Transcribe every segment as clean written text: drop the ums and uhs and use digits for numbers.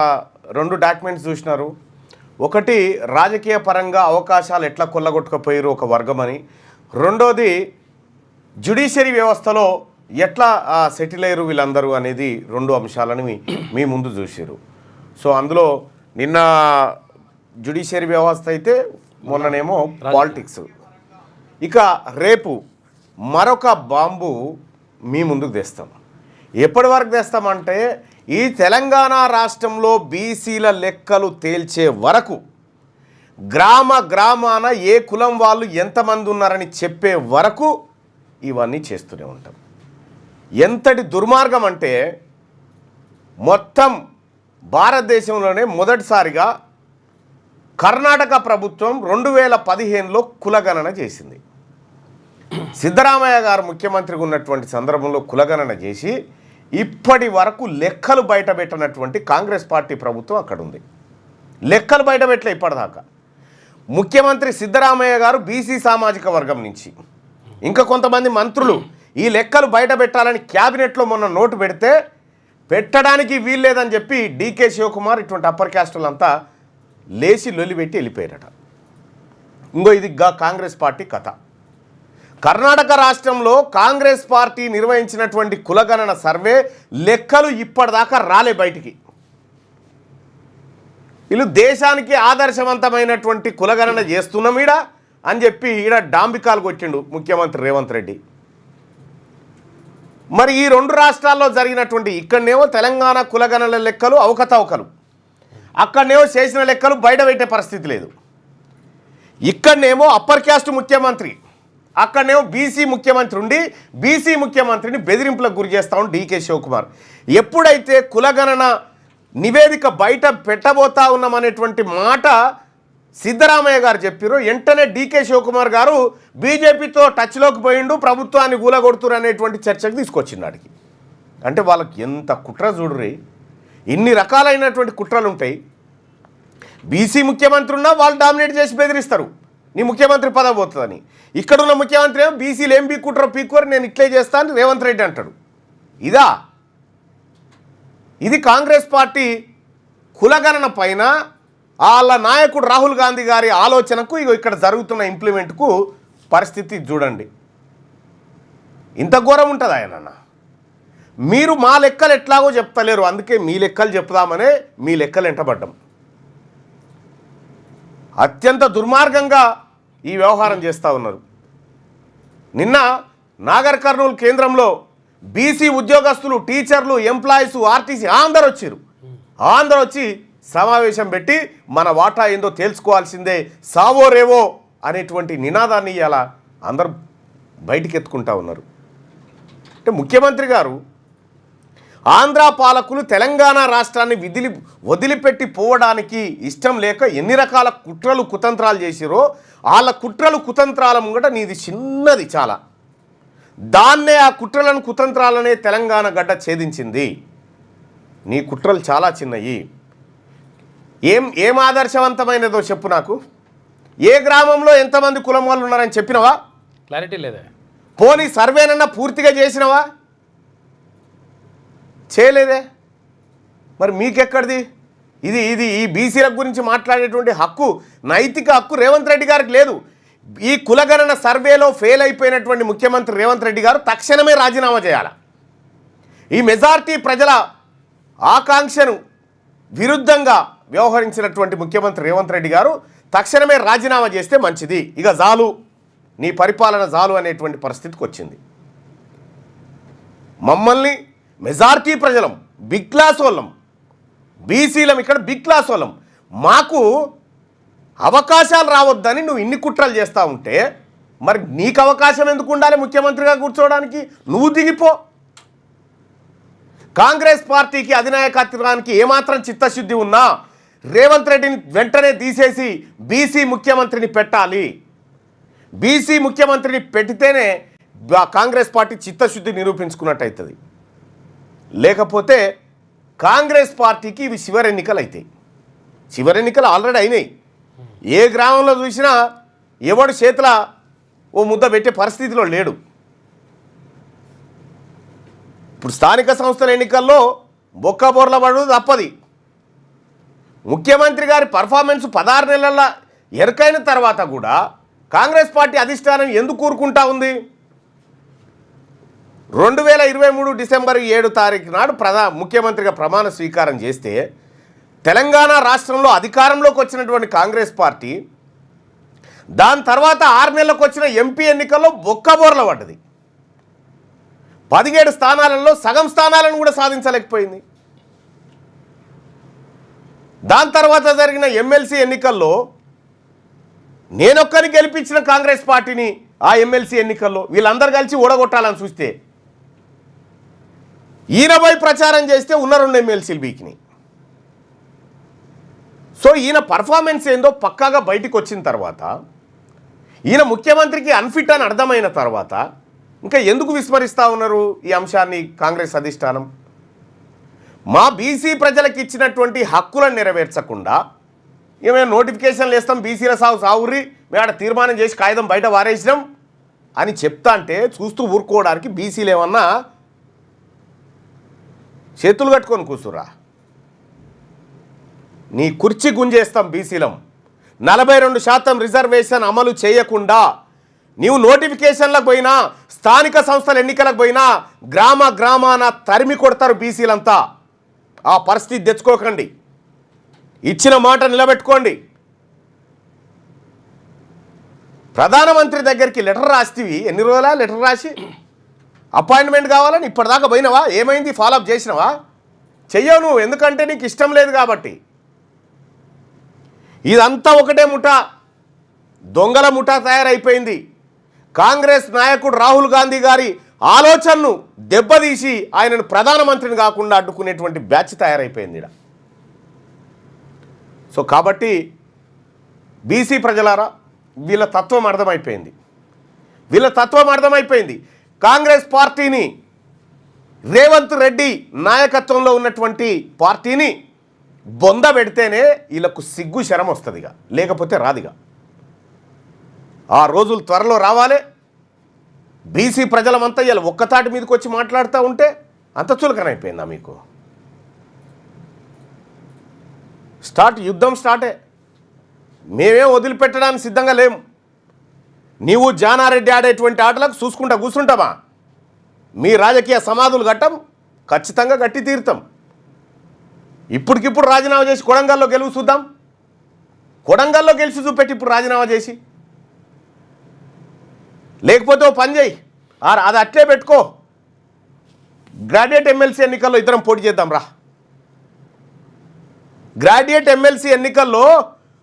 రెండు డాక్యుమెంట్స్ చూసినారు. ఒకటి రాజకీయ పరంగా అవకాశాలు ఎట్లా కొల్లగొట్టుకుపోయారు ఒక వర్గమని, రెండోది జ్యుడిషియరీ వ్యవస్థలో ఎట్లా సెటిల్ అయ్యారు వీళ్ళందరూ అనేది రెండు అంశాలను మీ ముందు చూసారు. సో అందులో నిన్న జ్యుడిషియరీ వ్యవస్థ అయితే, మొన్ననేమో పాలిటిక్స్. ఇక రేపు మరొక బాంబు మీ ముందుకు తెస్తాం. ఎప్పటి వరకు తెస్తామంటే ఈ తెలంగాణ రాష్ట్రంలో బీసీల లెక్కలు తేల్చే వరకు గ్రామాన ఏ కులం వాళ్ళు ఎంతమంది ఉన్నారని చెప్పే వరకు ఇవన్నీ చేస్తూనే ఉంటాం. ఎంతటి దుర్మార్గం అంటే మొత్తం భారతదేశంలోనే మొదటిసారిగా కర్ణాటక ప్రభుత్వం 2015లో కులగణన చేసింది. సిద్ధరామయ్య గారు ముఖ్యమంత్రిగా ఉన్నటువంటి సందర్భంలో కులగణన చేసి ఇప్పటి వరకు లెక్కలు బయటపెట్టినటువంటి కాంగ్రెస్ పార్టీ ప్రభుత్వం అక్కడ ఉంది. లెక్కలు బయటపెట్టలే ఇప్పటిదాకా. ముఖ్యమంత్రి సిద్ధరామయ్య గారు బీసీ సామాజిక వర్గం నుంచి, ఇంకా కొంతమంది మంత్రులు ఈ లెక్కలు బయట పెట్టాలని క్యాబినెట్లో మొన్న నోటు పెడితే పెట్టడానికి వీల్లేదని చెప్పి డీకే శివకుమార్ ఇటువంటి అప్పర్ క్యాస్టులంతా లేచి లొల్లిపెట్టి వెళ్ళిపోయారట. ఇంకో ఇది కాంగ్రెస్ పార్టీ కథ. కర్ణాటక రాష్ట్రంలో కాంగ్రెస్ పార్టీ నిర్వహించినటువంటి కులగణన సర్వే లెక్కలు ఇప్పటిదాకా రాలే బయటికి. వీళ్ళు దేశానికి ఆదర్శవంతమైనటువంటి కులగణన చేస్తున్నాం ఈడ అని చెప్పి ఈడ డాంబికాలు కొట్టిండు ముఖ్యమంత్రి రేవంత్ రెడ్డి. మరి ఈ రెండు రాష్ట్రాల్లో జరిగినటువంటి, ఇక్కడనేమో తెలంగాణ కులగణన లెక్కలు అవకతవకలు, అక్కడనేమో చేసిన లెక్కలు బయట పెట్టే పరిస్థితి లేదు. ఇక్కడనేమో అప్పర్ క్యాస్ట్ ముఖ్యమంత్రి, అక్కడనేమో బీసీ ముఖ్యమంత్రి ఉండి బీసీ ముఖ్యమంత్రిని బెదిరింపులకు గురి చేస్తా ఉండి డీకే శివకుమార్. ఎప్పుడైతే కులగణన నివేదిక బయట పెట్టబోతా ఉన్నామనేటువంటి మాట సిద్ధరామయ్య గారు చెప్పారు, వెంటనే డీకే శివకుమార్ గారు బీజేపీతో టచ్లోకి పోయిండు, ప్రభుత్వాన్ని కూలగొడుతురు అనేటువంటి చర్చకు తీసుకొచ్చినాడికి. అంటే వాళ్ళకి ఎంత కుట్ర చూడుర్రి, ఇన్ని రకాలైనటువంటి కుట్రలు ఉంటాయి. బీసీ ముఖ్యమంత్రి ఉన్నా వాళ్ళు డామినేట్ చేసి బెదిరిస్తారు, నీ ముఖ్యమంత్రి పదవి పోతుందని. ఇక్కడున్న ముఖ్యమంత్రి ఏమో బీసీలు ఏం కుట్ర పీక్కుని నేను ఇట్లే చేస్తాను రేవంత్ రెడ్డి అంటాడు. ఇది కాంగ్రెస్ పార్టీ కులగణన పైన వాళ్ళ నాయకుడు రాహుల్ గాంధీ గారి ఆలోచనకు ఇక్కడ జరుగుతున్న ఇంప్లిమెంట్కు పరిస్థితి చూడండి. ఇంత ఘోరం ఉంటుంది ఆయనన్న. మీరు మా లెక్కలు ఎట్లాగో చెప్తలేరు, అందుకే మీ లెక్కలు చెప్దామనే మీ లెక్కలు ఎంటబడ్డం. అత్యంత దుర్మార్గంగా ఈ వ్యవహారం చేస్తూ ఉన్నారు. నిన్న నాగర్ కర్నూలు కేంద్రంలో బీసీ ఉద్యోగస్తులు, టీచర్లు, ఎంప్లాయీస్, ఆర్టీసీ అందరూ వచ్చి సమావేశం పెట్టి మన వాటా ఏందో తేల్చుకోవాల్సిందే, సావో రేవో అనేటువంటి నినాదాన్ని ఇలా అందరూ బయటికి ఎత్తుకుంటా ఉన్నారు. అంటే ముఖ్యమంత్రి గారు ఆంధ్ర పాలకులు తెలంగాణ రాష్ట్రాన్ని వదిలిపెట్టి పోవడానికి ఇష్టం లేక ఎన్ని రకాల కుట్రలు కుతంత్రాలు చేసిరో, వాళ్ళ కుట్రలు కుతంత్రాల ముంగట నీది చిన్నది చాలా. దాన్నే ఆ కుట్రలను కుతంత్రాలనే తెలంగాణ గడ్డ ఛేదించింది. నీ కుట్రలు చాలా చిన్నవి. ఏం ఆదర్శవంతమైనదో చెప్పు నాకు. ఏ గ్రామంలో ఎంతమంది కులం వాళ్ళు ఉన్నారని చెప్పినవా? క్లారిటీ లేదా? పోనీ సర్వేనన్నా పూర్తిగా చేసినవా? చేయలేదే. మరి మీకెక్కడిది ఇది ఈ బీసీల గురించి మాట్లాడేటువంటి హక్కు, నైతిక హక్కు రేవంత్ రెడ్డి గారికి లేదు. ఈ కులగణన సర్వేలో ఫెయిల్ అయిపోయినటువంటి ముఖ్యమంత్రి రేవంత్ రెడ్డి గారు తక్షణమే రాజీనామా చేయాలి. ఈ మెజారిటీ ప్రజల ఆకాంక్షను విరుద్ధంగా వ్యవహరించినటువంటి ముఖ్యమంత్రి రేవంత్ రెడ్డి గారు తక్షణమే రాజీనామా చేస్తే మంచిది. ఇక జాలు, నీ పరిపాలన జాలు అనేటువంటి పరిస్థితికి వచ్చింది. మమ్మల్ని మెజారిటీ ప్రజలం, బిగ్ క్లాస్ వాళ్ళం, బీసీలం, ఇక్కడ బిగ్ క్లాస్ వాళ్ళం, మాకు అవకాశాలు రావద్దని నువ్వు ఇన్ని కుట్రలు చేస్తూ ఉంటే మరి నీకు అవకాశం ఎందుకు ఉండాలి ముఖ్యమంత్రిగా కూర్చోవడానికి? నువ్వు దిగిపో. కాంగ్రెస్ పార్టీకి అధినాయకత్వానికి ఏమాత్రం చిత్తశుద్ధి ఉన్నా రేవంత్ రెడ్డిని వెంటనే తీసేసి బీసీ ముఖ్యమంత్రిని పెట్టాలి. బీసీ ముఖ్యమంత్రిని పెట్టితేనే కాంగ్రెస్ పార్టీ చిత్తశుద్ధి నిరూపించుకున్నట్టు అవుతుంది. లేకపోతే కాంగ్రెస్ పార్టీకి ఇవి చివరి ఎన్నికలు అవుతాయి. చివరి ఎన్నికలు ఆల్రెడీ అయినాయి. ఏ గ్రామంలో చూసినా ఎవడు చేతుల ఓ ముద్ద పెట్టే పరిస్థితిలో లేడు. ఇప్పుడు స్థానిక సంస్థల ఎన్నికల్లో బొక్కబోర్ల పడు తప్పది. ముఖ్యమంత్రి గారి పర్ఫార్మెన్స్ 16 నెలల ఎరకైన తర్వాత కూడా కాంగ్రెస్ పార్టీ అధిష్టానం ఎందుకు కూరుకుంటా ఉంది? 2023 డిసెంబర్ 7 తారీఖు నాడు ముఖ్యమంత్రిగా ప్రమాణ స్వీకారం చేస్తే తెలంగాణ రాష్ట్రంలో అధికారంలోకి వచ్చినటువంటి కాంగ్రెస్ పార్టీ దాని తర్వాత 6 నెలలకు వచ్చిన ఎంపీ ఎన్నికల్లో బొక్కబోర్ల పడ్డది. 17 స్థానాలలో సగం స్థానాలను కూడా సాధించలేకపోయింది. దాని తర్వాత జరిగిన ఎమ్మెల్సీ ఎన్నికల్లో నేనొక్కరిని గెలిపించిన కాంగ్రెస్ పార్టీని ఆ ఎమ్మెల్సీ ఎన్నికల్లో వీళ్ళందరూ కలిసి ఓడగొట్టాలని చూస్తే ఈయనపై ప్రచారం చేస్తే ఉన్న 2 ఎమ్మెల్సీలు బీకినాయి. సో ఈయన పర్ఫార్మెన్స్ ఏందో పక్కాగా బయటికి వచ్చిన తర్వాత ఈయన ముఖ్యమంత్రికి అన్ఫిట్ అని అర్థమైన తర్వాత ఇంకా ఎందుకు విస్మరిస్తూ ఉన్నారు ఈ అంశాన్ని కాంగ్రెస్ అధిష్టానం? మా బీసీ ప్రజలకు ఇచ్చినటువంటి హక్కులను నెరవేర్చకుండా మేము నోటిఫికేషన్లు వేస్తాం, బీసీల సావుర్రి మేము ఆడ తీర్మానం చేసి కాగితం బయట వారేసినాం అని చెప్తా అంటే చూస్తూ ఊరుకోవడానికి బీసీలు ఏమన్నా చేతులు కట్టుకొని కూర్చురా? నీ కుర్చీ గుంజేస్తాం బీసీలం. 42% రిజర్వేషన్ అమలు చేయకుండా నీవు నోటిఫికేషన్లకు పోయినా స్థానిక సంస్థల ఎన్నికలకు పోయినా గ్రామాన తరిమి కొడతారు బీసీలంతా. ఆ పరిస్థితి తెచ్చుకోకండి, ఇచ్చిన మాట నిలబెట్టుకోండి. ప్రధానమంత్రి దగ్గరికి లెటర్ రాస్తేవి ఎన్ని రోజులా లెటర్ రాసి అపాయింట్మెంట్ కావాలని ఇప్పటిదాకా పోయినావా? ఏమైంది? ఫాలోఅప్ చేసినావా? చెయ్యవు నువ్వు, ఎందుకంటే నీకు ఇష్టం లేదు కాబట్టి. ఇదంతా ఒకటే ముఠా, దొంగల ముఠా తయారైపోయింది. కాంగ్రెస్ నాయకుడు రాహుల్ గాంధీ గారి ఆలోచనను దెబ్బతీసి ఆయనను ప్రధానమంత్రిని కాకుండా అడ్డుకునేటువంటి బ్యాచ్ తయారైపోయింది. సో కాబట్టి బీసీ ప్రజలారా, వీళ్ళ తత్వం అర్థమైపోయింది. కాంగ్రెస్ పార్టీని రేవంత్ రెడ్డి నాయకత్వంలో ఉన్నటువంటి పార్టీని బొంద పెడితేనే వీళ్ళకు సిగ్గు శరం వస్తుందిగా, లేకపోతే రాదిగా. ఆ రోజులు త్వరలో రావాలి. బీసీ ప్రజలమంతా ఇలా ఒక్కతాటి మీదకి వచ్చి మాట్లాడుతూ ఉంటే అంత చులకనైపోయిందా మీకు? యుద్ధం స్టార్టే. మేమేం వదిలిపెట్టడానికి సిద్ధంగా లేము. నీవు జానారెడ్డి ఆడేటువంటి ఆటలకు చూసుకుంటా కూర్చుంటామా? మీ రాజకీయ సమాధులు ఖచ్చితంగా గట్టి తీరుతాం. ఇప్పటికిప్పుడు రాజీనామా చేసి కొడంగల్లో గెలుపు చూద్దాం. కొడంగల్లో గెలిచి చూపెట్టి ఇప్పుడు రాజీనామా చేసి, లేకపోతే ఓ పని చేయి, అది అట్లే పెట్టుకో. గ్రాడ్యుయేట్ ఎమ్మెల్సీ ఎన్నికల్లో ఇద్దరం పోటీ చేద్దాం రా. గ్రాడ్యుయేట్ ఎమ్మెల్సీ ఎన్నికల్లో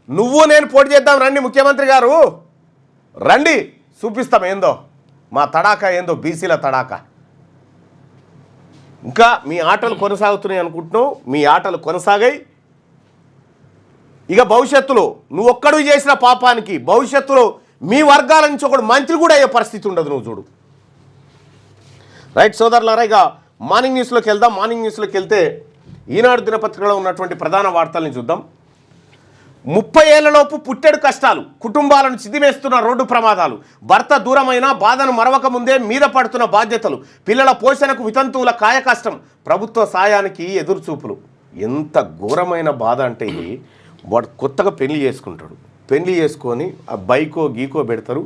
నువ్వు నేను పోటీ చేద్దాం రండి. ముఖ్యమంత్రి గారు రండి, చూపిస్తాం ఏందో మా తడాకా ఏందో, బీసీల తడాకా. ఇంకా మీ ఆటలు కొనసాగుతున్నాయి అనుకుంటున్నావు, మీ ఆటలు కొనసాగాయి. ఇక భవిష్యత్తులో నువ్వు ఒక్కడు చేసిన పాపానికి భవిష్యత్తులో మీ వర్గాల నుంచి ఒకడు మంత్రి కూడా అయ్యే పరిస్థితి ఉండదు. నువ్వు చూడు. రైట్ సోదరులారా, ఇక మార్నింగ్ న్యూస్లోకి వెళ్దాం. మార్నింగ్ న్యూస్లోకి వెళ్తే ఈనాడు దినపత్రికలో ఉన్నటువంటి ప్రధాన వార్తల్ని చూద్దాం. 30 ఏళ్లలోపు పుట్టెడు కష్టాలు, కుటుంబాలను చిదిమేస్తున్న రోడ్డు ప్రమాదాలు, భర్త దూరమైన బాధను మరవక ముందే మీద పడుతున్న బాధ్యతలు, పిల్లల పోషణకు వితంతువుల కాయకష్టం, ప్రభుత్వ సాయానికి ఎదురుచూపులు. ఎంత ఘోరమైన బాధ అంటే ఇది. వాడు కొత్తగా పెళ్లి చేసుకుంటాడు, పెళ్లి చేసుకొని ఆ బైకో గీకో పెడతారు,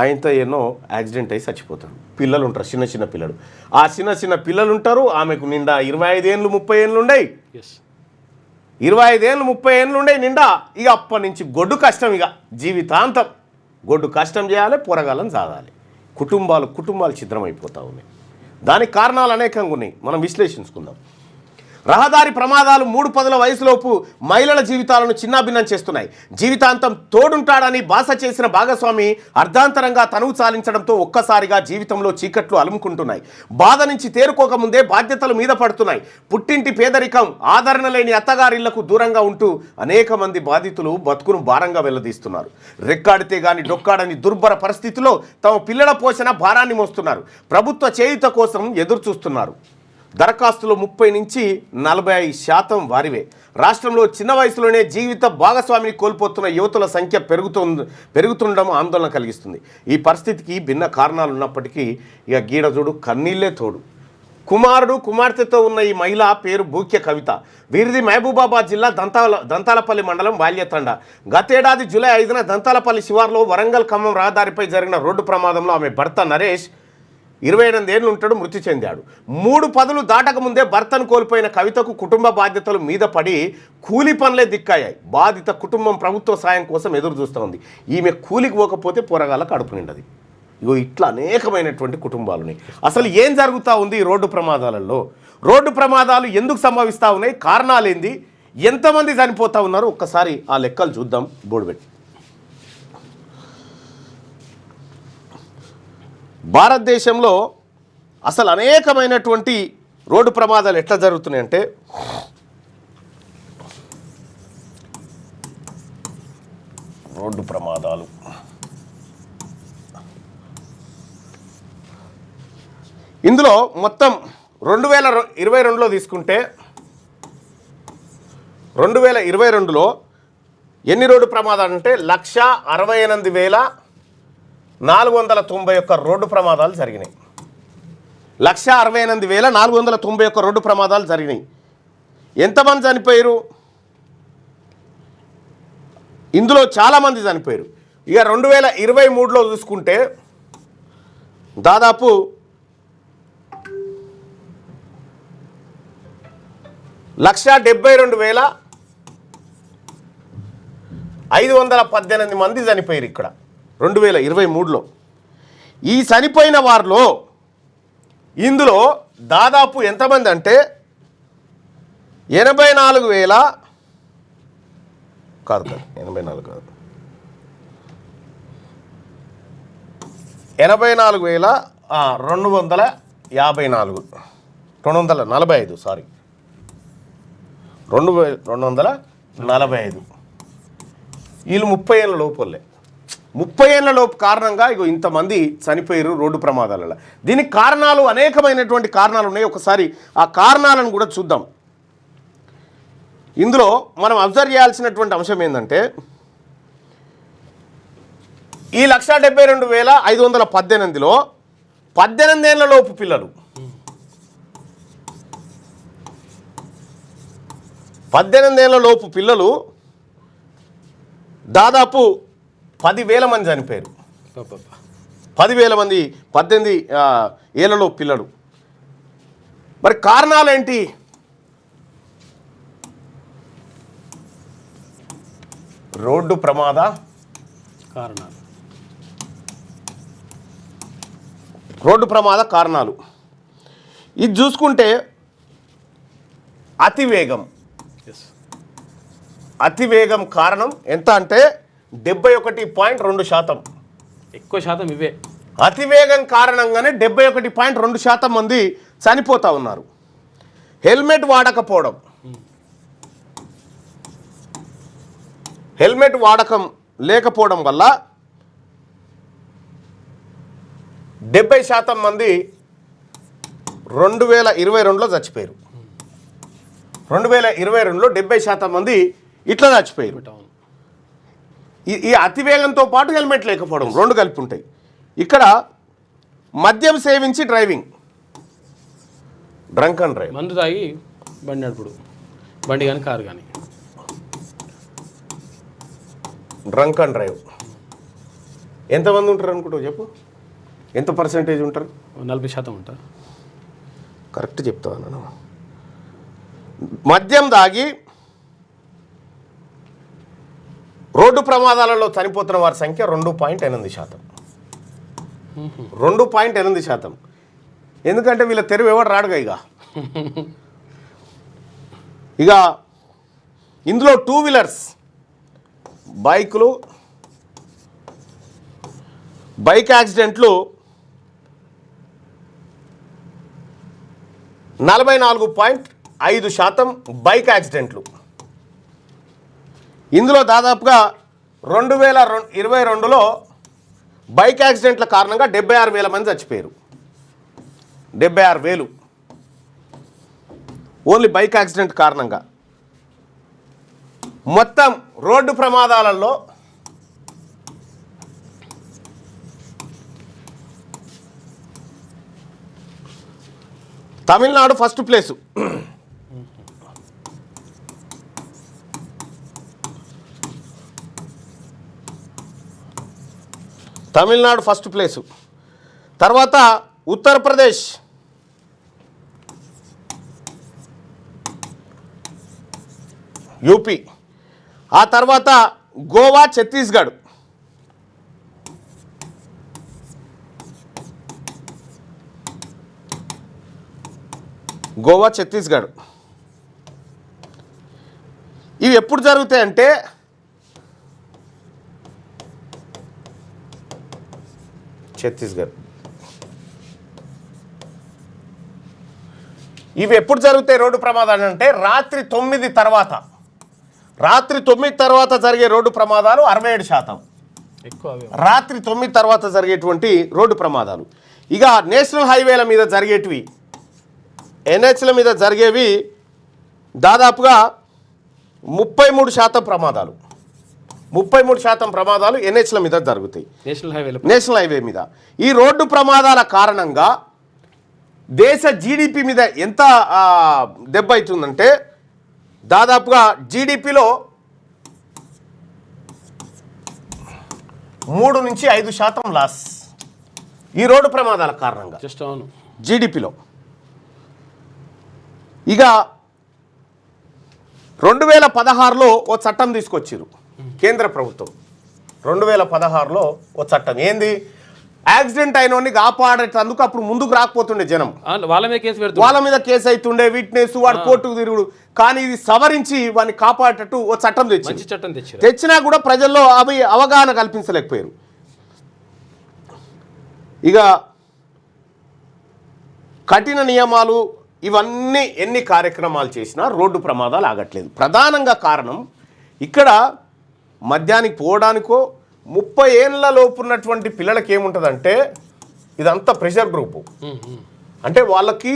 ఆయనతో ఎన్నో యాక్సిడెంట్ అయ్యి చచ్చిపోతాడు. పిల్లలు ఉంటారు, చిన్న పిల్లలు. ఆ చిన్న పిల్లలు ఉంటారు. ఆమెకు నిండా 25 ఏళ్ళు 30 ఏళ్ళు ఉండయి, 25 ఏళ్ళు 30 ఏళ్ళు ఉండే నిండా. ఇక అప్పటి నుంచి గొడ్డు కష్టం, ఇక జీవితాంతం గొడ్డు కష్టం చేయాలి, పొరగాలను సాగాలి. కుటుంబాలు ఛిద్రమైపోతూ ఉన్నాయి. దానికి కారణాలు అనేకంగా ఉన్నాయి, మనం విశ్లేషించుకుందాం. రహదారి ప్రమాదాలు 3 పదుల వయసులోపు మహిళల జీవితాలను చిన్నాభిన్నం చేస్తున్నాయి. జీవితాంతం తోడుంటాడని బాస చేసిన భాగస్వామి అర్ధాంతరంగా తనువు చాలించడంతో ఒక్కసారిగా జీవితంలో చీకట్లు అలుముకుంటున్నాయి. బాధ నుంచి తేరుకోకముందే బాధ్యతలు మీద పడుతున్నాయి. పుట్టింటి పేదరికం, ఆదరణ లేని అత్తగారిళ్లకు దూరంగా ఉంటూ అనేక మంది బాధితులు బతుకును భారంగా వెల్లదీస్తున్నారు. రెక్కాడితే గాని డొక్కాడని దుర్భర పరిస్థితిలో తమ పిల్లల పోషణ భారాన్ని మోస్తున్నారు. ప్రభుత్వ చేయూత కోసం ఎదురు చూస్తున్నారు. దరఖాస్తులు 30 నుంచి 45% వారివే. రాష్ట్రంలో చిన్న వయసులోనే జీవిత భాగస్వామిని కోల్పోతున్న యువతుల సంఖ్య పెరుగుతుండడం ఆందోళన కలిగిస్తుంది. ఈ పరిస్థితికి భిన్న కారణాలు ఉన్నప్పటికీ ఇక గీడజోడు కన్నీళ్లే తోడు. కుమారుడు కుమార్తెతో ఉన్న ఈ మహిళ పేరు భూక్య కవిత. వీరిది మహబూబాబాద్ జిల్లా దంతాలపల్లి మండలం బాల్యతండ. గతేడాది జూలై 5న దంతాలపల్లి శివార్లో వరంగల్ ఖమ్మం రహదారిపై జరిగిన రోడ్డు ప్రమాదంలో ఆమె భర్త నరేష్ 28 ఏళ్ళు ఉంటాడు మృతి చెందాడు. 3 పదులు దాటకముందే భర్తను కోల్పోయిన కవితకు కుటుంబ బాధ్యతలు మీద పడి కూలి పనులే దిక్కయ్యాయి. బాధిత కుటుంబం ప్రభుత్వ సాయం కోసం ఎదురు చూస్తోంది. ఈమె కూలికి పోకపోతే పోరగాళ్ళ కడుపు నిండది. ఇగో ఇట్లా అనేకమైనటువంటి కుటుంబాలని. అసలు ఏం జరుగుతూ ఉంది ఈ రోడ్డు ప్రమాదాలలో? రోడ్డు ప్రమాదాలు ఎందుకు సంభవిస్తూ ఉన్నాయి? కారణాలు ఏంది? ఎంతమంది చనిపోతూ ఉన్నారు? ఒక్కసారి ఆ లెక్కలు చూద్దాం బోర్డు పెట్టి. భారతదేశంలో అసలు అనేకమైనటువంటి రోడ్డు ప్రమాదాలు ఎట్లా జరుగుతున్నాయి అంటే, రోడ్డు ప్రమాదాలు ఇందులో మొత్తం 2022లో తీసుకుంటే 2022లో ఎన్ని రోడ్డు ప్రమాదాలు అంటే 168,491 రోడ్డు ప్రమాదాలు జరిగినాయి. 168,491 రోడ్డు ప్రమాదాలు జరిగినాయి. ఎంతమంది చనిపోయారు? ఇందులో చాలామంది చనిపోయారు. ఇక 2023లో చూసుకుంటే దాదాపు 172,518 మంది చనిపోయారు ఇక్కడ 2023లో. ఈ చనిపోయిన వారిలో ఇందులో దాదాపు ఎంతమంది అంటే 84,000 కాదు 84 కాదు 245 సారీ 245 వీళ్ళు 30 ఏళ్ళ లోపలే. 30 ఏళ్ళ లోపు కారణంగా ఇగో ఇంతమంది చనిపోయారు రోడ్డు ప్రమాదాలలో. దీనికి కారణాలు అనేకమైనటువంటి కారణాలు ఉన్నాయి. ఒకసారి ఆ కారణాలను కూడా చూద్దాం. ఇందులో మనం అబ్జర్వ్ చేయాల్సినటువంటి అంశం ఏంటంటే, ఈ 172,518లో 18 ఏళ్ళ లోపు పిల్లలు 18 ఏళ్ళ లోపు పిల్లలు దాదాపు 10,000 మంది చనిపోయారు. 10,000 మంది 18 ఏళ్ళలోపు పిల్లలు. మరి కారణాలు ఏంటి? రోడ్డు ప్రమాద కారణాలు ఇది చూసుకుంటే అతివేగం కారణం ఎంత అంటే 71.2%. ఎక్కువ శాతం ఇవే. అతివేగం కారణంగానే 71.2% మంది చనిపోతూ ఉన్నారు. హెల్మెట్ వాడకపోవడం, హెల్మెట్ వాడకం లేకపోవడం వల్ల 70% మంది 2022లో చచ్చిపోయారు. 2022లో 70% మంది ఇట్లా చచ్చిపోయారు. ఈ అతివేగంతో పాటు హెల్మెట్ లేకపోవడం రెండు కలిపి ఉంటాయి. ఇక్కడ మద్యం సేవించి డ్రైవింగ్, డ్రంక్ అండ్ డ్రైవ్, మందు తాగి బండి నడుపుడు, బండి కానీ కారు కానీ, డ్రంక్ అండ్ డ్రైవ్. ఎంతమంది ఉంటారు అనుకుంటావు చెప్పు? ఎంత పర్సెంటేజ్ ఉంటారు? 40% ఉంటారు. కరెక్ట్ చెప్తావా? నేను మద్యం తాగి రోడ్డు ప్రమాదాలలో చనిపోతున్న వారి సంఖ్య 2.8%. 2.8%. ఎందుకంటే వీళ్ళ తెరువు ఎవడు రాడుగా. ఇక ఇందులో 2 వీలర్స్, బైక్ యాక్సిడెంట్లు 44.5% బైక్ యాక్సిడెంట్లు. ఇందులో దాదాపుగా 2022లో బైక్ యాక్సిడెంట్ల కారణంగా 76,000 మంది చచ్చిపోయారు. 76,000 ఓన్లీ బైక్ యాక్సిడెంట్ కారణంగా. మొత్తం రోడ్డు ప్రమాదాలలో Tamil Nadu first place. Tamil Nadu first place. తర్వాత ఉత్తరప్రదేశ్, యూపీ, ఆ తర్వాత గోవా, ఛత్తీస్గఢ్, గోవా, ఛత్తీస్గఢ్. ఇవి ఎప్పుడు జరుగుతాయంటే ఛత్తీస్గఢ్, ఇవి ఎప్పుడు జరుగుతాయి రోడ్డు ప్రమాదాలు అంటే రాత్రి 9 తర్వాత. రాత్రి 9 తర్వాత జరిగే రోడ్డు ప్రమాదాలు 67%. ఎక్కువ రాత్రి 9 తర్వాత జరిగేటువంటి రోడ్డు ప్రమాదాలు. ఇక నేషనల్ హైవేల మీద జరిగేటివి, ఎన్హెచ్ల మీద జరిగేవి దాదాపుగా 33% ప్రమాదాలు. 33% ప్రమాదాలు ఎన్హెచ్ల మీద జరుగుతాయి, నేషనల్ హైవే మీద. ఈ రోడ్డు ప్రమాదాల కారణంగా దేశ జీడిపి మీద ఎంత దెబ్బ అవుతుందంటే దాదాపుగా జీడిపిలో 3 నుంచి 5% లాస్ ఈ రోడ్డు ప్రమాదాల కారణంగా జీడిపిలో. ఇక 2016లో ఓ చట్టం తీసుకొచ్చారు కేంద్ర ప్రభుత్వం. 2016లో ఓ చట్టం ఏంది, యాక్సిడెంట్ అయినోడిని కాపాడేటందుకు అప్పుడు ముందుకు రాకపోతుండే జనం, వాళ్ళ మీద కేసు అవుతుండే, విట్నెస్, వాడు కోర్టుకు తిరుగుడు. కానీ ఇది సవరించి వాడిని కాపాడేటట్టు ఓ చట్టం తెచ్చినా కూడా ప్రజల్లో అవి అవగాహన కల్పించలేకపోయారు. ఇక కఠిన నియమాలు ఇవన్నీ ఎన్ని కార్యక్రమాలు చేసినా రోడ్డు ప్రమాదాలు ఆగట్లేదు. ప్రధానంగా కారణం ఇక్కడ మద్యానికి పోవడానికో 30 ఏళ్ళ లోపు ఉన్నటువంటి పిల్లలకి ఏముంటుందంటే ఇదంతా ప్రెషర్ గ్రూపు. అంటే వాళ్ళకి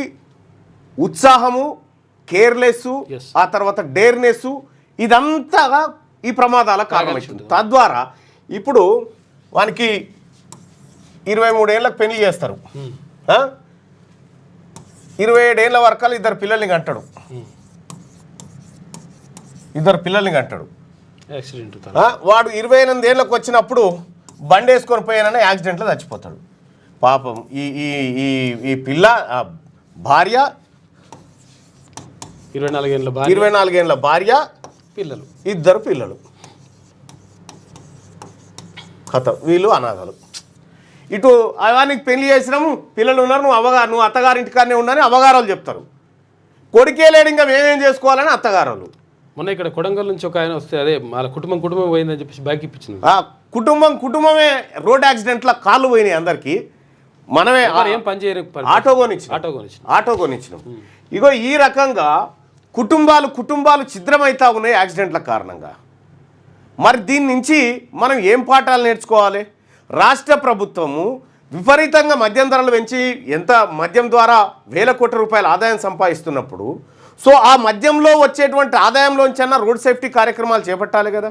ఉత్సాహము, కేర్లెస్, ఆ తర్వాత డేర్నెస్, ఇదంతా ఈ ప్రమాదాల కారణమవుతుంది. తద్వారా ఇప్పుడు వానికి 23 ఏళ్ళకి పెళ్లి చేస్తారు, 27 ఏళ్ళ వరకు 2 పిల్లల్ని కంటాడు, 2 పిల్లల్ని కంటాడు. వాడు 28 ఏళ్ళకి వచ్చినప్పుడు బండి వేసుకొని పోయానని యాక్సిడెంట్లో చచ్చిపోతాడు. పాపం ఈ పిల్ల భార్య 24 ఏళ్ళ భార్య, పిల్లలు 2 పిల్లలు, కథ వీళ్ళు అనాథాలు. ఇటు అవానికి పెళ్లి చేసినాము, పిల్లలు ఉన్నారు, నువ్వు అత్తగారింటికానే ఉన్నారని అవగారాలు చెప్తారు. కొడుకే లేడు, ఇంకా మేమేం చేసుకోవాలని అత్తగారాలు. మొన్న ఇక్కడ కొడంగల్ నుంచి ఒక ఆయన వస్తే అదే వాళ్ళ కుటుంబం పోయిందని చెప్పేసి బైక్ ఇప్పించింది. కుటుంబమే రోడ్ యాక్సిడెంట్లో కాళ్ళు పోయినాయి అందరికీ. మనమే ఏం పని చేయరు, ఆటో కొనిచ్చినాం. ఇగో ఈ రకంగా కుటుంబాలు ఛిద్రమవుతా ఉన్నాయి యాక్సిడెంట్ల కారణంగా. మరి దీని నుంచి మనం ఏం పాఠాలు నేర్చుకోవాలి? రాష్ట్ర ప్రభుత్వము విపరీతంగా మద్యం ధరలు పెంచి మద్యం ద్వారా వేల కోట్ల రూపాయల ఆదాయం సంపాదిస్తున్నప్పుడు, సో ఆ మద్యంలో వచ్చేటువంటి ఆదాయంలోంచన్నా రోడ్ సేఫ్టీ కార్యక్రమాలు చేపట్టాలి కదా.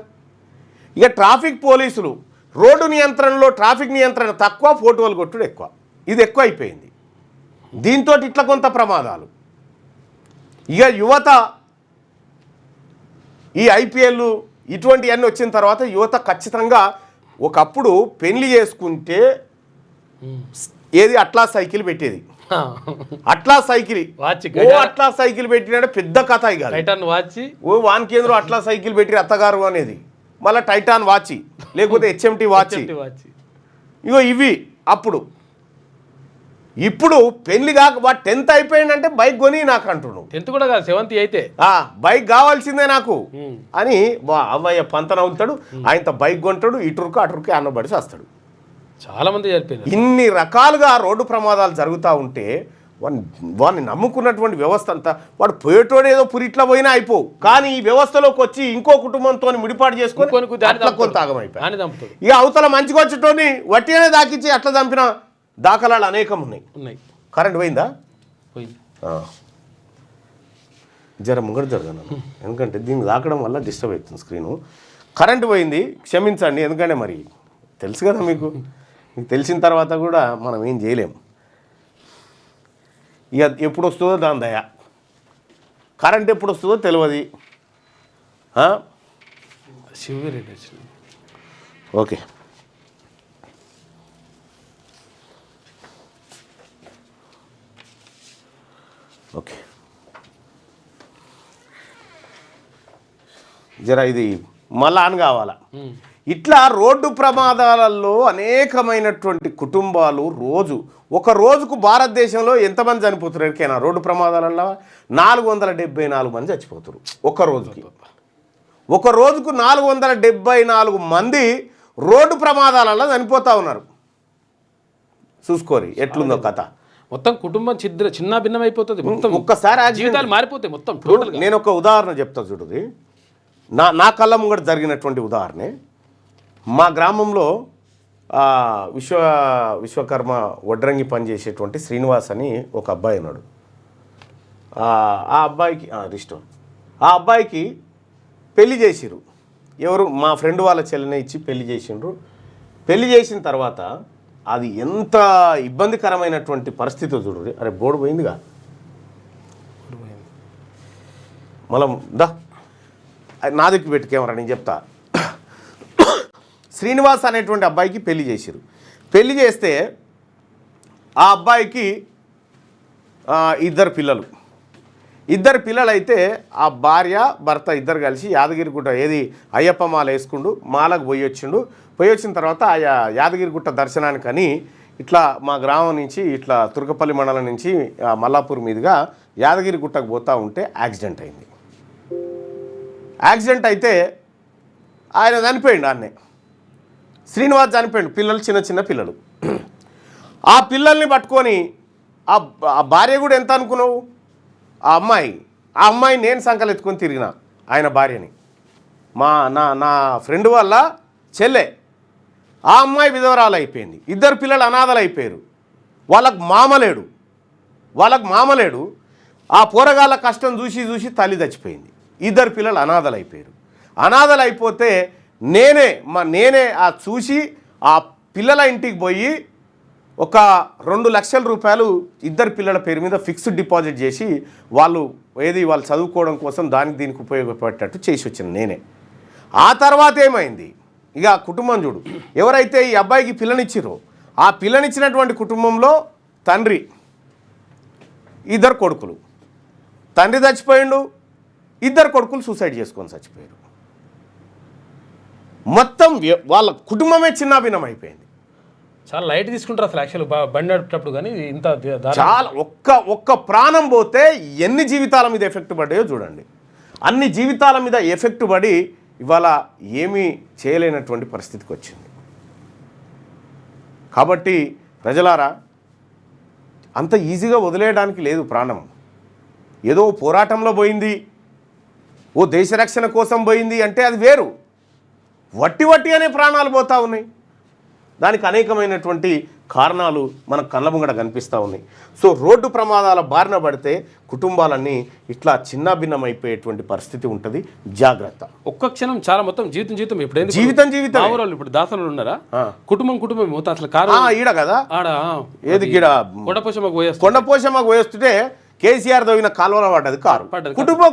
ఇక ట్రాఫిక్ పోలీసులు రోడ్డు నియంత్రణలో ట్రాఫిక్ నియంత్రణ తక్కువ, ఫోటోలు కొట్టుడు ఎక్కువ. ఇది ఎక్కువ అయిపోయింది. దీంతో ఇట్లా కొంత ప్రమాదాలు. ఇక యువత ఈ ఐపీఎల్ ఇటువంటివన్నీ వచ్చిన తర్వాత యువత ఖచ్చితంగా ఒకప్పుడు పెళ్లి చేసుకుంటే ఏది అట్లా సైకిల్ పెట్టేది, అట్లా సైకిల్ పెట్టిన పెద్ద కథ. ఓ వాన్ కేంద్రం అట్లా సైకిల్ పెట్టి అత్తగారు అనేది, మళ్ళీ టైటాన్ వాచి, లేకపోతే హెచ్ఎంటి వాచి. ఇగో ఇవి అప్పుడు. ఇప్పుడు పెళ్లి కాక 10th అయిపోయిందంటే బైక్ కొని నాకు అంటున్నావు. 10th కూడా కాదు, 7th అయితే బైక్ కావాల్సిందే నాకు అని అవ్వయ్య పంతన అవుతాడు. ఆయనతో బైక్ కొంటాడు, ఇటురుకు అటురుకు అన్నబడిసి వస్తాడు. చాలా మంది చనిపోయినారు. ఇన్ని రకాలుగా రోడ్డు ప్రమాదాలు జరుగుతూ ఉంటే వాడిని నమ్ముకున్నటువంటి వ్యవస్థ అంతా, వాడు పోయేటోడు ఏదో పురిట్లా పోయినా అయిపోవు, కానీ ఈ వ్యవస్థలోకి వచ్చి ఇంకో కుటుంబంతో ముడిపాటు చేసుకొని కొంత ఆగమైపోయి ఇక అవతల మంచిగా వచ్చేటోని వట్టిగానే దాకించి అట్లా చంపిన దాఖలాలు అనేకం ఉన్నాయి. కరెంట్ పోయిందా? జర ముంగడు జరగను, ఎందుకంటే దీన్ని దాకడం వల్ల డిస్టర్బ్ అవుతుంది స్క్రీను. కరెంటు పోయింది, క్షమించండి. ఎందుకంటే మరి తెలుసు కదా మీకు తెలిసిన తర్వాత కూడా మనం ఏం చేయలేము. ఇక ఎప్పుడు వస్తుందో దాని దయ. కరెంట్ ఎప్పుడు వస్తుందో తెలియదు. శివరెడ్డి వచ్చిన ఓకే. ఓకే జరా ఇది మళ్ళా అని కావాలా. ఇట్లా రోడ్డు ప్రమాదాలలో అనేకమైనటువంటి కుటుంబాలు ఒక రోజుకు భారతదేశంలో ఎంతమంది చనిపోతున్నారు ఎరికైనా? రోడ్డు ప్రమాదాలలో 474 మంది చచ్చిపోతారు ఒక రోజుకి. ఒక రోజుకు 474 మంది రోడ్డు ప్రమాదాలలో చనిపోతూ ఉన్నారు. చూసుకోరి ఎట్లుందో కథ. మొత్తం కుటుంబం చిన్న భిన్నం అయిపోతుంది. మొత్తం ఒక్కసారి జీవితాలు మారిపోతాయి మొత్తం టోటల్గా. నేను ఒక ఉదాహరణ చెప్తా చూడుది. నా కళ్ళ ముంగట జరిగినటువంటి ఉదాహరణే. మా గ్రామంలో విశ్వకర్మ వడ్రంగి పనిచేసేటువంటి శ్రీనివాస్ అని ఒక అబ్బాయి ఉన్నాడు. ఆ అబ్బాయికి ఆ అబ్బాయికి పెళ్లి చేసిర్రు. ఎవరు? మా ఫ్రెండ్ వాళ్ళ చెల్లెనే ఇచ్చి పెళ్లి చేసిండ్రు. పెళ్లి చేసిన తర్వాత అది ఎంత ఇబ్బందికరమైనటువంటి పరిస్థితి చూడు. అరే బోర్డు పోయిందిగా మళ్ళీ నా దగ్గర పెట్టుకేమరా నేను చెప్తా. శ్రీనివాస్ అనేటువంటి అబ్బాయికి పెళ్లి చేసిరు. పెళ్లి చేస్తే ఆ అబ్బాయికి ఇద్దరు పిల్లలైతే ఆ భార్య భర్త ఇద్దరు కలిసి యాదగిరిగుట్ట అయ్యప్ప మాల వేసుకుండు. మాలకు పోయి వచ్చిన తర్వాత ఆ యాదగిరిగుట్ట దర్శనానికని ఇట్లా మా గ్రామం నుంచి ఇట్లా తుర్కపల్లి మండలం నుంచి మల్లాపూర్ మీదుగా యాదగిరిగుట్టకు పోతూ ఉంటే యాక్సిడెంట్ అయింది. యాక్సిడెంట్ అయితే ఆయన చనిపోయిండు. ఆన్నే శ్రీనివాస్ చనిపోయిండు. పిల్లలు చిన్న పిల్లలు. ఆ పిల్లల్ని పట్టుకొని ఆ భార్య కూడా ఎంత అనుకున్నావు? ఆ అమ్మాయి నేను సంకలెత్తుకొని తిరిగిన ఆయన భార్యని. నా ఫ్రెండ్ వాళ్ళ చెల్లె. ఆ అమ్మాయి విధవరాలు అయిపోయింది. ఇద్దరు పిల్లలు అనాథలు అయిపోయారు. వాళ్ళకు మామ లేడు. ఆ పోరగాళ్ళ కష్టం చూసి తల్లి చచ్చిపోయింది. ఇద్దరు పిల్లలు అనాథలు అయిపోతే నేనే చూసి ఆ పిల్లల ఇంటికి పోయి ఒక 2 లక్షల రూపాయలు ఇద్దరు పిల్లల పేరు మీద ఫిక్స్డ్ డిపాజిట్ చేసి వాళ్ళు చదువుకోవడం కోసం దీనికి ఉపయోగపడేటట్టు చేసి వచ్చిన నేనే. ఆ తర్వాత ఏమైంది? ఇక కుటుంబం చూడు. ఎవరైతే ఈ అబ్బాయికి పిల్లనిచ్చిరో ఆ పిల్లనిచ్చినటువంటి కుటుంబంలో తండ్రి, ఇద్దరు కొడుకులు. తండ్రి చచ్చిపోయిండు. ఇద్దరు కొడుకులు సూసైడ్ చేసుకొని చచ్చిపోయారు. మొత్తం వాళ్ళ కుటుంబమే చిన్నాభిన్నం అయిపోయింది. చాలా లైట్ తీసుకుంటారు అసలు యాక్చువల్ బండి నడిపేటప్పుడు. కానీ ఇంత చాలా ఒక్క ప్రాణం పోతే ఎన్ని జీవితాల మీద ఎఫెక్ట్ పడ్డాయో చూడండి. అన్ని జీవితాల మీద ఎఫెక్ట్ పడి ఇవాళ ఏమీ చేయలేనటువంటి పరిస్థితికి వచ్చింది. కాబట్టి ప్రజలారా, అంత ఈజీగా వదిలేయడానికి లేదు ప్రాణం. ఏదో పోరాటంలో పోయింది, ఓ దేశ రక్షణ కోసం పోయింది అంటే అది వేరు. వట్టి అనే ప్రాణాలు పోతూ ఉన్నాయి. దానికి అనేకమైనటువంటి కారణాలు మన కళ్ళ ముంగట కనిపిస్తూ ఉన్నాయి. సో రోడ్డు ప్రమాదాల బారిన పడితే కుటుంబాలన్నీ ఇట్లా చిన్నాభిన్నం అయిపోయేటువంటి పరిస్థితి ఉంటుంది. జాగ్రత్త. ఒక్క క్షణం చాలా మొత్తం జీవితం ఎప్పుడైనా జీవితం ఇప్పుడు దాసనలు ఉన్నారా? కుటుంబం మొత్తం అసలు ఈడ కదా ఏది గీడ కొండపోషమ్మకు పోయేస్తుంటే కేసీఆర్ తవ్విన కాలువలో పడ్డది కారు.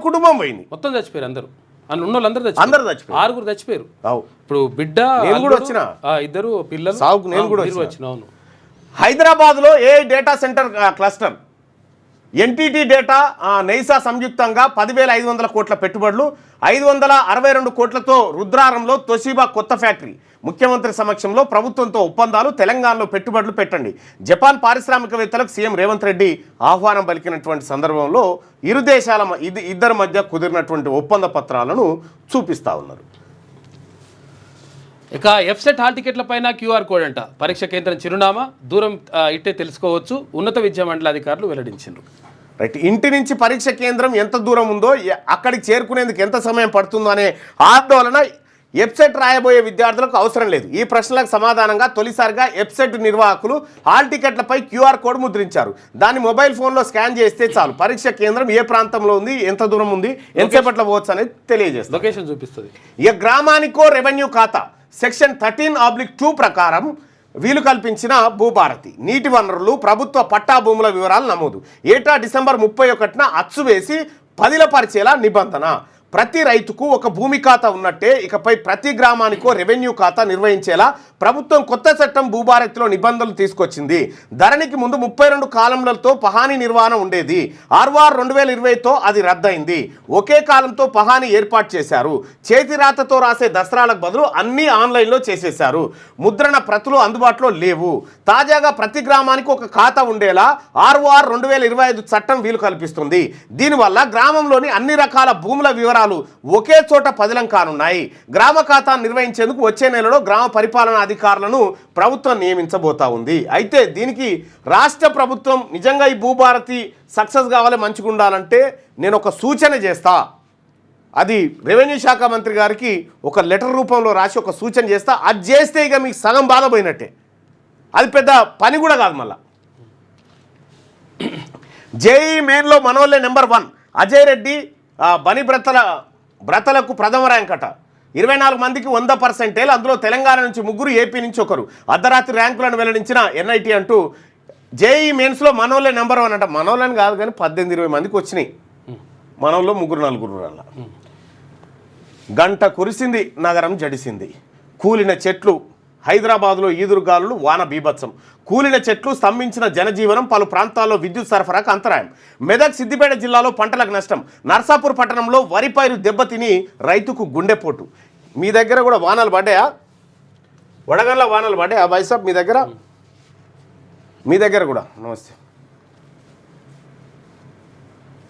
కుటుంబం పోయింది. మొత్తం చచ్చిపోయారు అందరూ. అందరూ చచ్చిపోయారు. 6 చచ్చిపోయారు. ఇప్పుడు బిడ్డ కూడా వచ్చిన ఇద్దరు పిల్లలు సాగుకు నేను కూడా వచ్చిన. అవును. హైదరాబాద్లో ఏ data centre cluster NTT data Neysa సంయుక్తంగా 10,500 కోట్ల పెట్టుబడులు, 562 కోట్లతో రుద్రారంలో తొషిబా కొత్త ఫ్యాక్టరీ. ముఖ్యమంత్రి సమక్షంలో ప్రభుత్వంతో ఒప్పందాలు. తెలంగాణలో పెట్టుబడులు పెట్టండి. జపాన్ పారిశ్రామికవేత్తలకు సీఎం రేవంత్ రెడ్డి ఆహ్వానం పలికినటువంటి సందర్భంలో ఇరు దేశాల ఇద్దరి మధ్య కుదిరినటువంటి ఒప్పంద పత్రాలను చూపిస్తూ ఉన్నారు. ఇక ఎఫ్సెట్ హాల్ టికెట్ల పైన QR కోడ్ అంట. పరీక్ష కేంద్రం చిరునామా, దూరం ఇట్టే తెలుసుకోవచ్చు. ఉన్నత విద్యా మండలి అధికారులు వెల్లడించారు. రైట్. ఇంటి నుంచి పరీక్ష కేంద్రం ఎంత దూరం ఉందో, అక్కడికి చేరుకునేందుకు ఎంత సమయం పడుతుందో అనే ఆందోళన ఎఫ్సెట్ రాయబోయే విద్యార్థులకు అవసరం లేదు. ఈ ప్రశ్నలకు సమాధానంగా తొలిసారిగా ఎఫ్సెట్ నిర్వాహకులు హాల్ టికెట్లపై QR కోడ్ ముద్రించారు. దాన్ని మొబైల్ ఫోన్లో స్కాన్ చేస్తే చాలు పరీక్ష కేంద్రం ఏ ప్రాంతంలో ఉంది, ఎంత దూరం ఉంది, ఎంతసేపట్లో పోవచ్చు అనేది తెలియజేస్తుంది. లొకేషన్ చూపిస్తుంది. ఇక గ్రామానికో రెవెన్యూ ఖాతా సెక్షన్ 13/2 ప్రకారం వీలు కల్పించిన భూభారతి నీటి వనరులు ప్రభుత్వ పట్టా భూముల వివరాలు నమోదు ఏటా డిసెంబర్ 31న అచ్చు వేసి పదిలపరిచేలా నిబంధన ప్రతి రైతుకు ఒక భూమి ఖాతా ఉన్నట్టే ఇకపై ప్రతి గ్రామానికో రెవెన్యూ ఖాతా నిర్వహించేలా ప్రభుత్వం కొత్త చట్టం భూభారతిలో నిబంధనలు తీసుకొచ్చింది ధరణికి ముందు 32 కాలంలతో పహానీ నిర్వహణ ఉండేది ఆర్వార్ 2020తో అది రద్దయింది ఒకే కాలంతో పహానీ ఏర్పాటు చేశారు చేతి రాతతో రాసే దసరాలకు బదులు అన్నీ ఆన్లైన్లో చేసేశారు ముద్రణ ప్రతులు అందుబాటులో లేవు తాజాగా ప్రతి గ్రామానికి ఒక ఖాతా ఉండేలా ఆర్వార్ 2025 చట్టం వీలు కల్పిస్తుంది దీనివల్ల గ్రామంలోని అన్ని రకాల భూముల వివరాలు ఒకే చోట పదిలం కానున్నాయి గ్రామ ఖాతా నిర్వహించేందుకు వచ్చే నెలలో గ్రామ పరిపాలనా అధికారులను ప్రభుత్వం నియమించబోతా ఉంది అయితే దీనికి రాష్ట్ర ప్రభుత్వం నిజంగా ఈ భూభారతి సక్సెస్ కావాలి మంచిగా ఉండాలంటే నేను ఒక సూచన చేస్తా అది రెవెన్యూ శాఖ మంత్రి గారికి ఒక లెటర్ రూపంలో రాసి ఒక సూచన చేస్తా అది చేస్తే ఇక మీకు సగం బాధ పోయినట్టే అది పెద్ద పని కూడా కాదు మళ్ళా జేఈ మెయిన్లో మనోళ్ళే నెంబర్ 1 అజయ్ రెడ్డి బని బ్రతలకు ప్రథమ ర్యాంక్ అట 24 మందికి 100%, అందులో తెలంగాణ నుంచి 3, ఏపీ నుంచి 1 అర్ధరాత్రి ర్యాంకులను వెల్లడించిన ఎన్ఐటి అంటూ జేఈ మెయిన్స్లో మనోళ్ళే నెంబర్ 1 అంట మనోళ్ళని కాదు కానీ 18-20 మందికి వచ్చినాయి మనోళ్ళు 3-4 అలా గంట కురిసింది నగరం జడిసింది కూలిన చెట్లు హైదరాబాద్లో ఈదురుగాలులు వాన బీభత్సం కూలిన చెట్లు స్తంభించిన జనజీవనం పలు ప్రాంతాల్లో విద్యుత్ సరఫరాకు అంతరాయం మెదక్ సిద్దిపేట జిల్లాలో పంటలకు నష్టం నర్సాపూర్ పట్టణంలో వరి పైరు దెబ్బతిని రైతుకు గుండెపోటు మీ దగ్గర కూడా వానలు పడ్డాయా వడగండ్ల వానలు పడ్డాయా బైసాబ్ మీ దగ్గర కూడా నమస్తే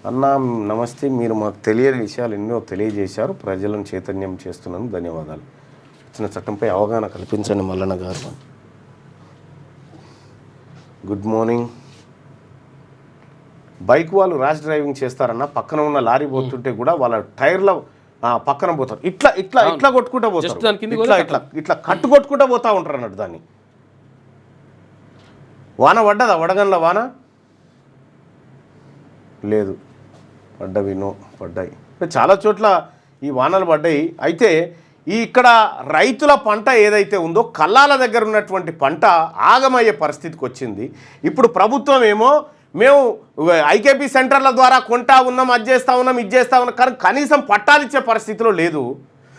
అన్నా నమస్తే మీరు మాకు తెలియని విషయాలు ఎన్నో తెలియజేశారు ప్రజలను చైతన్యం చేస్తున్నాను ధన్యవాదాలు చిన్న చట్టంపై అవగాహన కల్పించండి Mallanna garu good morning bike వాళ్ళు ర్యాష్ డ్రైవింగ్ చేస్తారన్న పక్కన ఉన్న లారీ పోతుంటే కూడా వాళ్ళ టైర్ల పక్కన పోతారు ఇట్లా కొట్టుకుంటూ పోతారు ఇట్లా కట్టు కొట్టుకుంటూ పోతా ఉంటారు అన్నట్టు దాన్ని వాన పడ్డదా వడగండ్ల వాన లేదు పడ్డాయి చాలా చోట్ల ఈ వానలు పడ్డాయి అయితే ఇక్కడ రైతుల పంట ఏదైతే ఉందో కల్లాల దగ్గర ఉన్నటువంటి పంట ఆగమయ్యే పరిస్థితికి వచ్చింది ఇప్పుడు ప్రభుత్వం ఏమో మేము ఐకేపీ సెంటర్ల ద్వారా కొంటా ఉన్నాం అది చేస్తూ ఉన్నాం ఇది చేస్తూ ఉన్నాం కానీ కనీసం పట్టాలు ఇచ్చే పరిస్థితిలో లేదు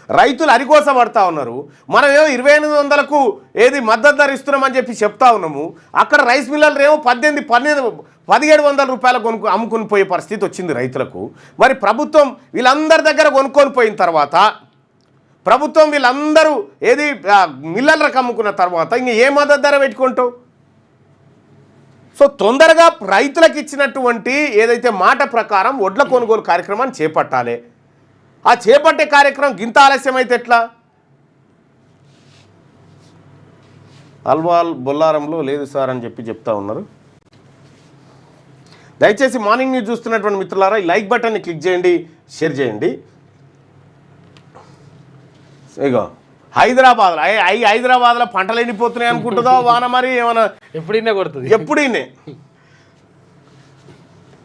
రైతులు అరికోస పడతా ఉన్నారు మనమేమో 2800కు ఏది మద్దతు ధర ఇస్తున్నామని చెప్పి చెప్తా ఉన్నాము అక్కడ రైస్ మిల్లర్లు ఏమో 1700 రూపాయలకు అమ్ముకొని పోయే పరిస్థితి వచ్చింది రైతులకు మరి ప్రభుత్వం వీళ్ళందరి దగ్గర కొనుక్కొని పోయిన తర్వాత ప్రభుత్వం వీళ్ళందరూ ఏది మిల్లర్లకు అమ్ముకున్న తర్వాత ఇంక ఏ మద్దతు ధర పెట్టుకుంటావు సో తొందరగా రైతులకు ఇచ్చినటువంటి ఏదైతే మాట ప్రకారం వడ్ల కొనుగోలు కార్యక్రమాన్ని చేపట్టాలి ఆ చేపట్టే కార్యక్రమం గింత ఆలస్యం అయితే ఎట్లా అల్వాల్ బొల్లారంలో లేదు సార్ అని చెప్తా ఉన్నారు దయచేసి మార్నింగ్ న్యూస్ చూస్తున్నటువంటి మిత్రులారా ఈ లైక్ బటన్ని క్లిక్ చేయండి షేర్ చేయండి ఇగో హైదరాబాద్లో పంటలు ఎండిపోతున్నాయి అనుకుంటుందో వాన మరి ఏమన్నా ఎప్పుడైనా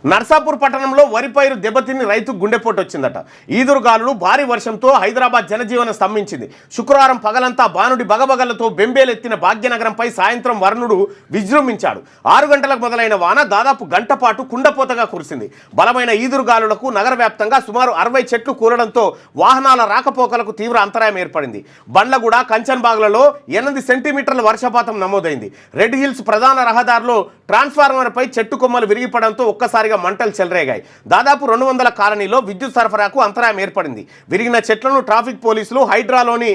నర్సాపూర్ పట్టణంలో వరి పైరు దెబ్బతిని రైతుకు గుండెపోటు వచ్చిందట ఈదురుగాలులు భారీ వర్షంతో హైదరాబాద్ జనజీవనం స్తంభించింది శుక్రవారం పగలంతా బానుడి బగబగలతో బెంబేలెత్తిన భాగ్యనగరంపై సాయంత్రం వరుణుడు విజృంభించాడు 6 గంటలకు మొదలైన వాన దాదాపు గంట పాటు కుండపోతగా కురిసింది బలమైన ఈదురుగాలులకు నగర వ్యాప్తంగా సుమారు 60 చెట్లు కూలడంతో వాహనాల రాకపోకలకు తీవ్ర అంతరాయం ఏర్పడింది బండ్లగూడ కంచన్బాగ్లలో 8 సెంటీమీటర్ల వర్షపాతం నమోదైంది రెడ్ హిల్స్ ప్రధాన రహదారిలో ట్రాన్స్ఫార్మర్పై చెట్టు కొమ్మలు విరిగిపడంతో ఒక్కసారిగా మంటలు చెలరేగాయి దాదాపు 200 కాలనీలో విద్యుత్ సరఫరాకు అంతరాయం ఏర్పడింది విరిగిన చెట్లను ట్రాఫిక్ పోలీసులు హైడ్రాలోని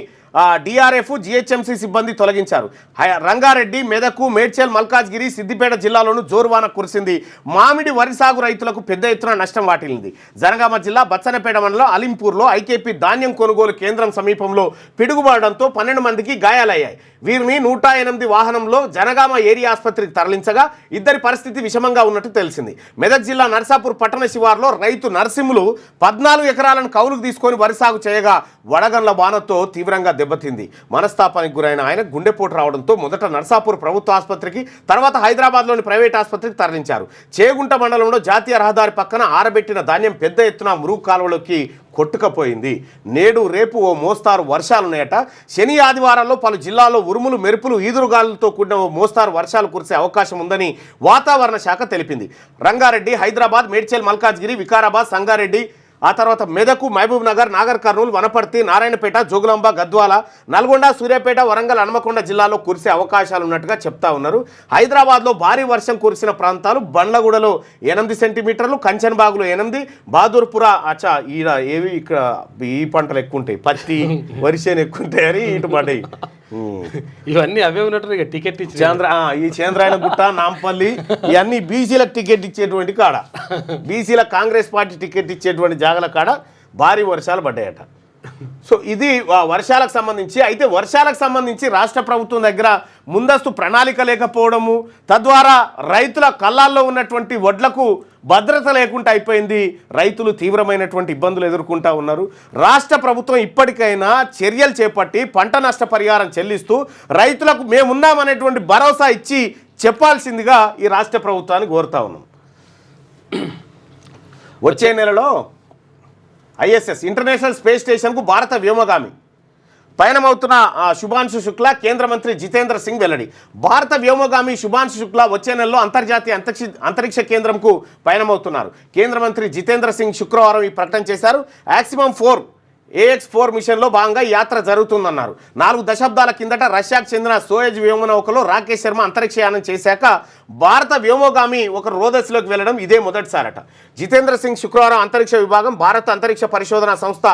డిఆర్ఎఫ్ జిహెచ్ఎంసీ సిబ్బంది తొలగించారు రంగారెడ్డి మెదకు మేడ్చల్ మల్కాజ్గిరి సిద్దిపేట జిల్లాలోనూ జోరువాన కురిసింది మామిడి వరి సాగు రైతులకు పెద్ద ఎత్తున నష్టం వాటిల్లింది జనగామ జిల్లా బచ్చన్నపేట మండలం అలింపూర్లో ఐకేపీ ధాన్యం కొనుగోలు కేంద్రం సమీపంలో పిడుగుపడడంతో 12 మందికి గాయాలయ్యాయి వీరిని 108 వాహనంలో జనగామ ఏరియా ఆసుపత్రికి తరలించగా ఇద్దరి పరిస్థితి విషమంగా ఉన్నట్టు తెలిసింది మెదక్ జిల్లా నర్సాపూర్ పట్టణ శివార్లో రైతు నర్సింహులు 14 ఎకరాలను కౌలుకు తీసుకొని వరి సాగు చేయగా వడగండ్ల వానతో తీవ్రంగా దెబ్బతింది. మనస్తాపానికి గురైన ఆయన గుండెపోటు రావడంతో మొదట నర్సాపూర్ ప్రభుత్వ ఆసుపత్రికి, తర్వాత హైదరాబాద్లోని ప్రైవేట్ ఆసుపత్రికి తరలించారు. చేగుంట మండలంలో జాతీయ రహదారి పక్కన ఆరబెట్టిన ధాన్యం పెద్ద ఎత్తున మురుగు కాలువలోకి కొట్టుకపోయింది. నేడు రేపు ఓ మోస్తారు వర్షాలున్నాయట. శని ఆదివారాల్లో పలు జిల్లాల్లో ఉరుములు మెరుపులు ఈదురుగాలులతో కూడిన ఓ మోస్తారు వర్షాలు కురిసే అవకాశం ఉందని వాతావరణ శాఖ తెలిపింది. రంగారెడ్డి, హైదరాబాద్, మేడ్చల్, మల్కాజ్గిరి, వికారాబాద్, సంగారెడ్డి, ఆ తర్వాత మెదకు, మహబూబ్ నగర్, నాగర్ కర్నూలు, వనపర్తి, నారాయణపేట, జోగులాంబ, గద్వాల, నల్గొండ, సూర్యాపేట, వరంగల్, హన్మకొండ జిల్లాలో కురిసే అవకాశాలు ఉన్నట్టుగా చెప్తా ఉన్నారు. హైదరాబాద్లో భారీ వర్షం కురిసిన ప్రాంతాలు బండ్లగూడలో 8 సెంటీమీటర్లు, కంచన్బాగులో 8, బహదూర్పుర ఈడ ఏవి ఇక్కడ ఈ పంటలు ఎక్కువ ఉంటాయి, పత్తి వరిసేను ఎక్కువ ఉంటాయని ఇటు పడ్డాయి. ఇవన్నీ అవే ఉన్నట్టు టికెట్ ఇచ్చి ఈ చంద్రాయన గుట్ట, నాంపల్లి ఇవన్నీ బీసీలకు టికెట్ ఇచ్చేటువంటి కాడ, బీసీల కాంగ్రెస్ పార్టీ టికెట్ ఇచ్చేటువంటి జాగల కాడ భారీ వర్షాలు పడ్డాయట. సో ఇది వర్షాలకు సంబంధించి. అయితే వర్షాలకు సంబంధించి రాష్ట్ర ప్రభుత్వం దగ్గర ముందస్తు ప్రణాళిక లేకపోవడము, తద్వారా రైతుల కళ్ళాల్లో ఉన్నటువంటి వడ్లకు భద్రత లేకుండా అయిపోయింది. రైతులు తీవ్రమైనటువంటి ఇబ్బందులు ఎదుర్కొంటూ ఉన్నారు. రాష్ట్ర ప్రభుత్వం ఇప్పటికైనా చర్యలు చేపట్టి పంట నష్టపరిహారం చెల్లిస్తూ రైతులకు మేమున్నామనేటువంటి భరోసా ఇచ్చి చెప్పాల్సిందిగా ఈ రాష్ట్ర ప్రభుత్వాన్ని కోరుతా ఉన్నాం. వచ్చే నెలలో ISS ఇంటర్నేషనల్ స్పేస్ స్టేషన్కు భారత వ్యోమగామి పయనమవుతున్న శుభాంశు శుక్లా కేంద్ర మంత్రి జితేంద్ర సింగ్ వెల్లడి. భారత వ్యోమగామి శుభాంశు శుక్లా వచ్చే నెలలో అంతర్జాతీయ అంతరిక్ష కేంద్రంకు పయనమవుతున్నారు. కేంద్ర మంత్రి జితేంద్ర సింగ్ శుక్రవారం ఈ ప్రకటన చేశారు. యాక్సిమం 4 AX4 మిషన్లో భాగంగా ఈ యాత్ర జరుగుతుందన్నారు. 4 దశాబ్దాల కిందట రష్యాకు చెందిన సోయజ్ వ్యోమనౌకలో రాకేష్ శర్మ అంతరిక్షయానం చేశాక భారత వ్యోమగామి ఒక రోదస్లోకి వెళ్లడం ఇదే మొదటిసారట. జితేంద్ర సింగ్ శుక్రవారం అంతరిక్ష విభాగం, భారత అంతరిక్ష పరిశోధన సంస్థ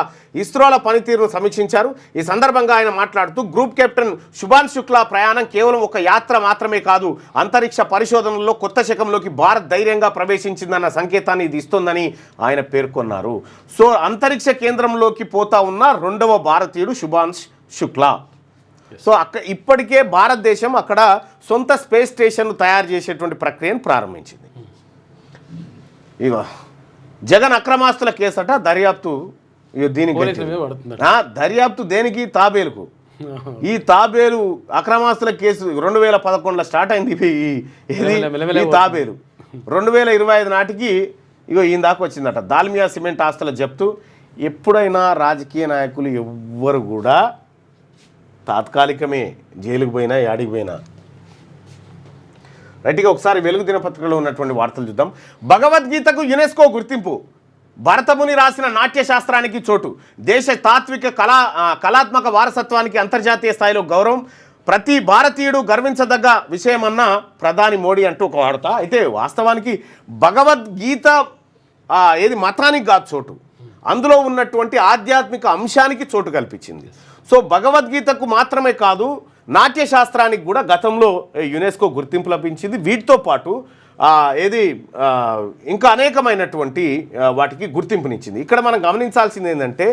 ఇస్రోల పనితీరును సమీక్షించారు. ఈ సందర్భంగా ఆయన మాట్లాడుతూ గ్రూప్ కెప్టెన్ శుభాంశు శుక్లా ప్రయాణం కేవలం ఒక యాత్ర మాత్రమే కాదు, అంతరిక్ష పరిశోధనలో కొత్త శకంలోకి భారత్ ధైర్యంగా ప్రవేశించిందన్న సంకేతాన్ని ఇది ఇస్తోందని ఆయన పేర్కొన్నారు. సో అంతరిక్ష కేంద్రంలోకి పోతా ఉన్న 2వ భారతీయుడు శుభాంశు శుక్లా. సో ఇప్పటికే భారతదేశం అక్కడ సొంత స్పేస్ స్టేషన్ను తయారు చేసేటువంటి ప్రక్రియను ప్రారంభించింది. ఇగో జగన్ అక్రమాస్తుల కేసట దర్యాప్తు, దీనికి దర్యాప్తు దేనికి? తాబేలుకు. ఈ తాబేలు అక్రమాస్తుల కేసు 2011లో స్టార్ట్ అయింది. ఈ తాబేలు 2025 నాటికి ఇగో ఈయన దాకా వచ్చిందట. దాల్మియా సిమెంట్ ఆస్తుల జప్తు. ఎప్పుడైనా రాజకీయ నాయకులు ఎవ్వరు కూడా తాత్కాలికమే, జైలుకు పోయినా యాడికి పోయినా. రైట్గా ఒకసారి వెలుగు దినపత్రికలో ఉన్నటువంటి వార్తలు చూద్దాం. భగవద్గీతకు యునెస్కో గుర్తింపు, భరతముని రాసిన నాట్యశాస్త్రానికి చోటు, దేశ తాత్విక కళాత్మక వారసత్వానికి అంతర్జాతీయ స్థాయిలో గౌరవం, ప్రతి భారతీయుడు గర్వించదగ్గ విషయమన్న ప్రధాని మోడీ అంటూ ఒక వార్త. అయితే వాస్తవానికి భగవద్గీత ఏది మతానికి కాదు చోటు, అందులో ఉన్నటువంటి ఆధ్యాత్మిక అంశానికి చోటు కల్పించింది. సో భగవద్గీతకు మాత్రమే కాదు, నాట్యశాస్త్రానికి కూడా గతంలో యునెస్కో గుర్తింపు లభించింది. వీటితో పాటు ఇంకా అనేకమైనటువంటి వాటికి గుర్తింపునిచ్చింది. ఇక్కడ మనం గమనించాల్సింది ఏంటంటే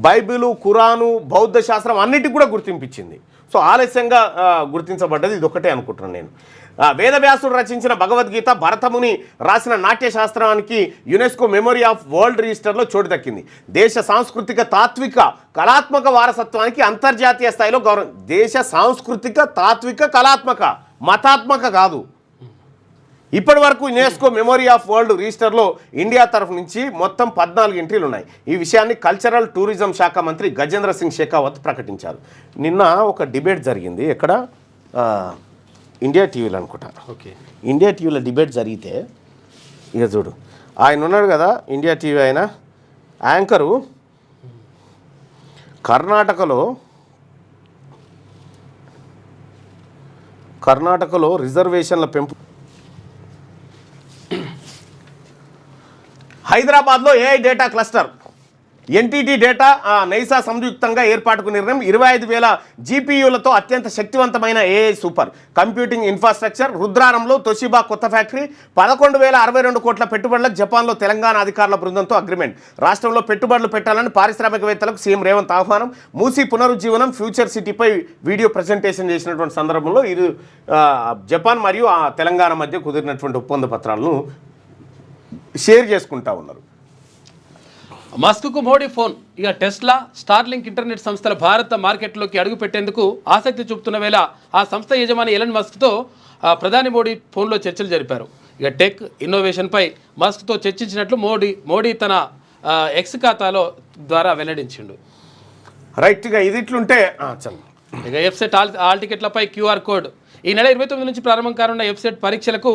బైబిలు, ఖురాను, బౌద్ధ శాస్త్రం అన్నిటికి కూడా గుర్తింపించింది. సో ఆలస్యంగా గుర్తించబడ్డది ఇది ఒకటే అనుకుంటున్నాను నేను. వేదవ్యాసుడు రచించిన భగవద్గీత, భరతముని రాసిన నాట్యశాస్త్రానికి యునెస్కో మెమరీ ఆఫ్ వరల్డ్ రిజిస్టర్లో చోటు దక్కింది. దేశ సాంస్కృతిక తాత్విక కళాత్మక వారసత్వానికి అంతర్జాతీయ స్థాయిలో గౌరవం. దేశ సాంస్కృతిక తాత్విక కళాత్మక, మతాత్మక కాదు. ఇప్పటి వరకు యునెస్కో మెమరీ ఆఫ్ వరల్డ్ రిజిస్టర్లో ఇండియా తరఫు నుంచి మొత్తం 14 ఎంట్రీలు ఉన్నాయి. ఈ విషయాన్ని కల్చరల్ టూరిజం శాఖ మంత్రి గజేంద్ర సింగ్ షెకావత్ ప్రకటించారు. నిన్న ఒక డిబేట్ జరిగింది ఎక్కడ, ఇండియా టీవీలో అనుకుంటా. ఓకే, ఇండియా టీవీలో డిబేట్ జరిగితే ఇక చూడు, ఆయన ఉన్నాడు కదా ఇండియా టీవీ ఆయన యాంకరు, కర్ణాటకలో రిజర్వేషన్ల పెంపు, హైదరాబాద్లో AI data cluster, NTT data Neysa సంయుక్తంగా ఏర్పాటుకు నిర్ణయం. 25,000 GPUలతో అత్యంత శక్తివంతమైన AI సూపర్ కంప్యూటింగ్ ఇన్ఫ్రాస్ట్రక్చర్. రుద్రారంలో తొషిబా కొత్త ఫ్యాక్టరీ. 11,062 కోట్ల పెట్టుబడులకు జపాన్లో తెలంగాణ అధికారుల బృందంతో అగ్రిమెంట్. రాష్ట్రంలో పెట్టుబడులు పెట్టాలని పారిశ్రామికవేత్తలకు సీఎం రేవంత్ ఆహ్వానం. మూసీ పునరుజ్జీవనం ఫ్యూచర్ సిటీపై వీడియో ప్రజెంటేషన్ చేసినటువంటి సందర్భంలో ఇది జపాన్ మరియు తెలంగాణ మధ్య కుదిరినటువంటి ఒప్పంద పత్రాలను షేర్ చేసుకుంటా ఉన్నారు. మస్క్కు మోడీ ఫోన్. ఇక టెస్లా, స్టార్లింక్ ఇంటర్నెట్ సంస్థల భారత మార్కెట్లోకి అడుగు పెట్టేందుకు ఆసక్తి చూపుతున్న వేళ ఆ సంస్థ యజమాని ఎలన్ మస్క్తో ప్రధాని మోడీ ఫోన్లో చర్చలు జరిపారు. ఇక టెక్ ఇన్నోవేషన్పై మస్క్తో చర్చించినట్లు మోడీ తన ఎక్స్ ఖాతాలో ద్వారా వెల్లడించిండు. రైట్గా ఇది ఇట్లుంటే ఇక ఎఫ్సెట్ ఆల్ టికెట్లపై క్యూఆర్ కోడ్. ఈ నెల 29 నుంచి ప్రారంభం కానున్న ఎఫ్సెట్ పరీక్షలకు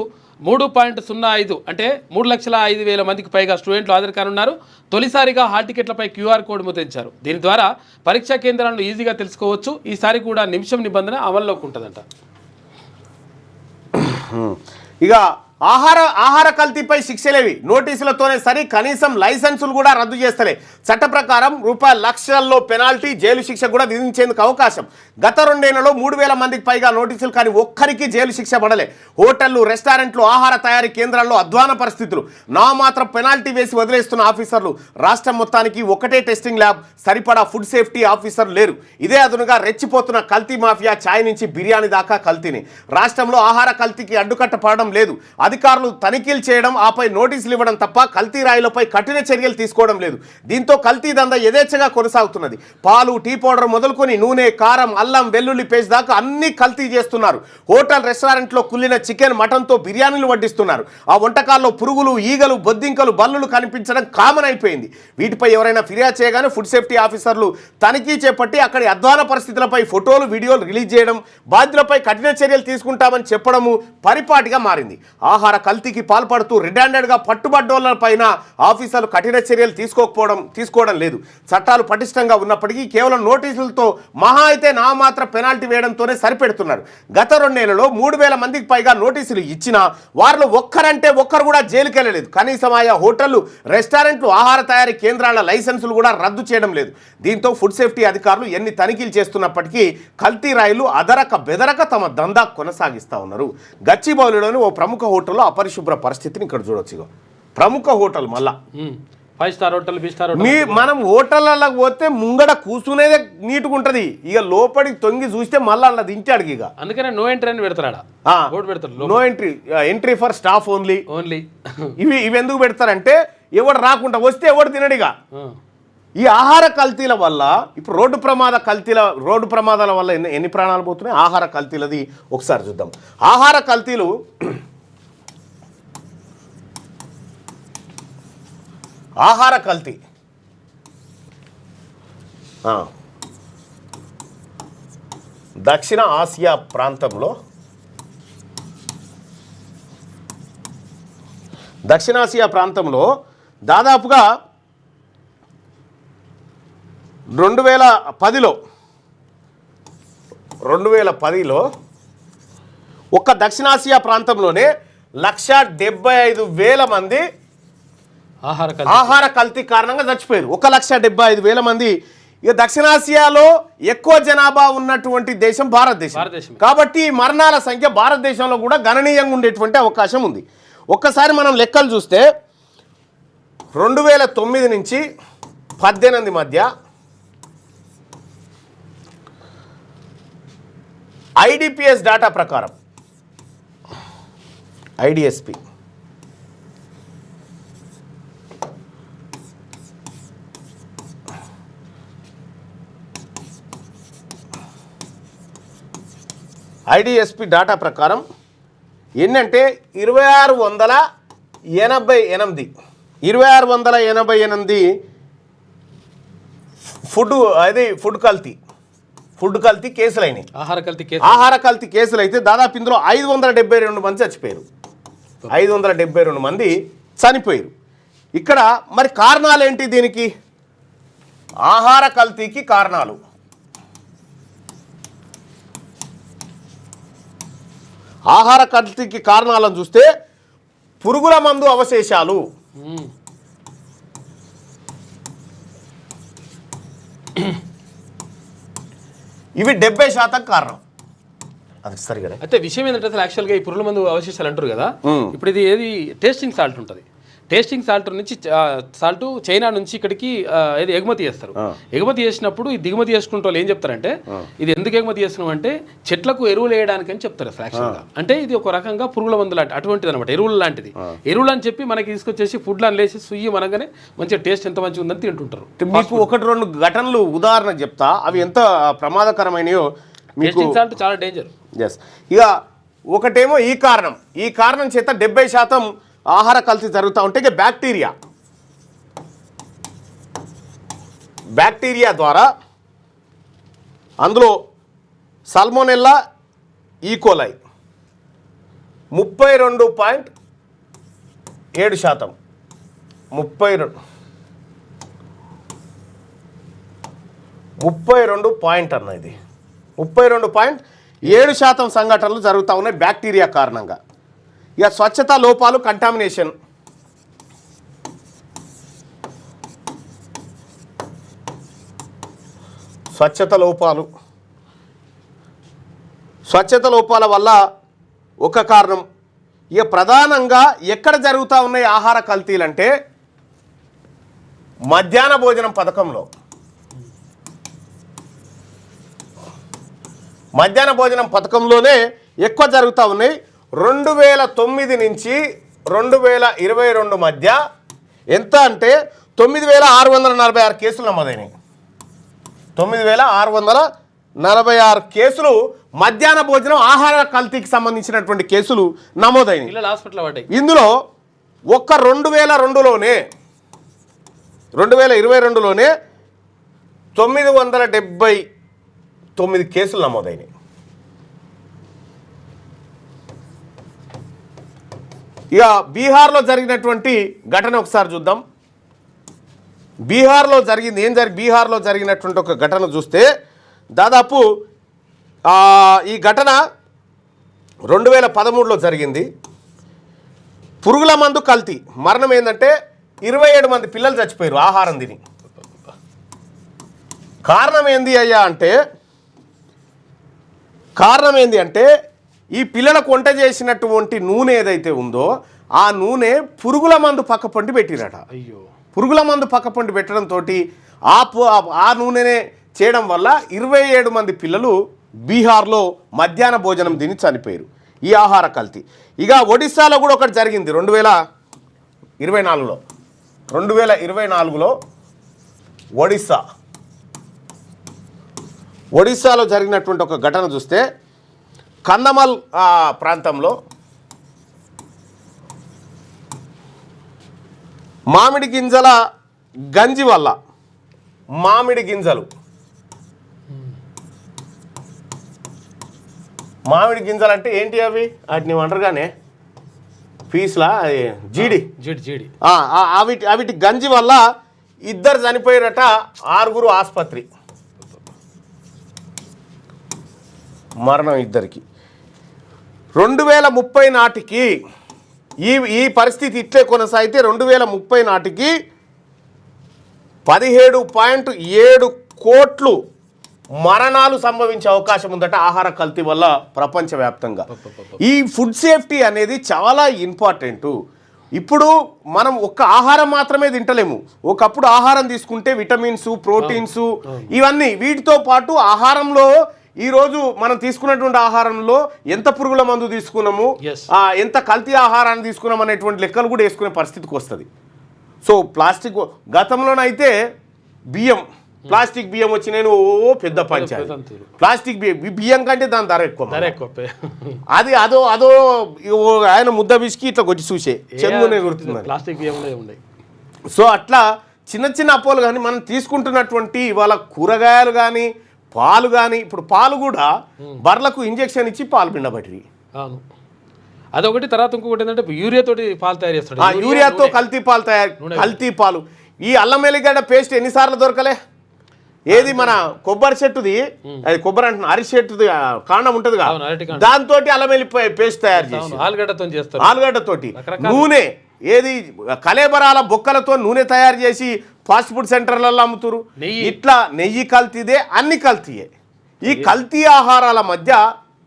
3.05 అంటే 3,05,000 మందికి పైగా స్టూడెంట్లు హాజరు కానున్నారు. తొలిసారిగా హాల్ టికెట్లపై క్యూఆర్ కోడ్ ముద్రించారు. దీని ద్వారా పరీక్షా కేంద్రాలను ఈజీగా తెలుసుకోవచ్చు. ఈసారి కూడా నిమిషం నిబంధన అమల్లోకి ఉంటుందంట. ఇక ఆహార కల్తీపై శిక్షలేవి నోటీసులతోనే సరి, కనీసం లైసెన్సులు కూడా రద్దు చేస్తలే. చట్ట ప్రకారం ₹1,00,000 పెనాల్టీ, జైలు శిక్ష కూడా విధించేందుకు అవకాశం. గత 2 ఏళ్లలో 3,000 మందికి పైగా నోటీసులు, కానీ ఒక్కరికి జైలు శిక్ష పడలే. హోటళ్లు, రెస్టారెంట్లు, ఆహార తయారీ కేంద్రాల్లో అధ్వాన పరిస్థితులు. నామాత్రం పెనాల్టీ వేసి వదిలేస్తున్న ఆఫీసర్లు. రాష్ట్రం మొత్తానికి ఒకటే టెస్టింగ్ ల్యాబ్, సరిపడా ఫుడ్ సేఫ్టీ ఆఫీసర్ లేరు. ఇదే అదునుగా రెచ్చిపోతున్న కల్తీ మాఫియా. ఛాయ్ నుంచి బిర్యానీ దాకా కల్తీని. రాష్ట్రంలో ఆహార కల్తీకి అడ్డుకట్ట పడడం లేదు. అధికారులు తనిఖీలు చేయడం, ఆపై నోటీసులు ఇవ్వడం తప్ప కల్తీ రాయిలపై కఠిన చర్యలు తీసుకోవడం లేదు. దీంతో కల్తీ దందా యథేచ్ఛగా కొనసాగుతున్నది. పాలు, టీ పౌడర్ మొదలుకొని నూనె, కారం, అల్లం, వెల్లుల్లి పేస్ట్ దాకా అన్ని కల్తీ చేస్తున్నారు. హోటల్, రెస్టారెంట్లో కుళ్ళిన చికెన్, మటన్తో బిర్యానీలు వడ్డిస్తున్నారు. ఆ వంటకాల్లో పురుగులు, ఈగలు, బొద్దింకలు, బల్లులు కనిపించడం కామన్ అయిపోయింది. వీటిపై ఎవరైనా ఫిర్యాదు చేయగానే ఫుడ్ సేఫ్టీ ఆఫీసర్లు తనిఖీ చేపట్టి అక్కడి అధ్వాన పరిస్థితులపై ఫోటోలు, వీడియోలు రిలీజ్ చేయడం, బాధ్యులపై కఠిన చర్యలు తీసుకుంటామని చెప్పడము పరిపాటిగా మారింది. ఆహార కల్తీకి పాల్పడుతూ రెడ్ హ్యాండెడ్గా పట్టుబడ్డోళ్లపైన ఆఫీసర్లు కఠిన చర్యలు తీసుకోవడం లేదు. చట్టాలు పటిష్టంగా ఉన్నప్పటికీ కేవలం నోటీసులతో మహా అయితే నామాత్ర పెనాల్టీ వేయడంతోనే సరిపెడుతున్నారు. గత 2 ఏళ్లలో 3,000 మందికి పైగా నోటీసులు ఇచ్చినా వారిలో ఒక్కరు కూడా జైలుకి వెళ్ళలేదు. కనీసం ఆయా హోటళ్లు, రెస్టారెంట్లు, ఆహార తయారీ కేంద్రాల లైసెన్సులు కూడా రద్దు చేయడం లేదు. దీంతో ఫుడ్ సేఫ్టీ అధికారులు ఎన్ని తనిఖీలు చేస్తున్నప్పటికీ కల్తీ రాయిలు అదరక బెదరక తమ దందా కొనసాగిస్తూ ఉన్నారు. గచ్చిబౌలిలోని ఓ ప్రముఖ హోటల్లో అపరిశుభ్ర పరిస్థితిని ఇక్కడ చూడొచ్చు. ప్రముఖ హోటల్, మళ్ళా 5 స్టార్ హోటల్, 3 స్టార్ హోటల్. మనం హోటళ్ళకి పోతే ముంగడ కూర్చునేదే నీట్గా ఉంటుంది. ఇక లోపలికి తొంగి చూస్తే మళ్ళీ అలా దించాడు. ఇక అందుకనే నో ఎంట్రీ అని పెడతాడు. No entry for staff only. ఇవి ఎందుకు పెడతారంటే ఎవడు రాకుండా వస్తే ఎవడు తినడిగా. ఈ ఆహార కల్తీల వల్ల ఇప్పుడు రోడ్డు ప్రమాదాల వల్ల ఎన్ని ప్రాణాలు పోతున్నాయి. ఆహార కల్తీలది ఒకసారి చూద్దాం. ఆహార కల్తీలు దక్షిణ ఆసియా ప్రాంతంలో దాదాపుగా 2010లో ఒక్క దక్షిణాసియా ప్రాంతంలోనే 1,75,000 మంది ఆహార కల్తీ కారణంగా చచ్చిపోయారు. 1,75,000 మంది. ఇక దక్షిణాసియాలో ఎక్కువ జనాభా ఉన్నటువంటి దేశం భారతదేశం. కాబట్టి మరణాల సంఖ్య భారతదేశంలో కూడా గణనీయంగా ఉండేటువంటి అవకాశం ఉంది. ఒక్కసారి మనం లెక్కలు చూస్తే 2009 నుంచి 2018 మధ్య IDPS డాటా ప్రకారం IDSP డాటా ప్రకారం ఏంటంటే 2688 ఫుడ్ కల్తీ కేసులు అయినాయి. ఆహార కల్తీ కేసులు అయితే దాదాపు ఇందులో 572 మంది చచ్చిపోయారు. 572 మంది చనిపోయారు. ఇక్కడ మరి కారణాలు ఏంటి? దీనికి ఆహార కల్తీకి కారణాలు కారణాలను చూస్తే పురుగుల మందు అవశేషాలు, ఇవి 70% కారణం. అది సరిగా అయితే విషయం ఏంటంటే అసలు యాక్చువల్గా ఈ పురుగుల మందు అవశేషాలు అంటారు కదా, ఇప్పుడు ఇది ఏది టేస్టింగ్ సాల్ట్ ఉంటుంది. టేస్టింగ్ సాల్ట్ నుంచి సాల్ట్ చైనా నుంచి ఇక్కడికి ఇది ఎగుమతి చేస్తారు. ఎగుమతి చేసినప్పుడు ఈ దిగుమతి చేసుకుంటే వాళ్ళు ఏం చెప్తారంటే ఇది ఎందుకు ఎగుమతి చేస్తున్నాం అంటే చెట్లకు ఎరువులు వేయడానికి అని చెప్తారు ఫ్రాక్షన్గా. అంటే ఇది ఒక రకంగా పురుగుల మందు లాంటి అటువంటిది అనమాట, ఎరువులు లాంటిది. ఎరువులు అని చెప్పి మనకి తీసుకొచ్చేసి ఫుడ్లో లేసి సుయ్యి మనగానే మంచిగా టేస్ట్ ఎంత మంచిగా ఉందని తింటుంటారు. మీకు ఒకటి రెండు ఘటనలు ఉదాహరణ చెప్తా, అవి ఎంత ప్రమాదకరమైనయో. టేస్టింగ్ సాల్ట్ చాలా డేంజర్. ఎస్. ఇక ఒకటేమో ఈ కారణం చేత 70% ఆహార కల్తీ జరుగుతూ ఉంటే ఇక బ్యాక్టీరియా ద్వారా అందులో సాల్మోనెల్లా ఈకోలై 32.7%, 32 పాయింట్ అన్న ఇది 32.7% సంఘటనలు జరుగుతూ ఉన్నాయి బ్యాక్టీరియా కారణంగా. ఇక స్వచ్ఛతా లోపాలు, కంటామినేషన్. స్వచ్ఛత లోపాల వల్ల ఒక కారణం. ఇక ప్రధానంగా ఎక్కడ జరుగుతూ ఉన్నాయి ఆహార కల్తీలు అంటే మధ్యాహ్న భోజనం పథకంలో. మధ్యాహ్న భోజనం పథకంలోనే ఎక్కువ జరుగుతూ ఉన్నాయి. 2009 నుంచి 2022 మధ్య ఎంత అంటే 9,646 కేసులు నమోదైనాయి. 9,646 కేసులు మధ్యాహ్న భోజనం ఆహార కల్తీకి సంబంధించినటువంటి కేసులు నమోదైనాయి. ఇందులో ఒక్క 2022లోనే 979 కేసులు నమోదైనాయి. ఇక బీహార్లో జరిగినటువంటి ఘటన ఒకసారి చూద్దాం. బీహార్లో జరిగినటువంటి ఒక ఘటన చూస్తే దాదాపు ఈ ఘటన 2013లో జరిగింది. పురుగుల మందు కల్తీ. మరణం ఏంటంటే 27 మంది పిల్లలు చచ్చిపోయారు ఆహారం తిని. కారణం ఏంది అంటే ఈ పిల్లలకు వంట చేసినటువంటి నూనె ఏదైతే ఉందో ఆ నూనె పురుగుల మందు పక్కపొంటి పెట్టిరట. అయ్యో. పురుగుల మందు పక్కపొంటి పెట్టడంతో ఆ నూనెనే చేయడం వల్ల 27 మంది పిల్లలు బీహార్లో మధ్యాహ్న భోజనం తిని చనిపోయారు. ఈ ఆహార కల్తీ. ఇక ఒడిస్సాలో కూడా ఒకటి జరిగింది 2024లో ఒడిస్సాలో జరిగినటువంటి ఒక ఘటన చూస్తే కందమల్ ప్రాంతంలో మామిడి గింజల గంజి వల్ల మామిడి గింజలు అంటే ఏంటి అవి? వాటిని అంటారుగానే పీస్లా జీడి అవిటి గంజి వల్ల 2 చనిపోయారట, 6 ఆసుపత్రి. మరణం 2కి. 2030 నాటికి ఈ పరిస్థితి ఇట్లే కొనసాగితే 2030 నాటికి 17.7 కోట్లు మరణాలు సంభవించే అవకాశం ఉందట ఆహార కల్తీ వల్ల ప్రపంచవ్యాప్తంగా. ఈ ఫుడ్ సేఫ్టీ అనేది చాలా ఇంపార్టెంట్. ఇప్పుడు మనం ఒక్క ఆహారం మాత్రమే తింటలేము. ఒకప్పుడు ఆహారం తీసుకుంటే విటమిన్స్, ప్రోటీన్స్ ఇవన్నీ, వీటితో పాటు ఆహారంలో ఈరోజు మనం తీసుకున్నటువంటి ఆహారంలో ఎంత పురుగుల మందు తీసుకున్నాము, ఎంత కల్తీ ఆహారాన్ని తీసుకున్నాం అనేటువంటి లెక్కలు కూడా వేసుకునే పరిస్థితికి వస్తుంది. సో ప్లాస్టిక్ గతంలోనైతే ప్లాస్టిక్ బియ్యం వచ్చి నేను పెద్ద పంచాయతీ. ప్లాస్టిక్ బియ్యం కంటే దాని ధర ఎక్కువ. అది అదో ఆయన ముద్ద బిస్కి ఇట్లా కొట్టి చూసే చెంగునే గుర్తుంది ప్లాస్టిక్ బియ్యం. సో అట్లా చిన్న అపోలు కానీ మనం తీసుకుంటున్నటువంటి ఇవాళ కూరగాయలు కానీ పాలు కానీ, ఇప్పుడు పాలు కూడా బర్లకు ఇంజెక్షన్ ఇచ్చి పాలు పిండబట్టి. అదొకటి. తర్వాత ఇంకొకటి ఏంటంటే యూరియాతోటి పాలు తయారు చేస్తాడు. యూరియాతో కల్తీ పాలు. ఈ అల్లం వెల్లిగడ్డ పేస్ట్ ఎన్నిసార్లు దొరకలే? ఏది మన కొబ్బరి చెట్టుది, అది కొబ్బరి అంటున్నా, అరిసి చెట్టుది కాండం ఉంటుంది కదా, దాంతో అల్లం వెల్లి పేస్ట్ తయారు చేసి ఆలుగడ్డతోటి నూనె, ఏది కలేబరాల బొక్కలతో నూనె తయారు చేసి ఫాస్ట్ ఫుడ్ సెంటర్లలో అమ్ముతురు. ఇట్లా నెయ్యి కల్తీదే, అన్ని కల్తీయే. ఈ కల్తీ ఆహారాల మధ్య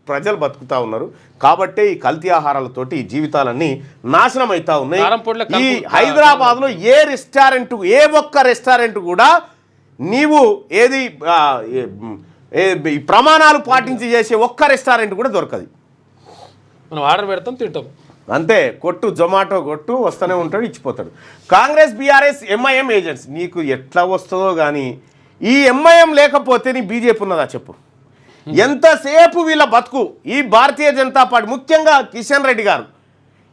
ప్రజలు బతుకుతా ఉన్నారు. కాబట్టే ఈ కల్తీ ఆహారాలతోటి ఈ జీవితాలన్నీ నాశనం అవుతా ఉన్నాయి. ఈ హైదరాబాద్లో ఏ ఒక్క రెస్టారెంట్ కూడా నీవు ఏది ప్రమాణాలు పాటించి చేసే ఒక్క రెస్టారెంట్ కూడా దొరకదు. మనం ఆర్డర్ పెడతాం, తింటాం అంతే. కొట్టు జొమాటో కొట్టు వస్తూనే ఉంటాడు, ఇచ్చిపోతాడు. కాంగ్రెస్ బీఆర్ఎస్ ఎంఐఎం ఏజెంట్స్ నీకు ఎట్లా వస్తుందో కానీ ఈ ఎంఐఎం లేకపోతే నీ బీజేపీ ఉన్నదా చెప్పు? ఎంతసేపు వీళ్ళ బతుకు ఈ భారతీయ జనతా పార్టీ, ముఖ్యంగా కిషన్ రెడ్డి గారు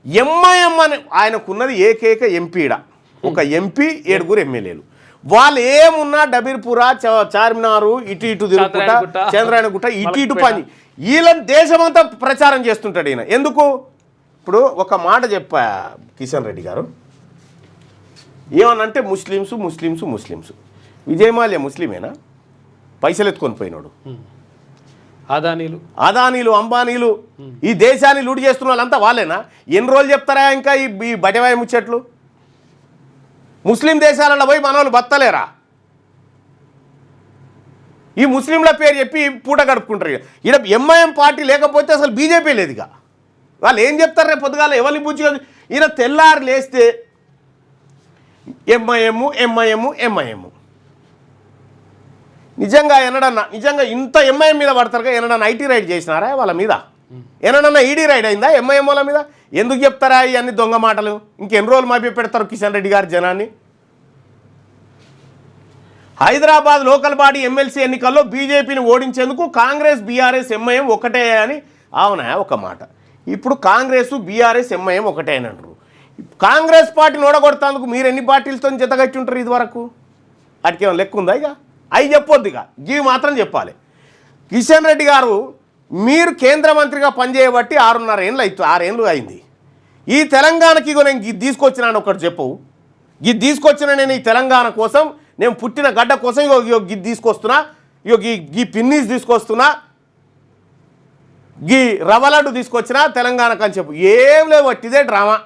ఎంఐఎం అని ఆయనకున్నది ఏకైక ఎంపీడ, ఒక ఎంపీ 7 ఎమ్మెల్యేలు. వాళ్ళు ఏమున్నా డబీర్పుర చార్మినారు ఇటు తిరుగుకుంటా చంద్రాయణగుట్ట ఇటు పని వీళ్ళని దేశమంతా ప్రచారం చేస్తుంటాడు ఈయన. ఎందుకు? ఇప్పుడు ఒక మాట చెప్పా కిషన్ రెడ్డి గారు, ఏమనంటే ముస్లిమ్స్ విజయమాల్య ముస్లిమేనా? పైసలు ఎత్తుకొని పోయినాడు. అదానీలు అంబానీలు ఈ దేశాన్ని లూటి చేస్తున్న వాళ్ళంతా వాళ్ళేనా? ఎన్ని రోజులు చెప్తారా ఇంకా ఈ బటివాయి ముచ్చట్లు? ముస్లిం దేశాలలో పోయి మనోళ్ళు బతలేరా? ఈ ముస్లింల పేరు చెప్పి పూట గడుపుకుంటారు. ఇక్కడ ఎంఐఎం పార్టీ లేకపోతే అసలు బీజేపీ లేదుగా. వాళ్ళు ఏం చెప్తారు రేపు పొద్దుగాల ఎవరిని పూచి? ఈయన తెల్లారు లేస్తే ఎంఐఎం నిజంగా ఇంత ఎంఐఎం మీద పడతారుగా? ఎన్నడన్నా ఐటీ రైడ్ చేసినారా వాళ్ళ మీద? ఎన్నడన్నా ఈడీ రైడ్ అయిందా ఎంఐఎం వాళ్ళ మీద? ఎందుకు చెప్తారా ఇవన్నీ దొంగ మాటలు? ఇంకెన్ని రోజులు మాపి పెడతారు కిషన్ రెడ్డి గారు జనాన్ని? హైదరాబాద్ లోకల్ బాడీ ఎమ్మెల్సీ ఎన్నికల్లో బీజేపీని ఓడించేందుకు కాంగ్రెస్ బీఆర్ఎస్ ఎంఐఎం ఒకటే అని అవునా ఒక మాట. ఇప్పుడు కాంగ్రెస్ బీఆర్ఎస్ ఎంఐఎం ఒకటే అని అంటారు. కాంగ్రెస్ పార్టీని ఓడగొడతాందుకు మీరు ఎన్ని పార్టీలతో జతగట్టి ఉంటారు ఇది వరకు? వాటికి ఏమైనా లెక్క ఉందా? ఇక అవి చెప్పొద్దు, ఇక ఇవి మాత్రం చెప్పాలి. కిషన్ రెడ్డి గారు మీరు కేంద్ర మంత్రిగా పనిచేయబట్టి 6 ఏళ్ళు అయింది. ఈ తెలంగాణకి ఇగో నేను ఇది తీసుకొచ్చినాను ఒకటి చెప్పవు. ఇది తీసుకొచ్చిన నేను ఈ తెలంగాణ కోసం, నేను పుట్టిన గడ్డ కోసం ఇగో ఇది తీసుకొస్తున్నా, ఇగో ఈ పిన్నీస్ తీసుకొస్తున్నా, ఈ రవ్వలడ్డు తీసుకొచ్చినా తెలంగాణకు అని చెప్పు. ఏం లేవు, వట్టిదే డ్రామా.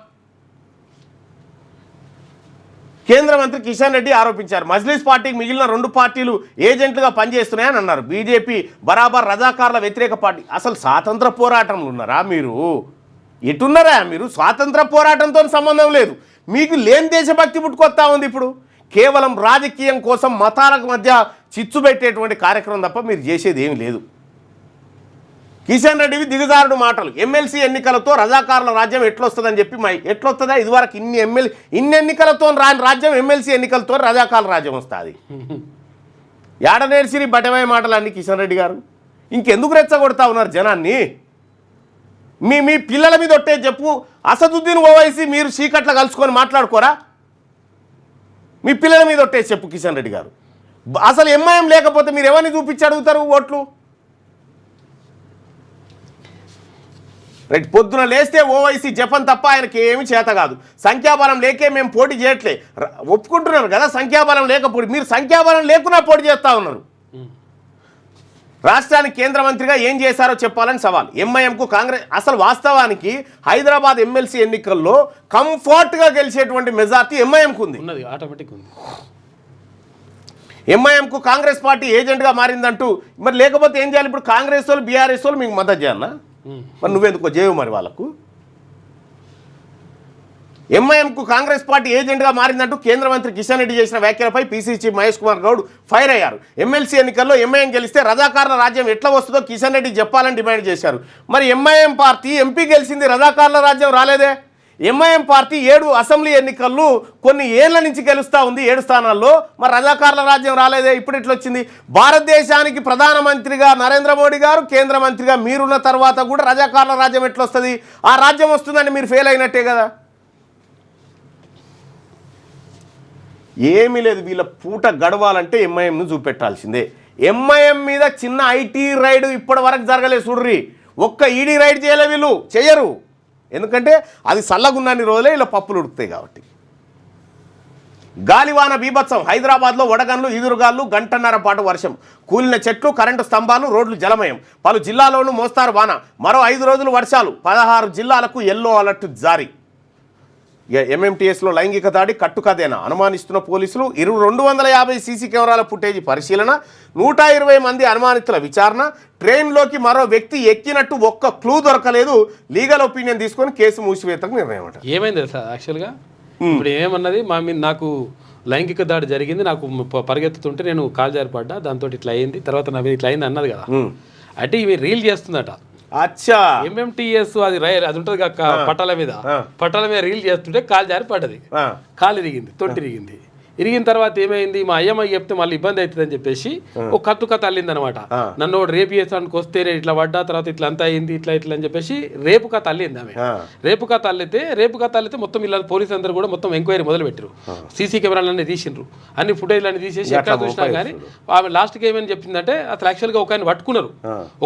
కేంద్ర మంత్రి కిషన్ రెడ్డి ఆరోపించారు. మజ్లిస్ పార్టీకి మిగిలిన 2 పార్టీలు ఏజెంట్లుగా పనిచేస్తున్నాయని అన్నారు. బీజేపీ బరాబర్ రజాకార్ల వ్యతిరేక పార్టీ. అసలు స్వాతంత్ర పోరాటంలో ఉన్నారా మీరు? ఎటున్నారా మీరు? స్వాతంత్ర పోరాటంతో సంబంధం లేదు మీకు. లేని దేశభక్తి పుట్టుకొస్తా ఉంది ఇప్పుడు. కేవలం రాజకీయం కోసం మతాల మధ్య చిచ్చు పెట్టేటువంటి కార్యక్రమం తప్ప మీరు చేసేది ఏమి లేదు. కిషన్ రెడ్డివి దిగజారుడు మాటలు. ఎమ్మెల్సీ ఎన్నికలతో రజాకారుల రాజ్యం ఎట్లొస్తుందని చెప్పి ఎట్లొస్తుందా? ఇదివరకు ఇన్ని ఎన్నికలతో రాని రాజ్యం ఎమ్మెల్సీ ఎన్నికలతో రజాకారుల రాజ్యం వస్తుంది. ఏడ నేర్చిరి బటమయ్యే మాటలన్నీ కిషన్ రెడ్డి గారు? ఇంకెందుకు రెచ్చగొడతా ఉన్నారు జనాన్ని? మీ పిల్లల మీద ఒట్టే చెప్పు. అసదుద్దీన్ ఓవైసీ మీరు చీకట్లో కలుసుకొని మాట్లాడుకోరా? మీ పిల్లల మీద ఒట్టే చెప్పు కిషన్ రెడ్డి గారు. అసలు ఎంఐఎం లేకపోతే మీరు ఎవరిని చూపించి అడుగుతారు ఓట్లు? రైట్, పొద్దున లేస్తే ఓవైసీ జపం తప్ప ఆయనకి ఏమి చేత కాదు. సంఖ్యాబలం లేకే మేము పోటీ చేయట్లే ఒప్పుకుంటున్నారు కదా. సంఖ్యాబలం లేకపోతే మీరు సంఖ్యాబలం లేకున్నా పోటీ చేస్తూ ఉన్నారు. రాష్ట్రానికి కేంద్ర మంత్రిగా ఏం చేశారో చెప్పాలని సవాల్. ఎంఐఎంకు కాంగ్రెస్ అసలు వాస్తవానికి హైదరాబాద్ ఎమ్మెల్సీ ఎన్నికల్లో కంఫర్ట్గా గెలిచేటువంటి మెజార్టీ ఎంఐఎంకు ఉంది. ఎంఐఎంకు కాంగ్రెస్ పార్టీ ఏజెంట్గా మారిందంటూ మరి లేకపోతే ఏం చేయాలి? ఇప్పుడు కాంగ్రెస్ వాళ్ళు బీఆర్ఎస్ వాళ్ళు మీకు మద్దతు చేయాలన్నా? మరి నువ్వెందుకో చేయవు మరి వాళ్ళకు. ఎంఐఎంకు కాంగ్రెస్ పార్టీ ఏజెంట్గా మారిందంటూ కేంద్ర మంత్రి కిషన్ రెడ్డి చేసిన వ్యాఖ్యలపై PCC chief Mahesh Kumar Goud fire అయ్యారు. ఎమ్మెల్సీ ఎన్నికల్లో ఎంఐఎం గెలిస్తే రజాకారుల రాజ్యం ఎట్లా వస్తుందో కిషన్ రెడ్డి చెప్పాలని డిమాండ్ చేశారు. మరి ఎంఐఎం పార్టీ ఎంపీ గెలిచింది, రజాకారుల రాజ్యం రాలేదే. ఎంఐఎం పార్టీ 7 అసెంబ్లీ ఎన్నికల్లో కొన్ని ఏళ్ల నుంచి గెలుస్తూ ఉంది, 7 స్థానాల్లో. మరి రజాకారుల రాజ్యం రాలేదే, ఇప్పుడు ఎట్లా వచ్చింది? భారతదేశానికి ప్రధానమంత్రిగా నరేంద్ర మోడీ గారు, కేంద్ర మంత్రిగా మీరున్న తర్వాత కూడా రజాకారుల రాజ్యం ఎట్లా వస్తుంది? ఆ రాజ్యం వస్తుందని మీరు ఫెయిల్ అయినట్టే కదా. ఏమీ లేదు, వీళ్ళ పూట గడవాలంటే ఎంఐఎంను చూపెట్టాల్సిందే. ఎంఐఎం మీద చిన్న ఐటీ రైడ్ ఇప్పటి వరకు జరగలేదు చూడ్రి. ఒక్క ఈడీ రైడ్ చేయలే, వీళ్ళు చేయరు. ఎందుకంటే అది చల్లగున్నన్ని రోజులే ఇలా పప్పులు ఉడుకుతాయి కాబట్టి. గాలివాన బీభత్సం. హైదరాబాద్లో వడగన్లు, ఈదురుగాళ్ళు, గంటన్నర పాటు వర్షం. కూలిన చెట్లు, కరెంటు స్తంభాలు, రోడ్లు జలమయం. పలు జిల్లాల్లోనూ మోస్తారు వాన. మరో 5 రోజులు వర్షాలు. 16 జిల్లాలకు ఎల్లో అలర్ట్ జారీ. ఇక ఎంఎంటీఎస్లో లైంగిక దాడి కట్టుకదేనా అనుమానిస్తున్న పోలీసులు 250 సీసీ కెమెరాల ఫుటేజీ పరిశీలన 120 మంది అనుమానితుల విచారణ ట్రైన్లోకి మరో వ్యక్తి ఎక్కినట్టు ఒక్క క్లూ దొరకలేదు లీగల్ ఒపీనియన్ తీసుకొని కేసు మూసివేతకు నిర్ణయం అంట. ఏమైంది సార్ యాక్చువల్గా ఇప్పుడు ఏమన్నది మా మీద నాకు లైంగిక దాడి జరిగింది, నాకు పరిగెత్తుతుంటే నేను కాలు జారిపడ్డా, దాంతో ఇట్లా అయింది, తర్వాత నా మీద ఇట్లా అయింది అన్నది కదా. అంటే ఇవి రీల్ చేస్తుందట. అచ్చా ఎంఎంటీఎస్ అది అది ఉంటుంది పట్టాల మీద రీల్ చేస్తుంటే కాలు జారి పడ్డది, కాలు ఇరిగింది, తొట్టి ఇరిగింది. ఇరిగిన తర్వాత ఏమైంది, మా అయ్యమ్మ చెప్తే మళ్ళీ ఇబ్బంది అవుతుందని చెప్పేసి ఒక కథ అల్లింది అనమాట. నన్ను రేపు చేసానికి వస్తే నేను ఇట్లా పడ్డా, తర్వాత ఇట్లా అంతా అయింది, ఇట్లా అని చెప్పేసి రేపు కథ అల్లింది ఆమె. రేపు కథ అల్లితే మొత్తం ఇలా పోలీసు అందరూ కూడా మొత్తం ఎంక్వైరీ మొదలు పెట్టారు. సీసీ కెమెరాలన్నీ తీసిండ్రు, అన్ని ఫుటేజ్లు అన్ని తీసేసి ఎట్లా చూసినా కానీ ఆమె లాస్ట్కి ఏమని చెప్పిందంటే అసలు యాక్చువల్గా ఒక ఆయన పట్టుకున్నారు,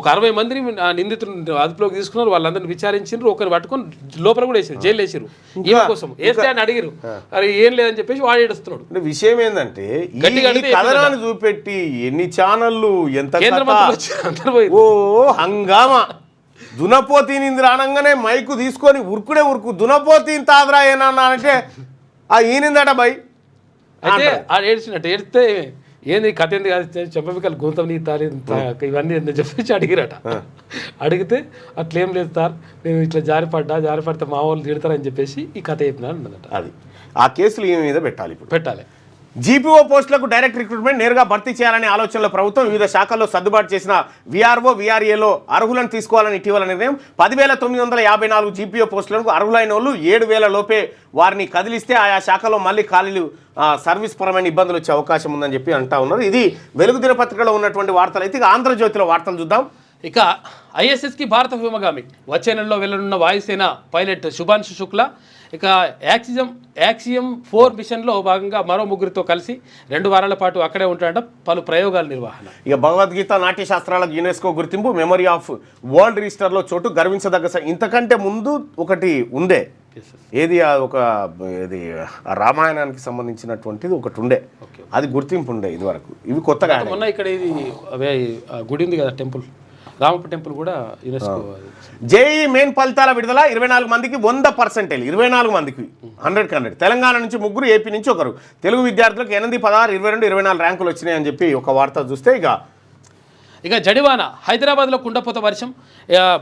ఒక 60 మందిని నిందితులు అదుపులోకి తీసుకున్నారు, వాళ్ళందరినీ విచారించారు, ఒకరిని పట్టుకొని లోపల కూడా వేసారు, జైలు వేసారు. ఈమె కోసం వేస్తే అని అడిగారు, అది ఏం లేదని చెప్పేసి వాడు ఏడుస్తున్నాడు. విషయం ఏంటంటే ఈ కథనాన్ని చూపెట్టి ఎన్ని ఛానళ్ళు ఎంత ఓ హంగామా దునపోతీని రానంగానే మైకు తీసుకొని ఉరుకు దునపోతీని తాదరా ఏనా అంటే ఆ ఈనిందట బై అయితే ఆ ఏడ్చినట్టు ఏడితే ఏంది కథ ఏంది కాదు చెప్పమికలు గోతం నీ తాలి ఇవన్నీ ఏందని చెప్పేసి అడిగిరట. అడిగితే అట్లేం లేదు సార్, నేను ఇట్లా జారిపడితే మా వాళ్ళు తిడతారని చెప్పేసి ఈ కథ చెప్పినాను అన్నదట. అది ఆ కేసులు ఈ మీద పెట్టాలి, ఇప్పుడు పెట్టాలి. జీపీఓ పోస్టులకు డైరెక్ట్ రిక్రూట్మెంట్ నేరుగా భర్తీ చేయాలనే ఆలోచనలో ప్రభుత్వం వివిధ శాఖల్లో సర్దుబాటు చేసిన వీఆర్ఓ వీఆర్ఏలో అర్హులను తీసుకోవాలని ఇటీవల నిర్ణయం. 10,954 జీపీఓ పోస్టులకు అర్హులైన వాళ్ళు 7,000 లోపే వారిని కదిలిస్తే ఆయా శాఖలో మళ్ళీ ఖాళీలు సర్వీస్ పరమైన ఇబ్బందులు వచ్చే అవకాశం ఉందని చెప్పి అంటా ఉన్నారు. ఇది వెలుగు దినపత్రికలో ఉన్నటువంటి వార్తలు. అయితే ఇక ఆంధ్రజ్యోతిలో వార్తలు చూద్దాం. ఇక ఐఎస్ఎస్కి భారత వ్యోమగామి వచ్చే నెలలో వెళ్లనున్న వాయుసేన పైలట్ శుభాంశు శుక్లా ఇక యాక్సియం 4 మిషన్లో భాగంగా మరో ముగ్గురితో కలిసి 2 వారాల పాటు అక్కడే ఉంటాడంట. పలు ప్రయోగాల నిర్వహణ. ఇక భగవద్గీత నాట్యశాస్త్రాలకు యునెస్కో గుర్తింపు, మెమరీ ఆఫ్ వరల్డ్ రిజిస్టర్లో చోటు, గర్వించదగ్గ. ఇంతకంటే ముందు ఒకటి ఉండే, ఏది ఒక ఇది రామాయణానికి సంబంధించినటువంటిది ఒకటి ఉండే, అది గుర్తింపు ఉండే ఇది వరకు. ఇవి కొత్తగా మొన్న ఇక్కడ ఇది గుడి ఉంది కదా, టెంపుల్, రామప్ప టెంపుల్ కూడా యునెస్కో. జేఈ మెయిన్ ఫలితాల విడుదల 24 మందికి 100%, 24 మందికి 100. తెలంగాణ నుంచి 3, ఏపీ నుంచి 1. తెలుగు విద్యార్థులకు 8, 16, 22, 24 ర్యాంకులు వచ్చినాయని చెప్పి ఒక వార్త చూస్తే ఇక జడివాన హైదరాబాద్లో కుండపోత వర్షం,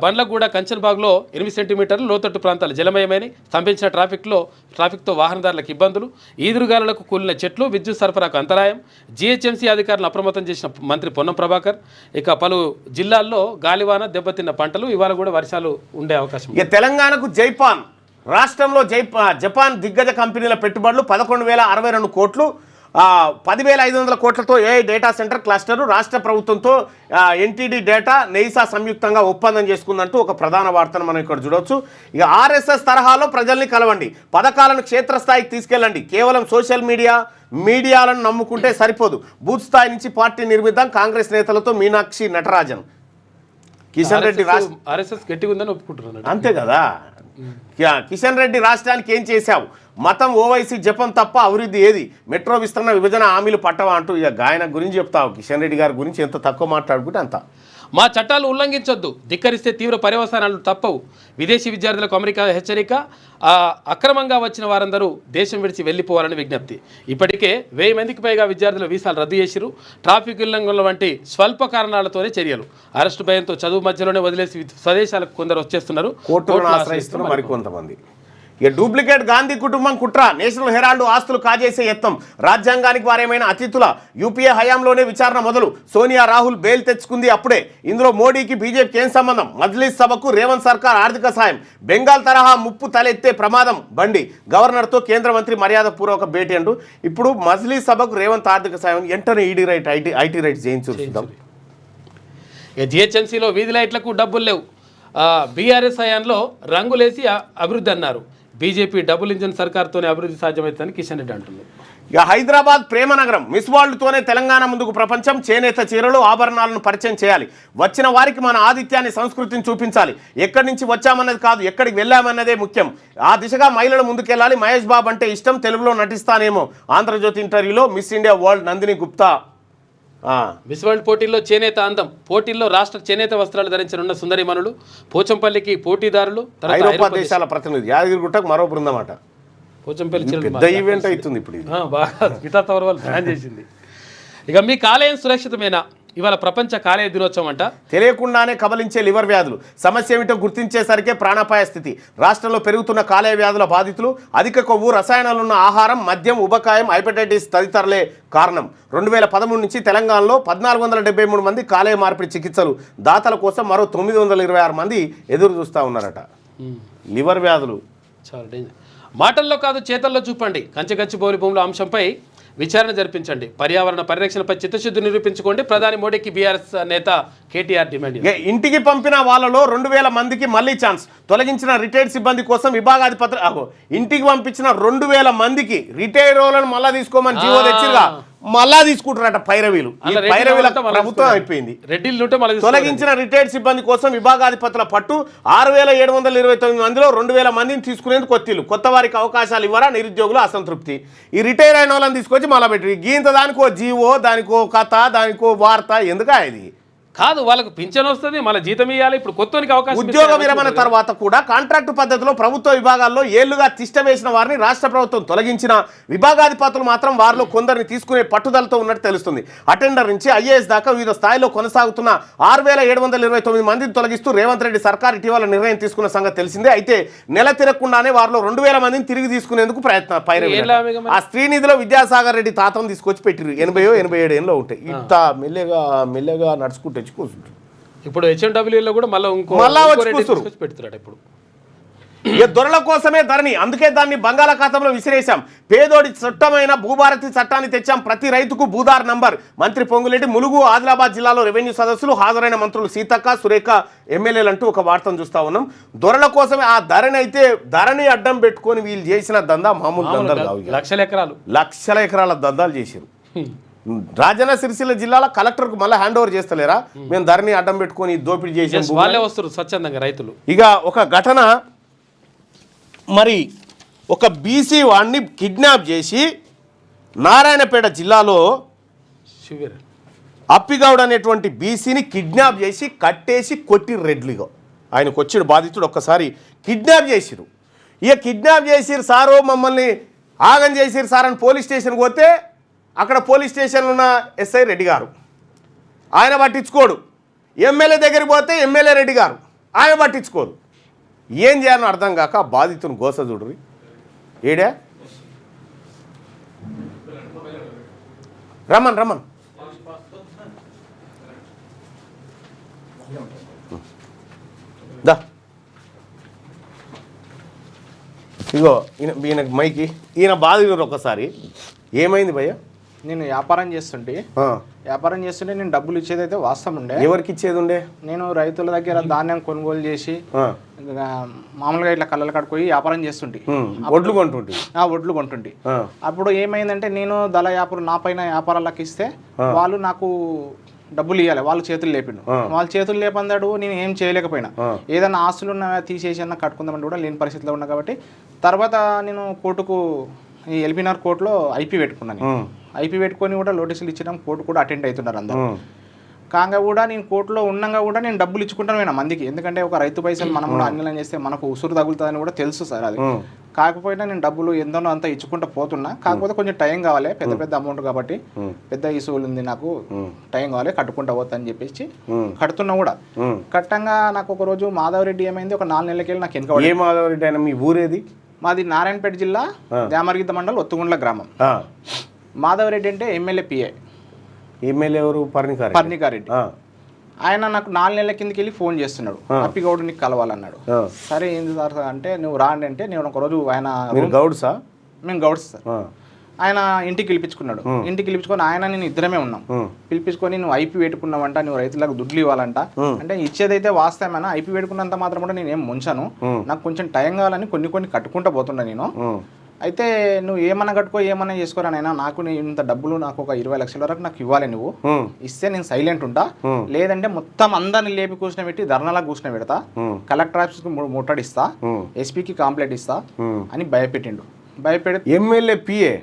బండ్లగూడ కంచన్బాగ్లో 8 సెంటీమీటర్లు లోతట్టు ప్రాంతాలు జలమయమని, స్తంభించిన ట్రాఫిక్తో వాహనదారులకు ఇబ్బందులు, ఈదురుగాలులకు కూలిన చెట్లు, విద్యుత్ సరఫరాకు అంతరాయం, జీహెచ్ఎంసీ అధికారులను అప్రమత్తం చేసిన మంత్రి పొన్నం ప్రభాకర్. ఇక పలు జిల్లాల్లో గాలివాన దెబ్బతిన్న పంటలు, ఇవాళ కూడా వర్షాలు ఉండే అవకాశం. ఇక తెలంగాణకు జైపాన్, రాష్ట్రంలో జపాన్ దిగ్గజ కంపెనీల పెట్టుబడులు 11,062 కోట్లు, 10,500 కోట్లతో ఏఐ డేటా సెంటర్ క్లస్టర్, రాష్ట్ర ప్రభుత్వంతో ఎన్టీడీ డేటా నెయిసా సంయుక్తంగా ఒప్పందం చేసుకుందంటూ ఒక ప్రధాన వార్తను మనం ఇక్కడ చూడవచ్చు. ఇక ఆర్ఎస్ఎస్ తరహాలో ప్రజల్ని కలవండి, పథకాలను క్షేత్రస్థాయికి తీసుకెళ్ళండి, కేవలం సోషల్ మీడియాలను నమ్ముకుంటే సరిపోదు, బూత్ స్థాయి నుంచి పార్టీ నిర్మిద్దాం, కాంగ్రెస్ నేతలతో మీనాక్షి నటరాజన్. కిషన్ రెడ్డి ఆర్ఎస్ఎస్ గట్టిగా ఉందని ఒప్పుకుంటున్నాను. అంతే కదా. కిషన్ రెడ్డి రాష్ట్రానికి ఏం చేశావు, మతం ఓవైసీ జపం తప్ప అభివృద్ధి ఏది, మెట్రో విస్తరణ విభజన హామీలు పట్టవా అంటూ ఇక గాయన గురించి చెప్తావు. కిషన్ రెడ్డి గారి గురించి ఎంత తక్కువ మాట్లాడుకుంటే అంత. మా చట్టాలు ఉల్లంఘించొద్దు, ధిక్కరిస్తే తీవ్ర పర్యవసానాలు తప్పవు, విదేశీ విద్యార్థులకు అమెరికా హెచ్చరిక, అక్రమంగా వచ్చిన వారందరూ దేశం విడిచి వెళ్ళిపోవాలని విజ్ఞప్తి. ఇప్పటికే 1000 మందికి పైగా విద్యార్థుల వీసాలు రద్దు చేసిరు, ట్రాఫిక్ ఉల్లంఘనల వంటి స్వల్ప కారణాలతోనే చర్యలు, అరెస్టు భయంతో చదువు మధ్యలోనే వదిలేసి స్వదేశాలకు కొందరు వచ్చేస్తున్నారు, కోర్టులను ఆశ్రయిస్తున్న మరికొంతమంది. ఇక డూప్లికేట్ గాంధీ కుటుంబం కుట్ర, నేషనల్ హెరాల్డ్ ఆస్తులు కాజేసే యత్నం, రాజ్యాంగానికి వారేమైనా అతిథుల, యూపీఏ హయాంలోనే విచారణ మొదలు, సోనియా రాహుల్ బెయిల్ తెచ్చుకుంది అప్పుడే, ఇందులో మోడీకి బీజేపీకి ఏం సంబంధం, మజ్లిస్ సభకు రేవంత్ సర్కార్ ఆర్థిక సాయం, బెంగాల్ తరహా ముప్పు తలెత్తే ప్రమాదం బండి, గవర్నర్తో కేంద్ర మంత్రి మర్యాదపూర్వక భేటీ అంటూ. ఇప్పుడు మజ్లిస్ సభకు రేవంత్ ఆర్థిక సాయం, వెంటనే ఈడీ రైట్ ఐటీ రైట్స్ చేయించుకుందాం. ఇక జిహెచ్ఎంసీలో వీధి లైట్లకు డబ్బులు లేవు, బీఆర్ఎస్ హయాంలో రంగులేసి అభివృద్ధి అన్నారు, బీజేపీ డబుల్ ఇంజన్ సర్కార్తోనే అభివృద్ధి సాధ్యమవుతుందని కిషన్ రెడ్డి అంటున్నారు. ఇక హైదరాబాద్ ప్రేమ నగరం, మిస్ వరల్డ్తోనే తెలంగాణ ముందుకు ప్రపంచం, చేనేత చీరలు ఆభరణాలను పరిచయం చేయాలి, వచ్చిన వారికి మన ఆతిథ్యాన్ని సంస్కృతిని చూపించాలి, ఎక్కడి నుంచి వచ్చామన్నది కాదు ఎక్కడికి వెళ్ళామన్నదే ముఖ్యం, ఆ దిశగా మహిళలు ముందుకెళ్ళాలి, మహేష్ బాబు అంటే ఇష్టం, తెలుగులో నటిస్తానేమో, ఆంధ్రజ్యోతి ఇంటర్వ్యూలో miss India world Nandini Gupta. Miss world పోటీల్లో చేనేత అందం, పోటీల్లో రాష్ట్ర చేనేత వస్త్రాలు ధరించనున్న సుందరిమణులు, పోచంపల్లికి పోటీదారులు, ఐరోపా దేశాల ప్రతినిధి, యాదగిరిగుట్టకు మరో బృందం అట. పోచంపల్లి చీరలు పెద్ద ఈవెంట్ అవుతుంది ఇప్పుడు ఇది. బాగా గీతా తవర్ వాళ్ళు ప్లాన్ చేసింది. ఇక మీ కాలేయం సురక్షితమేనా? ఇవాళ ప్రపంచ కాలేయ దినోత్సవం అంట. తెలియకుండానే కబలించే లివర్ వ్యాధులు సమస్య ఏమిటో గుర్తించేసరికే ప్రాణాపాయ స్థితి. రాష్ట్రంలో పెరుగుతున్న కాలేయ వ్యాధుల బాధితులు అధిక కొవ్వు, రసాయనాలున్న ఆహారం, మద్యం, ఉబకాయం, హెపటైటిస్ తదితరులే కారణం. 2013 నుంచి తెలంగాణలో 1473 మంది కాలేయ మార్పిడి చికిత్సలు దాతల కోసం మరో 926 మంది ఎదురు చూస్తూ ఉన్నారట. లివర్ వ్యాధులు చాలా డేంజర్. మాటల్లో కాదు చేతల్లో చూపండి. కంచె బౌలి భూముల అంశంపై విచారణ జరిపించండి. పర్యావరణ పరిరక్షణపై చిత్తశుద్ధి నిరూపించుకోండి. ప్రధాని మోడీకి బీఆర్ఎస్ నేత కేటీఆర్ డిమాండ్. ఇంటికి పంపిన వాళ్ళలో 2000 మందికి మళ్ళీ ఛాన్స్. తొలగించిన రిటైర్డ్ సిబ్బంది కోసం విభాగాధిపతులు ఇంటికి పంపించిన 2000 మందికి రిటైర్ వాళ్ళని మళ్ళా తీసుకోమని జీవో తెచ్చిరుగా, మళ్ళా తీసుకుంటారట పైరవీలు. పైరవీల ప్రభుత్వం అయిపోయింది. తొలగించిన రిటైర్డ్ సిబ్బంది కోసం విభాగాధిపతుల పట్టు 6729 మందిలో 2000 మందిని తీసుకునేందుకు కొత్తిల్లు. కొత్త వారికి అవకాశాలు ఇవ్వరా? నిరుద్యోగులు అసంతృప్తి. ఈ రిటైర్ అయిన వాళ్ళని తీసుకొచ్చి మళ్ళీ పెట్టి గీంత దానికో జీవో, దానికో కథ, దానికో వార్త ఎందుకా ఇది? కాదు, వాళ్ళకు పింఛన్ వస్తుంది, మళ్ళీ జీతం ఇవ్వాలి. ఇప్పుడు కొత్తనికి అవకాశం. ఉద్యోగ విరమణ తర్వాత కూడా కాంట్రాక్టు పద్ధతిలో ప్రభుత్వ విభాగాల్లో ఏళ్లుగా తిష్ట వేసిన వారిని రాష్ట్ర ప్రభుత్వం తొలగించిన విభాగాధిపతులు మాత్రం వారిలో కొందరిని తీసుకునే పట్టుదలతో ఉన్నట్టు తెలుస్తుంది. అటెండర్ నుంచి ఐఏఎస్ దాకా వివిధ స్థాయిలో కొనసాగుతున్న 6729 మందిని తొలగిస్తూ రేవంత్ రెడ్డి సర్కార్ ఇటీవల నిర్ణయం తీసుకున్న సంగతి తెలిసిందే. అయితే నెల తిరగకుండానే వారిలో 2000 మందిని తిరిగి తీసుకునేందుకు ఆ శ్రీనిధిలో విద్యాసాగర్ రెడ్డి తాతను తీసుకొచ్చి పెట్టిరు. 80-87 ఏళ్ళలో ఉంటాయి. ఇంత మెల్లగా నడుచుకుంటే ఇప్పుడు హెచ్ఎండబ్ల్యూలో కూడా మళ్ళీ పెడుతున్నాడు. ఇప్పుడు దొరల కోసమే ధరణి, అందుకే దాన్ని బంగాళాఖాతంలో విసిరేశాం. పేదోడి చట్టమైన భూభారతి చట్టాన్ని తెచ్చాం. ప్రతి రైతుకు భూదార్ నంబర్. మంత్రి పొంగులేటి ములుగు, ఆదిలాబాద్ జిల్లాలో రెవెన్యూ సదస్సులు. హాజరైన మంత్రులు సీతక్క, సురేఖ, ఎమ్మెల్యేలు అంటూ ఒక వార్తను చూస్తా ఉన్నాం. దొరల కోసమే ఆ ధరణి. అయితే ధరణి అడ్డం పెట్టుకొని వీళ్ళు చేసిన దందా మామూలు దందాలు కావు. లక్షల ఎకరాల దందాలు చేశారు. రాజన్న సిరిసిల్ల జిల్లాలో కలెక్టర్కు మళ్ళీ హ్యాండ్ ఓవర్ చేస్తలేరా? మేము ధరణి అడ్డం పెట్టుకొని దోపిడీ చేసి వాళ్ళే వస్తారు స్వచ్ఛందంగా రైతులు. ఇక ఒక ఘటన, మరి ఒక బీసీ వాడిని కిడ్నాప్ చేసి నారాయణపేట జిల్లాలో అప్పిగౌడ్ అనేటువంటి బీసీని కిడ్నాప్ చేసి కట్టేసి కొట్టి రెడ్లుగా ఆయనకు వచ్చిన బాధితుడు ఒక్కసారి కిడ్నాప్ చేసిరు. ఇక కిడ్నాప్ చేసిరు సారు, మమ్మల్ని ఆగం చేసిరు సార్ అని పోలీస్ స్టేషన్కి పోతే అక్కడ పోలీస్ స్టేషన్లో ఉన్న ఎస్ఐ రెడ్డి గారు ఆయన పట్టించుకోడు. ఎమ్మెల్యే దగ్గరికి పోతే ఎమ్మెల్యే రెడ్డి గారు ఆయన పట్టించుకోడు. ఏం చేయాలో అర్థం కాక బాధితుని గోస చూడరు. ఏడా రమన్ దా ఇగో ఈయన మైకి ఈయన బాధితుడు ఒకసారి ఏమైంది భయ్య? నేను వ్యాపారం చేస్తుంటే నేను డబ్బులు ఇచ్చేది అయితే వాస్తవం ఉండే. ఎవరికి ఇచ్చేది ఉండే? నేను రైతుల దగ్గర ధాన్యం కొనుగోలు చేసి మామూలుగా ఇట్లా కళ్ళల కాడికి పోయి వ్యాపారం చేస్తుంటే వడ్లు కొంటుంటే అప్పుడు ఏమైందంటే నేను దళ వ్యాపారం నా పైన వ్యాపారాలకు ఇస్తే వాళ్ళు నాకు డబ్బులు ఇవ్వాలి. వాళ్ళు చేతులు లేపిండు. వాళ్ళు చేతులు లేపందాడు, నేను ఏం చేయలేకపోయినా. ఏదైనా ఆస్తులు ఉన్నా తీసేసి అన్న కట్టుకుందామని కూడా లేని పరిస్థితిలో ఉన్నా. కాబట్టి తర్వాత నేను కోర్టుకు ఈ ఎల్బీనగర్ కోర్టులో ఐపీ పెట్టుకున్నాను. ఐపీ పెట్టుకొని కూడా నోటీసులు ఇచ్చినాం. కోర్టు కూడా అటెండ్ అవుతున్నారు అందరూ. కాగా కూడా నేను కోర్టులో ఉండగా కూడా నేను డబ్బులు ఇచ్చుకుంటాను మందికి. ఎందుకంటే ఒక రైతు పైసలు మనం కూడా అన్యాయం చేస్తే మనకు ఉసురు తగులుతుందని కూడా తెలుసు సార్. అది కాకపోయినా నేను డబ్బులు ఎందనో అంతా ఇచ్చుకుంటూ పోతున్నా. కాకపోతే కొంచెం టైం కావాలి, పెద్ద అమౌంట్ కాబట్టి పెద్ద ఇసువులు ఉంది, నాకు టైం కావాలి, కట్టుకుంటా పోతా అని చెప్పేసి కడుతున్నా కూడా. కట్టంగా నాకు ఒక రోజు మాధవరెడ్డి ఏమైంది, ఒక 4 నెలలకెళ్ళి నాకు వెనక. ఏ మాధవరెడ్డి అయినా? మీ ఊరేది? మాది నారాయణపేట జిల్లా దేమరగిద్ద మండలం ఒత్తుగుండ్ల గ్రామం. మాధవరెడ్డి అంటే ఎమ్మెల్యే పిఏ. ఎమ్మెల్యే ఎవరు? పర్ణికారెడ్డి. ఆయన నాకు 4 నెలల కిందకి వెళ్ళి ఫోన్ చేస్తున్నాడు, అప్పిగౌడ్ నీకు కలవాలన్నాడు. సరే ఏంది సార్ అంటే, నువ్వు రాండి అంటే నేను ఒక రోజు ఆయన గౌడ్సా? మేము గౌడ్స్ సార్. ఆయన ఇంటికి పిలిపించుకున్నాడు. ఇంటికి పిలిపించుకొని ఆయన నేను ఇద్దరమే ఉన్నాం. పిలిపించుకొని నువ్వు ఐపీ పెట్టుకున్నావంట, నువ్వు రైతులకు దుడ్లు ఇవ్వాలంట. అంటే ఇచ్చేదైతే వాస్తవమేనా, ఐపీ పెట్టుకున్నంత మాత్రం కూడా నేను ఏం ముంచాను, నాకు కొంచెం టైం కావాలని కొన్ని కట్టుకుంటా పోతున్నా నేను. అయితే నువ్వు ఏమన్నా కట్టుకో ఏమన్నా చేసుకోరానైనా, నాకు ఇంత డబ్బులు నాకు ఒక 20 లక్షల వరకు నాకు ఇవ్వాలి, నువ్వు ఇస్తే నేను సైలెంట్ ఉంటా, లేదంటే మొత్తం అందరిని లేపి కూర్చుని పెట్టి ధర్నాలా కూర్చుని పెడతా, కలెక్టర్ ఆఫీస్కి ముట్టడిస్తా, ఎస్పీకి కంప్లైంట్ ఇస్తా అని భయపెట్టిండు. భయపెడితే ఎమ్మెల్యే పిఏ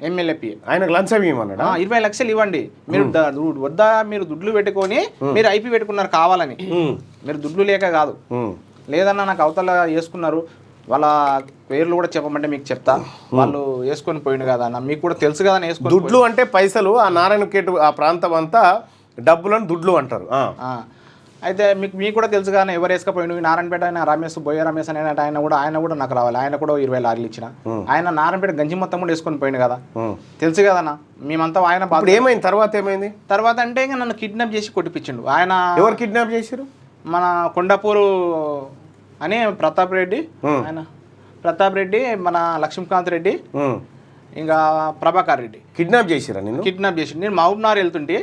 ఆయనకు లంచం ఇవ్వమన్నాడు. 20 లక్షలు ఇవ్వండి మీరు వద్దా, మీరు దుడ్లు పెట్టుకొని మీరు ఐపీ పెట్టుకున్నారు కావాలని, మీరు దుడ్లు లేక కాదు, లేదన్నా నాకు అవతల చేసుకున్నారు, వాళ్ళ పేర్లు కూడా చెప్పమంటే మీకు చెప్తా. వాళ్ళు వేసుకొని పోయిండు కదా అన్న, మీకు కూడా తెలుసు కదా వేసుకొని. దుడ్లు అంటే పైసలు, ఆ నారాయణఖేట్ ఆ ప్రాంతం అంతా డబ్బులను దుడ్లు అంటారు. అయితే మీకు కూడా తెలుసు కానీ ఎవరు వేసుకపోయిండు. నారాయణపేట ఆయన రమేష్, బోయ రమేష్ అనే ఆయన కూడా నాకు రావాలి. ఆయన కూడా 20 లారీలు ఇచ్చిన. ఆయన నారాయణపేట గంజి మొత్తం కూడా వేసుకొని పోయిండు కదా, తెలుసు కదన్నా. మేమంతా ఆయన ఇప్పుడు ఏమైంది తర్వాత? ఏమైంది తర్వాత అంటే ఇంకా నన్ను కిడ్నాప్ చేసి కొట్టిపించిండు ఆయన. ఎవరు కిడ్నాప్ చేశారు? మన కొండాపూరు అని ప్రతాప్ రెడ్డి, ఆయన ప్రతాప్ రెడ్డి, మన లక్ష్మీకాంత్ రెడ్డి, ఇంకా ప్రభాకర్ రెడ్డి కిడ్నాప్ చేసిరా నిన్ను? కిడ్నాప్ చేసి నేను మహబూబ్నగర్ వెళ్తుంటే,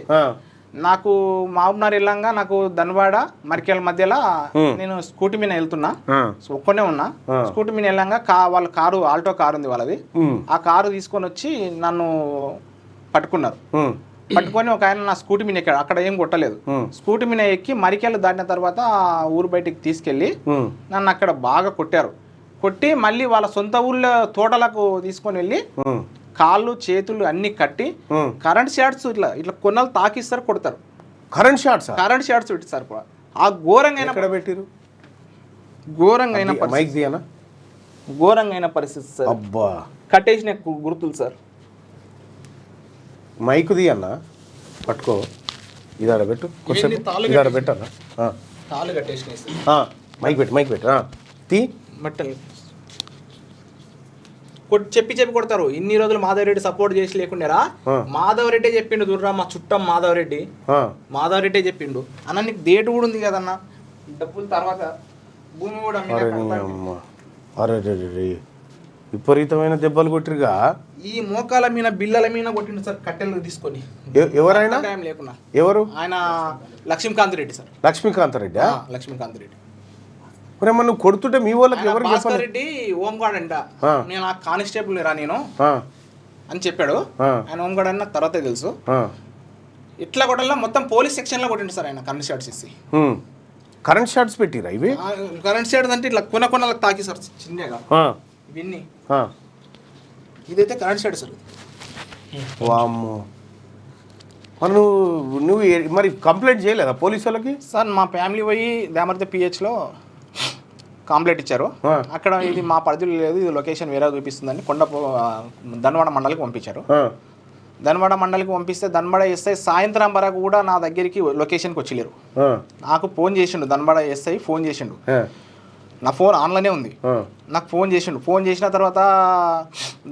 నాకు మహబూబ్నగర్ వెళ్ళంగా నాకు ధన్వాడ మరికేల మధ్యలో నేను స్కూటీ మీద వెళ్తున్నా, ఒక్కనే ఉన్నా. స్కూటీ మీద వెళ్ళంగా వాళ్ళ కారు, ఆల్టో కారు ఉంది వాళ్ళది. ఆ కారు తీసుకొని వచ్చి నన్ను పట్టుకున్నారు. పట్టుకొని ఒక ఆయన నా స్కూటీ మీద ఎక్కాడు. అక్కడ ఏం కొట్టలేదు. స్కూటీ మీద ఎక్కి మరికేలు దాటిన తర్వాత ఊరు బయటికి తీసుకెళ్ళి నన్ను అక్కడ బాగా కొట్టారు. కొట్టి మళ్ళీ వాళ్ళ సొంత ఊళ్ళో తోటలకు తీసుకొని వెళ్ళి కాళ్ళు చేతులు అన్ని కట్టి కరెంట్ షాట్స్ ఇట్లా ఇట్లా కొన్నాళ్ళు తాకిస్తారు, కొడతారు. కరెంట్ షాట్స్ పెట్టిస్తారు. ఆ ఘోరంగా పెట్టిరు, ఘోరంగా పరిస్థితి సార్. అబ్బా, కట్టేసిన గుర్తులు సార్. మైకుది అన్న పట్టుకో, ఇదాడ పెట్టు, ఇదాడ పెట్టన్నా, తాళ్ళు కట్టేసినాయి. మైక్ పెట్టు తీ మట్టలు చెప్పి కొడతారు. ఇన్ని రోజులు మాధవరెడ్డి సపోర్ట్ చేసి లేకుండా మాధవరెడ్డి చెప్పిండు, దుర్రా మా చుట్టం మాధవరెడ్డి చెప్పిండు అన్న. నీకు డేట్ కూడా ఉంది కదన్న, డబ్బుల తర్వాత భూమి కూడా. విపరీతమైన దెబ్బలు కొట్టిరుగా. ఈ మోకాల మీద బిల్లల మీద కొట్టిండు సార్, కట్టెలు తీసుకొని. ఎవరైనా టైం లేకున్నా. ఎవరు? ఆయన లక్ష్మీకాంత్ రెడ్డి సార్. లక్ష్మీకాంత్ రెడ్డి. లక్ష్మీకాంత్ రెడ్డి నువ్వు కొడుతుంటే మీ వాళ్ళకి ఎవరు? భాస్కర్ రెడ్డి హోంగార్డ్ అంట. నేను ఆ కానిస్టేబుల్ రా నేను అని చెప్పాడు ఆయన. హోంగార్డ్ అని నాకు తర్వాత తెలుసు. ఇట్లా కొట్టాల మొత్తం పోలీస్ సెక్షన్ లో కొట్టిండు సార్ ఆయన. కరెంట్ షాట్స్ ఇచ్చి కరెంట్ షాట్స్ పెట్టిరా ఇవి? కరెంట్ షాట్స్ అంటే ఇట్లా కొనలకు తాకి సార్ చిన్నగా విన్ని. ఇదైతే కరెంట్ షాట్ సార్. వామ్మో, మరి నువ్వు మరి కంప్లైంట్ చేయలేదా పోలీసు వాళ్ళకి? సార్ మా ఫ్యామిలీ పోయి దామర్తి పిహెచ్లో కంప్లైంట్ ఇచ్చారు. అక్కడ ఇది మా పరిధిలో లేదు, ఇది లొకేషన్ వేరే చూపిస్తుందని ధన్వాడ మండలికి పంపించారు. ధన్వాడ మండలికి పంపిస్తే ధన్వాడ ఎస్ఐ సాయంత్రం వరకు కూడా నా దగ్గరికి లొకేషన్కి వచ్చలేరు. నాకు ఫోన్ చేసిండు, ధన్వాడ ఎస్ఐ ఫోన్ చేసిండు. నా ఫోన్ ఆన్లోనే ఉంది. నాకు ఫోన్ చేసిండు. ఫోన్ చేసిన తర్వాత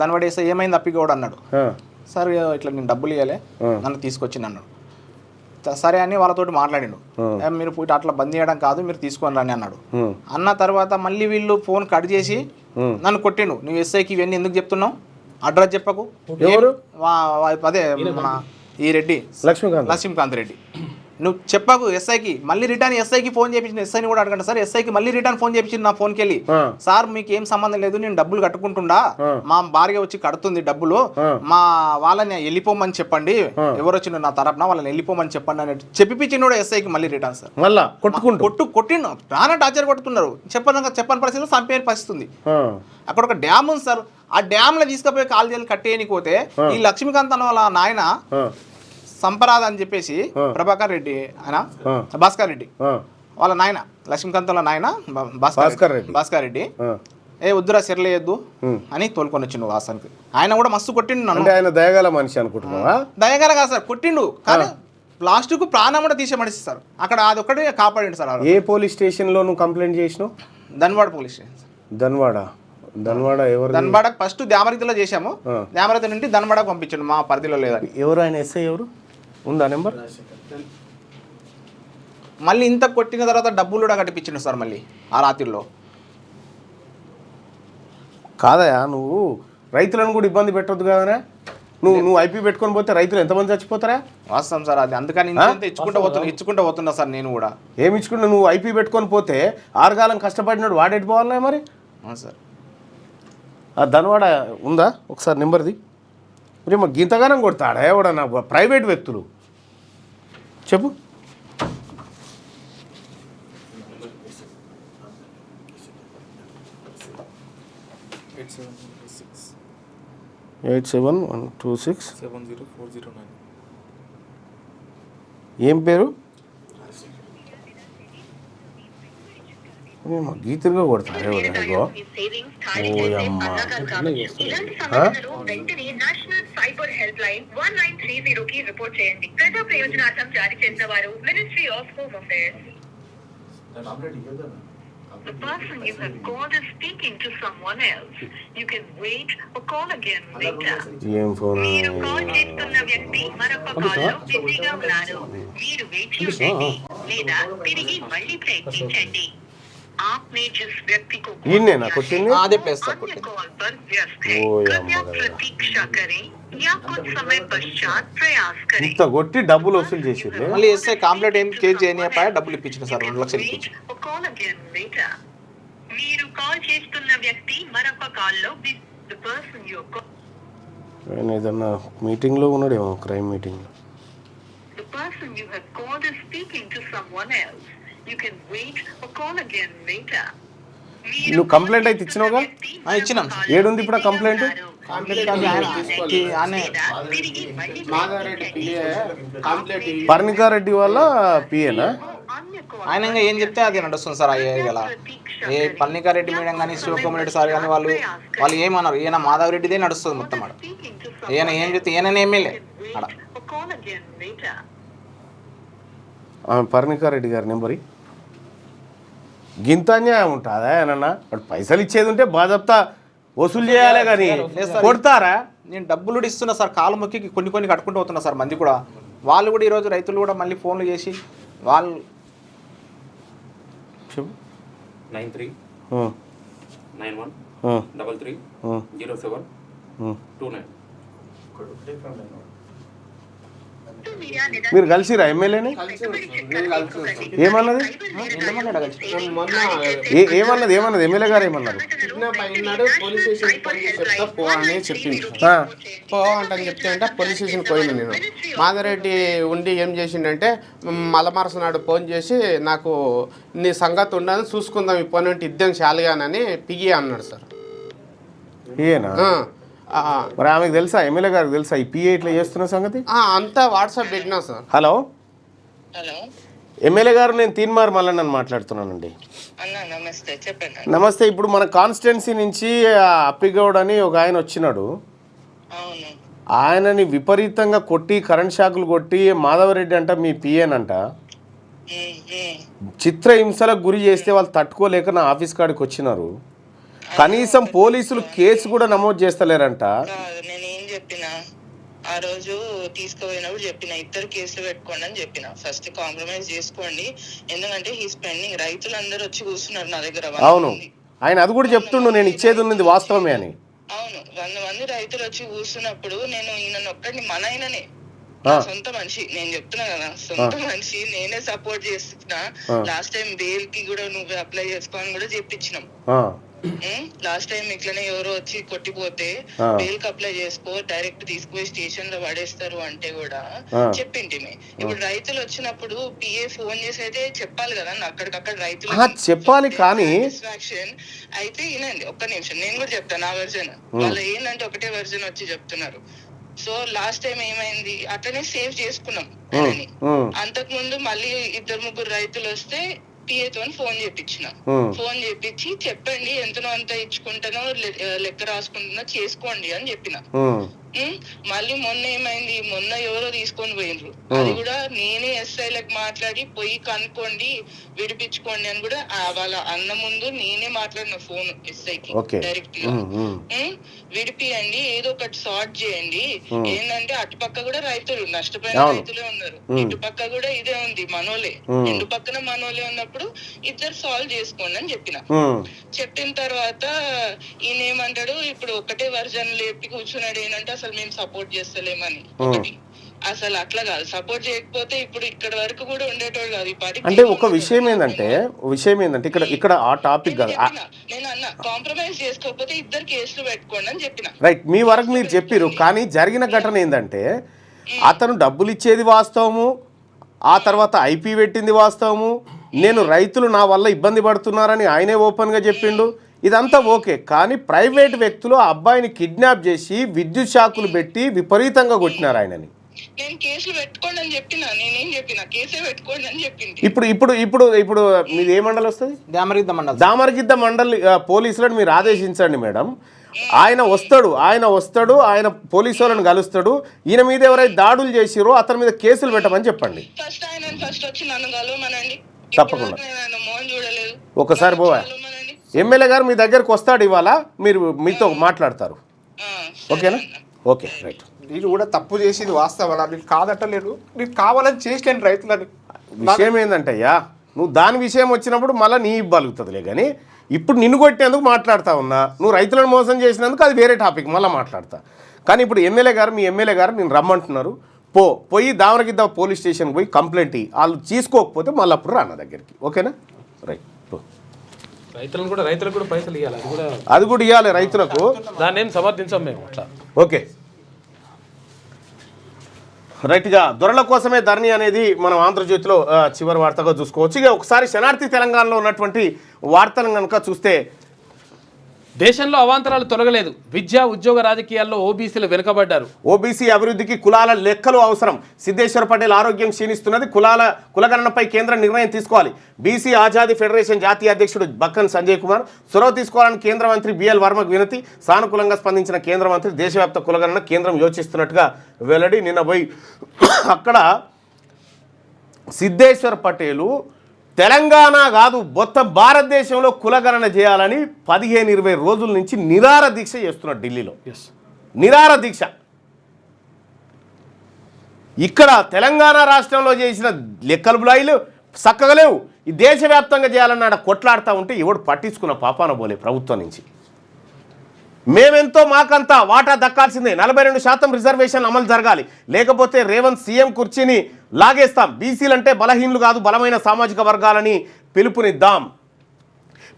ధన్వాడ ఎస్ఐ ఏమైంది అప్పిగౌడ్ అన్నాడు. సార్ ఇట్లా నేను డబ్బులు ఇవ్వాలి, నన్ను తీసుకొచ్చింది అన్నాడు. సరే అని వాళ్ళతోటి మాట్లాడిండు. మీరు పోయి అట్లా బంద్ చేయడం కాదు, మీరు తీసుకొని రాని అన్నాడు. అన్న తర్వాత మళ్ళీ వీళ్ళు ఫోన్ కట్ చేసి నన్ను కొట్టిండు. నువ్వు ఎస్ఐకి ఇవన్నీ ఎందుకు చెప్తున్నావు, అడ్రస్ చెప్పకు. అదే మన ఈ రెడ్డి లక్ష్మీకాంత్ రెడ్డి, నువ్వు చెప్పకు ఎస్ఐకి. మళ్ళీ రిటర్న్ ఎస్ఐకి ఫోన్ చేయించిన. ఎస్ఐని కూడా అడగండి సార్. ఎస్ఐకి మళ్ళీ రిటర్న్ ఫోన్ చేయించింది నా ఫోన్కి వెళ్ళి. సార్ మీకు ఏం సంబంధం లేదు, నేను డబ్బులు కట్టుకుంటుండా, మా భార్య వచ్చి కడుతుంది డబ్బులు, మా వాళ్ళని వెళ్ళిపోమని చెప్పండి, ఎవరు వచ్చిండు నా తరపున వాళ్ళని వెళ్ళిపోమని చెప్పండి అని చెప్పిపించిండు ఎస్ఐకి మళ్ళీ రిటర్న్ సార్. మళ్ళీ కొట్టిండు, నాన్న టార్చర్ కొడుతున్నారు. చెప్పని పరిస్థితిలో చంపే పరిస్థితి ఉంది. అక్కడ ఒక డ్యామ్ ఉంది సార్. ఆ డ్యామ్ లో తీసుకుపోయి కాలు చేయాలి కట్టేయని పోతే ఈ లక్ష్మీకాంత్ అన్న వాళ్ళ నాయన సంపరాధ అని చెప్పేసి ప్రభాకర్ రెడ్డి ఆయన భాస్కర్ రెడ్డి వాళ్ళ నాయన, లక్ష్మీకాంత్ వాళ్ళ నాయన భాస్కర్ రెడ్డి వద్దురా సెర్లేయద్దు అని తోలుకొని వచ్చిండు వాసానికి. ఆయన కూడా మస్తు కొట్టిండు నన్ను. ఆయన దయగల మనిషి అనుకుంటున్నావా? దయగల కాదు సార్, కొట్టిండు. కానీ లాస్ట్ కు ప్రాణం కూడా తీసే మనిషి సార్. అక్కడ అది ఒకటి కాపాడిండు సార్. ఏ పోలీస్ స్టేషన్ లో నువ్వు కంప్లైంట్ చేసినావు? Dhanwada police station. ధన్వాడ ఎవరు? ధన్వాడకు ఫస్ట్ దామరతిలో చేశాము. దామరతి నుండి ధన్వాడకు పంపించండు, మా పరిధిలో లేదని. ఎవరు ఆయన ఎస్ఐ ఎవరు? ఉందా నెంబర్? మళ్ళీ ఇంత కొట్టిన తర్వాత డబ్బులు కూడా కట్టిపించిండు సార్ మళ్ళీ ఆ రాత్రిలో. కాదయా, నువ్వు రైతులను కూడా ఇబ్బంది పెట్టొద్దు కదనే. నువ్వు ఐపీ పెట్టుకొని పోతే రైతులు ఎంతమంది చచ్చిపోతారా? వాస్తవం సార్ అది. అందుకని ఇచ్చుకుంటూ పోతున్నా సార్ నేను కూడా. ఏమి ఇచ్చుకుంటా? నువ్వు ఐపీ పెట్టుకొని పోతే ఆరుగాలం కష్టపడినాడు వాడేటి పోవాలనే మరి. సార్ ఆ ధన్వాడ ఉందా ఒకసారి నెంబర్ది? మరి మా గింతగానం కొడతాడా ఎవడన్నా ప్రైవేట్ వ్యక్తులు? చెప్పు. 8726704009. ఏం పేరు? గీతలుగా కొడతారు ఇగో వెంటనే నేషనల్ సైబర్ హెల్ప్ లైన్ 1930 కి రిపోర్ట్ చేయండి. ప్రజా ప్రయోజనార్థం జారీ చేసిన వారు ministry of home affairs. The person you have called is speaking to someone else. You can wait or call again later. ఏం ఫోన్ మీరు కాల్ చేస్తున్న వ్యక్తి మరొక కాల్లో బిజీగా ఉన్నారు. మీరు వేచి ఉండండి లేదా తిరిగి మళ్ళీ ప్రయత్నించండి. आपने जिस व्यक्ति को ఈయనేనా కొట్టింది అదే ప్లేస్ సార్ अन्य कॉल पर व्यस्त है. ओ या कृपया मगर। प्रतीक्षा करें या कुछ समय पश्चात प्रयास करें. ఇంత కొట్టి డబ్బులు వసూలు చేసిర్రు మళ్ళీ ఎస్ఐ కంప్లైంట్ ఏం కేసు చేయనియపాయ డబ్బులు ఇప్పించిన సార్ 2 లక్షలు ఇప్పించి. Call again later. మీరు కాల్ చేస్తున్న వ్యక్తి మరొక కాల్లో ది పర్సన్ యు ఆయన ఏదన్నా మీటింగ్లో ఉన్నాడేమో క్రైమ్ మీటింగ్లో the person you have called is speaking to someone else. You can wait or call again later. నువ్వు కంప్లైంట్ అయితే ఇచ్చినావుగా ఇచ్చినాం. ఏడుంది ఇప్పుడు కంప్లైంట్ పర్ణికారెడ్డి వాళ్ళ పిఏనా ఆయన ఇంకా ఏం చెప్తే అది నడుస్తుంది సార్. అయ్యేగల ఏ పల్లికారెడ్డి మేడం కానీ శివకుమారెడ్డి సార్ కానీ వాళ్ళు ఏమన్నారు, ఈయన మాధవరెడ్డిదే నడుస్తుంది మొత్తం ఆడ. ఈయన ఏం చెప్తే ఈయన ఎమ్మెల్యే ఆడ. పర్ణికారెడ్డి గారి నెంబరి గింత అన్యాయం ఉంటుందా ఏనన్నా? వాడు పైసలు ఇచ్చేది ఉంటే బాధప్తా వసూలు చేయాలి కానీ కొడతారా? నేను డబ్బులు కూడా ఇస్తున్నా సార్, కాలు మొక్కి కొన్ని కట్టుకుంటూ పోతున్నా సార్. మంది కూడా వాళ్ళు కూడా ఈరోజు రైతులు కూడా మళ్ళీ ఫోన్లు చేసి వాళ్ళు 93 91 33 07 29. మీరు కలిసిరా ఎమ్మెల్యేని? ఏమన్నది ఏమన్నది ఎమ్మెల్యే గారు ఏమన్నారు? పోలీస్ స్టేషన్ పో అని చెప్పింది. పో అంటని చెప్తే అంటే పోలీస్ స్టేషన్ పోయినా నేను. మాధవరెడ్డి ఉండి ఏం చేసిండంటే మలమరస నాడు ఫోన్ చేసి నాకు నీ సంగతి ఉండని చూసుకుందాం ఈ పని అంటే ఇద్దాం చాలుగానని పిగి అన్నాడు సార్. ఏనా మరి ఆమెకు తెలుసా, ఎమ్మెల్యే గారికి తెలుసా ఈ పిఏ ఇట్లా చేస్తున్న సంగతి? అంతా వాట్సాప్ పెట్టినా సార్. హలో హలో ఎమ్మెల్యే గారు, నేను తీన్మార్ మల్లన్న మాట్లాడుతున్నానండి. నమస్తే చెప్పండి. నమస్తే. ఇప్పుడు మన కాన్స్టిట్యున్సీ నుంచి అప్పిగౌడ్ అని ఒక ఆయన వచ్చినాడు. అవును, ఆయనని విపరీతంగా కొట్టి కరెంట్ షాకులు కొట్టి మాధవరెడ్డి అంట మీ పిఏనంట చిత్రహింసలకు గురి చేస్తే వాళ్ళు తట్టుకోలేక నా ఆఫీస్ కాడికి వచ్చినారు. కనీసం పోలీసులు కేసు కూడా నమోదు చేస్తలేరంట. నేనేం చెప్పినా ఆ రోజు తీసుకుపోయినప్పుడు చెప్పిన 2 కేసులు పెట్టుకోండి అని చెప్పిన. ఫస్ట్ కాంప్రమైజ్ చేసుకోండి, ఎందుకంటే ఈ స్పెండింగ్ రైతులందరూ వచ్చి కూర్చున్నారు నా దగ్గర. అవును, ఆయన అది కూడా చెప్తుండు, నేను ఇచ్చేది ఉన్నది వాస్తవమే అని. అవును, 100 మంది రైతులు వచ్చి కూర్చున్నప్పుడు నేను ఈయన ఒక్కడిని మన ఆయననే సొంత మనిషి, నేను చెప్తున్నా కదా సొంత మనిషి, నేనే సపోర్ట్ చేస్తున్నా. లాస్ట్ టైం బెయిల్ కి కూడా నువ్వు అప్లై చేసుకోని కూడా చెప్పించినాం. లాస్ట్ టైం ఇట్లనే ఎవరో వచ్చి కొట్టిపోతే బెయిల్ కి అప్లై చేసుకో, డైరెక్ట్ తీసుకుపోయి స్టేషన్ లో పడేస్తారు అంటే కూడా చెప్పింటిమి. ఇప్పుడు రైతులు వచ్చినప్పుడు పిఏ ఫోన్ చేసి అయితే చెప్పాలి కదా అక్కడికక్కడ రైతులు చెప్పాలి. కానీ సాటిస్ఫాక్షన్ అయితే వినండి ఒక్క నిమిషం, నేను కూడా చెప్తాను నా వెర్జన్. వాళ్ళు ఏంటంటే ఒకటే వెర్జన్ వచ్చి చెప్తున్నారు. సో లాస్ట్ టైం ఏమైంది, అట్లనే సేవ్ చేసుకున్నాం. అంతకు ముందు మళ్ళీ 2-3 రైతులు వస్తే పిఏతో ఫోన్ చేపించిన. ఫోన్ చేపించి చెప్పండి ఎంతనో అంత ఇచ్చుకుంటానో లెక్క రాసుకుంటున్నా చేసుకోండి అని చెప్పిన. మళ్ళీ మొన్న ఏమైంది, మొన్న ఎవరో తీసుకొని పోయినరు. అది కూడా నేనే ఎస్ఐలకు మాట్లాడి పోయి కనుక్కోండి విడిపించుకోండి అని కూడా వాళ్ళ అన్న ముందు నేనే మాట్లాడిన ఫోన్ ఎస్ఐకి డైరెక్ట్ గా. విడిపియండి, ఏదో ఒకటి సార్ట్ చేయండి. ఏంటంటే అటుపక్క కూడా రైతులు నష్టపోయిన రైతులే ఉన్నారు, ఇటుపక్క కూడా ఇదే ఉంది మనోలే, 2 పక్కన మనోలే ఉన్నప్పుడు 2 సాల్వ్ చేసుకోండి అని చెప్పిన. చెప్పిన తర్వాత ఈయన ఏమంటాడు, ఇప్పుడు ఒకటే వర్జన్ లేపి కూర్చున్నాడు. ఏంటంటే అసలు మేము సపోర్ట్ చేస్తలేమని. ఒకటి అసలు అట్లా కాదు, సపోర్ట్ చేయకపోతే ఇప్పుడు ఇక్కడ వరకు కూడా ఉండేటోడు కాదు. అంటే ఒక విషయం ఏంటంటే ఇక్కడ ఆ టాపిక్ కాదు, నేను అన్న కాంప్రమైజ్ చేసుకోకపోతే 2 కేసులు పెట్టుకోండి అని చెప్పిన. రైట్, మీ వరకు మీరు చెప్పారు. కానీ జరిగిన ఘటన ఏంటంటే అతను డబ్బులు ఇచ్చేది వాస్తవము, ఆ తర్వాత ఐపీ పెట్టింది వాస్తవము, నేను రైతులు నా వల్ల ఇబ్బంది పడుతున్నారని ఆయనే ఓపెన్గా చెప్పిండు. ఇదంతా ఓకే, కానీ ప్రైవేట్ వ్యక్తులు ఆ అబ్బాయిని కిడ్నాప్ చేసి విద్యుత్ షాకులు పెట్టి విపరీతంగా కొట్టినారు ఆయనని. నేను కేసులు పెట్టుకోండి అని చెప్పిన, నేనేం చెప్పిన కేసే పెట్టుకోండి అని చెప్పింది. ఇప్పుడు మీది ఏ మండలి వస్తుంది? దామరిద్ద మండలం. దామరగిద్ద మండలి పోలీసులను మీరు ఆదేశించండి మేడం. ఆయన వస్తాడు, ఆయన పోలీసు వాళ్ళని కలుస్తాడు. ఈయన మీద ఎవరైతే దాడులు చేసిరో అతని మీద కేసులు పెట్టమని చెప్పండి. ఫస్ట్ వచ్చి నన్ను కలవమనండి. తప్పకుండా. నేను మోహన్ చూడలేదు. ఒకసారి పోవా ఎమ్మెల్యే గారు మీ దగ్గరకు వస్తాడు, ఇవాళ మీరు మీతో మాట్లాడతారు. ఓకేనా? Okay, right. మీరు కూడా తప్పు చేసేది వాస్తవాలా? మీరు కాదట్టలేరు, మీరు కావాలని చేసలేండి రైతులని. విషయం ఏంటంటే అయ్యా, నువ్వు దాని విషయం వచ్చినప్పుడు మళ్ళీ నీ ఇవ్వగలుగుతుందిలే, కానీ ఇప్పుడు నిన్ను కొట్టేందుకు మాట్లాడుతా ఉన్నా, నువ్వు రైతులను మోసం చేసినందుకు అది వేరే టాపిక్, మళ్ళీ మాట్లాడతా. కానీ ఇప్పుడు మీ ఎమ్మెల్యే గారు నేను రమ్మంటున్నారు, పోయి దామరగిద్ద పోలీస్ స్టేషన్కి పోయి కంప్లైంట్ ఇవ్వి. వాళ్ళు తీసుకోకపోతే మళ్ళీ అప్పుడు రా నా దగ్గరికి. ఓకేనా? రైట్. రైతులకు కూడా పైసలు ఇవ్వాలి, అది కూడా ఇవ్వాలి రైతులకు. దాన్ని ఏం సమర్థించాం మేము అట్లా. ఓకే, రైట్గా దొరల కోసమే ధరణి అనేది మనం ఆంధ్రజ్యోతిలో చివరి వార్తగా చూసుకోవచ్చు. ఇక ఒకసారి శనార్థి తెలంగాణలో ఉన్నటువంటి వార్తలను కనుక చూస్తే, దేశంలో అవాంతరాలు తొలగలేదు, విద్యా ఉద్యోగ రాజకీయాల్లో ఓబీసీలు వెనుకబడ్డారు. ఓబీసీ అభివృద్ధికి కులాల లెక్కలు అవసరం. సిద్ధేశ్వర పటేల్ ఆరోగ్యం క్షీణిస్తున్నది, కులగణనపై కేంద్రం నిర్ణయం తీసుకోవాలి. బీసీ ఆజాదీ ఫెడరేషన్ జాతీయ అధ్యక్షుడు బక్కన్ సంజయ్ కుమార్ చొరవ తీసుకోవాలని కేంద్ర మంత్రి బిఎల్ వర్మకు వినతి. సానుకూలంగా స్పందించిన కేంద్ర మంత్రి దేశవ్యాప్త కులగణన కేంద్రం యోచిస్తున్నట్టుగా వెల్లడి. నిన్న పోయి అక్కడ సిద్ధేశ్వర పటేలు తెలంగాణ కాదు మొత్తం భారతదేశంలో కులగణన చేయాలని 15-20 రోజుల నుంచి నిరార దీక్ష చేస్తున్నాడు ఢిల్లీలో. నిరార దీక్ష. ఇక్కడ తెలంగాణ రాష్ట్రంలో చేసిన లెక్కలు బులాయిలు చక్కగా లేవు. ఈ దేశవ్యాప్తంగా చేయాలన్నాడు కొట్లాడుతూ ఉంటే ఎవడు పట్టించుకున్న పాపాన పోలే ప్రభుత్వం నుంచి. మేమెంతో మాకంతా వాటా దక్కాల్సిందే, 42% రిజర్వేషన్ అమలు జరగాలి, లేకపోతే రేవంత్ సీఎం కుర్చీని లాగేస్తాం. బీసీలంటే బలహీనులు కాదు, బలమైన సామాజిక వర్గాలని పిలుపునిద్దాం.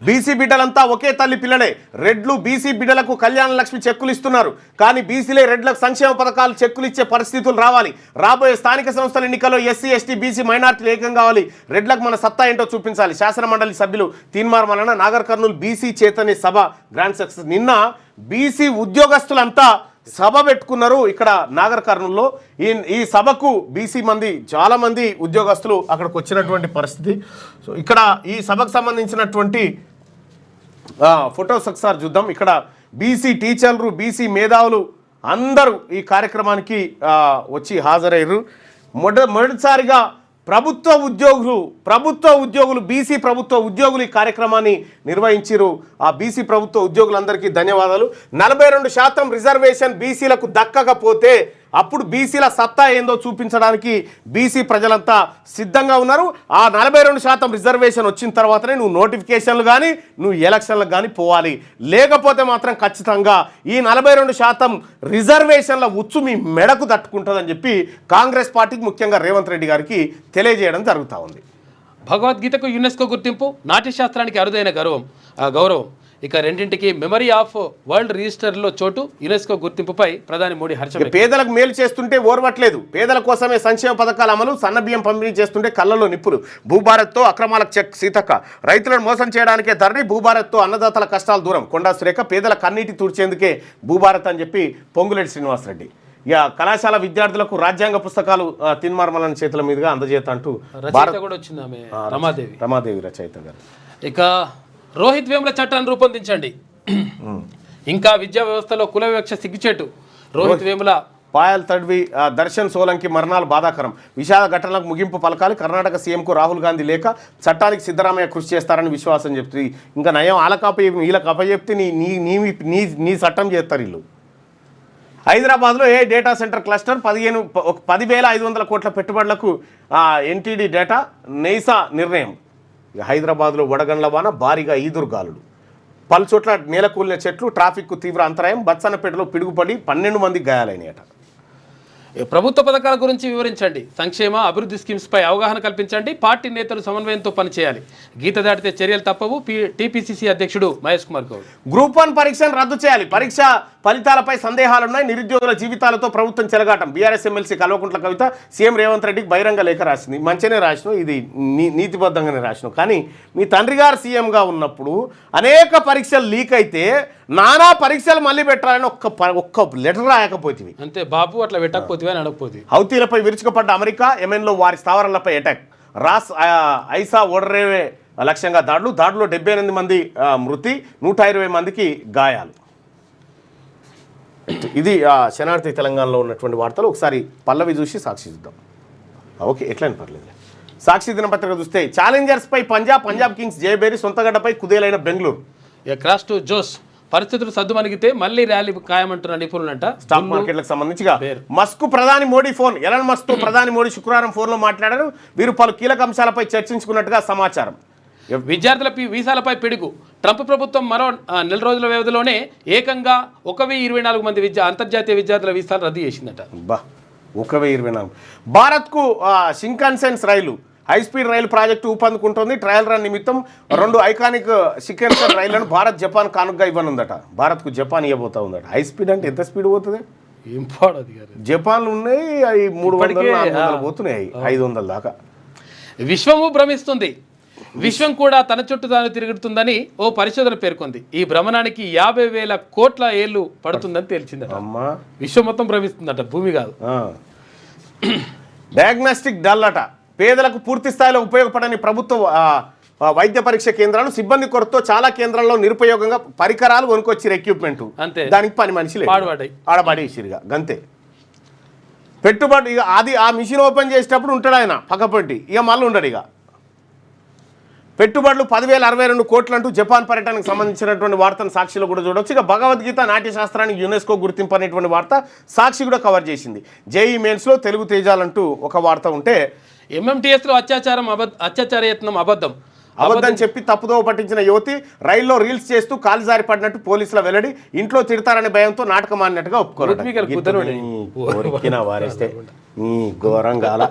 బీసీ బిడ్డలంతా ఒకే తల్లి పిల్లలే. రెడ్లు బీసీ బిడ్డలకు కళ్యాణ లక్ష్మి చెక్కులు ఇస్తున్నారు, కానీ బీసీలే రెడ్లకు సంక్షేమ పథకాలు చెక్కులు ఇచ్చే పరిస్థితులు రావాలి. రాబోయే స్థానిక సంస్థల ఎన్నికల్లో ఎస్సీ ఎస్టీ బీసీ మైనార్టీలు ఏకం కావాలి. రెడ్లకు మన సత్తా ఏంటో చూపించాలి. శాసనమండలి సభ్యులు తీన్మార్ మల్లన్న నాగర్ కర్నూలు బీసీ చైతన్య సభ గ్రాండ్ సక్సెస్. నిన్న బీసీ ఉద్యోగస్తులంతా సభ పెట్టుకున్నారు ఇక్కడ నాగర్ కర్నూల్లో. ఈ సభకు బీసీ చాలా మంది ఉద్యోగస్తులు అక్కడికి వచ్చినటువంటి పరిస్థితి. సో ఇక్కడ ఈ సభకు సంబంధించినటువంటి ఫొటోస్ ఒకసారి చూద్దాం. ఇక్కడ బీసీ టీచర్లు బీసీ మేధావులు అందరూ ఈ కార్యక్రమానికి వచ్చి హాజరయ్యారు. మొదటిసారిగా ప్రభుత్వ ఉద్యోగులు బీసీ ప్రభుత్వ ఉద్యోగులు ఈ కార్యక్రమాన్ని నిర్వహించారు. ఆ బీసీ ప్రభుత్వ ఉద్యోగులందరికీ ధన్యవాదాలు. 42% రిజర్వేషన్ బీసీలకు దక్కకపోతే అప్పుడు బీసీల సత్తా ఏందో చూపించడానికి బీసీ ప్రజలంతా సిద్ధంగా ఉన్నారు. ఆ 42% రిజర్వేషన్ వచ్చిన తర్వాతనే నువ్వు నోటిఫికేషన్లు కానీ నువ్వు ఎలక్షన్లకు కానీ పోవాలి, లేకపోతే మాత్రం ఖచ్చితంగా ఈ 42% రిజర్వేషన్ల ఉచ్చు మీ మెడకు తట్టుకుంటుందని చెప్పి కాంగ్రెస్ పార్టీకి ముఖ్యంగా రేవంత్ రెడ్డి గారికి తెలియజేయడం జరుగుతూ ఉంది. భగవద్గీతకు యునెస్కో గుర్తింపు, నాట్యశాస్త్రానికి అరుదైన గౌరవం. ఇక రెండింటికి మెమరీ ఆఫ్ వరల్డ్ రిజిస్టర్లో చోటు. యునెస్కో గుర్తింపుపై ప్రధాని మోడీ హర్షం. పేదలకు మేలు చేస్తుంటే ఓర్వట్లేదు, పేదల కోసమే సంక్షేమ పథకాల అమలు, సన్నబియ్యం పంపిణీ చేస్తుంటే కళ్ళలో నిప్పులు. భూభారత్తో అక్రమాలకు చెక్ సీతక్క. రైతులను మోసం చేయడానికే ధరణి, భూభారత్తో అన్నదాతల కష్టాలు దూరం. కొండా సురేఖ. పేదల కన్నీటి తుడిచేందుకే భూభారత్ అని చెప్పి పొంగులేటి శ్రీనివాసరెడ్డి. ఇక కళాశాల విద్యార్థులకు రాజ్యాంగ పుస్తకాలు తిన్మార్మలన చేతుల మీదుగా అందజేత అంటూ కూడా వచ్చింది ఆమె రమాదేవి రచయిత గారు. ఇక రోహిత్ వేముల చట్టాన్ని రూపొందించండి. ఇంకా విద్యా వ్యవస్థలో కుల వివక్ష సిగ్గుచేటు. రోహిత్ వేముల, పాయల్ తడ్వి, దర్శన్ సోలంకి మరణాలు బాధాకరం. విషాద ఘటనలకు ముగింపు పలకాలి. కర్ణాటక సీఎంకు రాహుల్ గాంధీ లేఖ. చట్టానికి సిద్ధరామయ్య కృషి చేస్తారని విశ్వాసం చెప్తుంది. ఇంకా నయం వీళ్ళకి అప్పచెప్తే నీ చట్టం చేస్తారు వీళ్ళు. హైదరాబాద్లో డేటా సెంటర్ క్లస్టర్ 10,500 కోట్ల పెట్టుబడులకు ఎన్టీడీ డేటా నైసా నిర్ణయం. హైదరాబాద్లో వడగండ్ల వాన, భారీగా ఈదురుగాలులు, పలుచోట్ల నేలకూలిన చెట్లు, ట్రాఫిక్కు తీవ్ర అంతరాయం. బచ్చన్నపేటలో పిడుగుపడి 12 మంది గాయాలైనయట. ప్రభుత్వ పథకాల గురించి వివరించండి. సంక్షేమ అభివృద్ధి స్కీమ్స్పై అవగాహన కల్పించండి. పార్టీ నేతలు సమన్వయంతో పనిచేయాలి. గీత దాటితే చర్యలు తప్పవు. టీపీసీసీ అధ్యక్షుడు మహేష్ కుమార్ గౌడ్. గ్రూప్ 1 పరీక్షను రద్దు చేయాలి. పరీక్ష ఫలితాలపై సందేహాలున్నాయి. నిరుద్యోగుల జీవితాలతో ప్రభుత్వం చెలగాటం. BRS MLC Kalvakuntla Kavitha CM Revanth రెడ్డికి బహిరంగ లేఖ రాసింది. మంచిగానే రాసినావు, ఇది నీతిబద్ధంగానే రాసినావు. కానీ మీ తండ్రి గారు సీఎంగా ఉన్నప్పుడు అనేక పరీక్షలు లీక్ అయితే నానా పరీక్షలు మళ్ళీ పెట్టాలని ఒక్క లెటర్ రాయకపోతుంది. అంతే బాబు అట్లా పెట్టకపోతే అని అడగపోతే. హౌతీలపై విరుచుకుపడ్డ అమెరికా, యెమెన్లో వారి స్థావరాలపై అటాక్. రాస్ ఐసా ఓడరేవే లక్ష్యంగా దాడులో 78 మంది మృతి, 120 మందికి గాయాలు. ఇది శనార్థి తెలంగాణలో ఉన్నటువంటి వార్తలు. ఒకసారి పల్లవి చూసి సాక్షి చూద్దాం. ఓకే, ఎట్లయినా పర్లేదు. సాక్షి దినపత్రిక చూస్తే ఛాలెంజర్స్పై పంజాబ్ కింగ్స్ జయబేరి, సొంతగడ్డపై కుదేలైన బెంగళూరు. క్రాస్ టు జోస్, పరిస్థితులు సద్దుమణిగితే మళ్ళీ ర్యాలీ ఖాయమంటున్న నిపుణులంట. స్టాక్ మార్కెట్లకు సంబంధించిగా మస్క్ ప్రధాని మోడీ ఫోన్. ఎలాన్ మస్క్ తో ప్రధాని మోడీ శుక్రవారం ఫోన్లో మాట్లాడారు. వీరు పలు కీలక అంశాలపై చర్చించుకున్నట్టుగా సమాచారం. విద్యార్థుల వీసాలపై పిడుగు. ట్రంప్ ప్రభుత్వం మరో 4 రోజుల వ్యవధిలోనే ఏకంగా 1024 మంది అంతర్జాతీయ విద్యార్థుల వీసాలు రద్దు చేసిందట. 1024. భారత్కు షింకాన్సెన్స్ రైలు, హైస్పీడ్ రైలు ప్రాజెక్టు ఊపందుకుంటోంది. ట్రయల్ రన్ నిమిత్తం 2 ఐకానిక్ షింకాన్సెన్ రైళ్లను భారత్ జపాన్ కానుకగా ఇవ్వనుందట. భారత్కు జపాన్ ఇవ్వబోతా ఉందట. హై స్పీడ్ అంటే ఎంత స్పీడ్ పోతుంది? ఏం పాడదు గారు. జపాన్లు ఉన్నాయి, అవి 300-400 పోతున్నాయి, 500 దాకా. విశ్వము భ్రమిస్తుంది, విశ్వం కూడా తన చుట్టూ తాను తిరుగుతుందని ఓ పరిశోధన పేర్కొంది. ఈ భ్రమణానికి 50,000 కోట్ల ఏళ్ళు పడుతుందని తేల్చిందట. విశ్వం మొత్తం భ్రమిస్తుందట, భూమి కాదు. డయాగ్నోస్టిక్ డల్ అట. పేదలకు పూర్తి స్థాయిలో ఉపయోగపడని ప్రభుత్వ వైద్య పరీక్ష కేంద్రాలు, సిబ్బంది కొరతతో చాలా కేంద్రాల్లో నిరుపయోగంగా పరికరాలు కొనుక్కొచ్చారు, ఎక్విప్మెంట్. అంతే, దానికి పని మనిషి ఆడబడేసిరుగా గంతే. పెట్టుబడి ఇక అది ఆ మిషన్ ఓపెన్ చేసేటప్పుడు ఉంటాడు ఆయన పక్కపట్టి, ఇక మళ్ళీ ఉండడు. ఇక పెట్టుబడులు 10,062 కోట్లు అంటూ జపాన్ పర్యటనకు సంబంధించినటువంటి వార్తను సాక్షిలో కూడా చూడవచ్చు. ఇక భగవద్గీత నాట్యశాస్త్రానికి యునెస్కో గుర్తింపు అనేటువంటి వార్త సాక్షి కూడా కవర్ చేసింది. జేఈ మెయిన్స్లో తెలుగు తేజాలంటూ ఒక వార్త ఉంటే, ఎంఎంటీఎస్లో అత్యాచార యత్నం అబద్ధం చెప్పి తప్పుదో పట్టించిన యువతి రైల్లో రీల్స్ చేస్తూ కాలు జారి పడినట్టు పోలీసుల వెల్లడి. ఇంట్లో తిడతారనే భయంతో నాటకం ఆడినట్టుగా ఒప్పుకోరు. వారేస్తే ఘోరంగాల.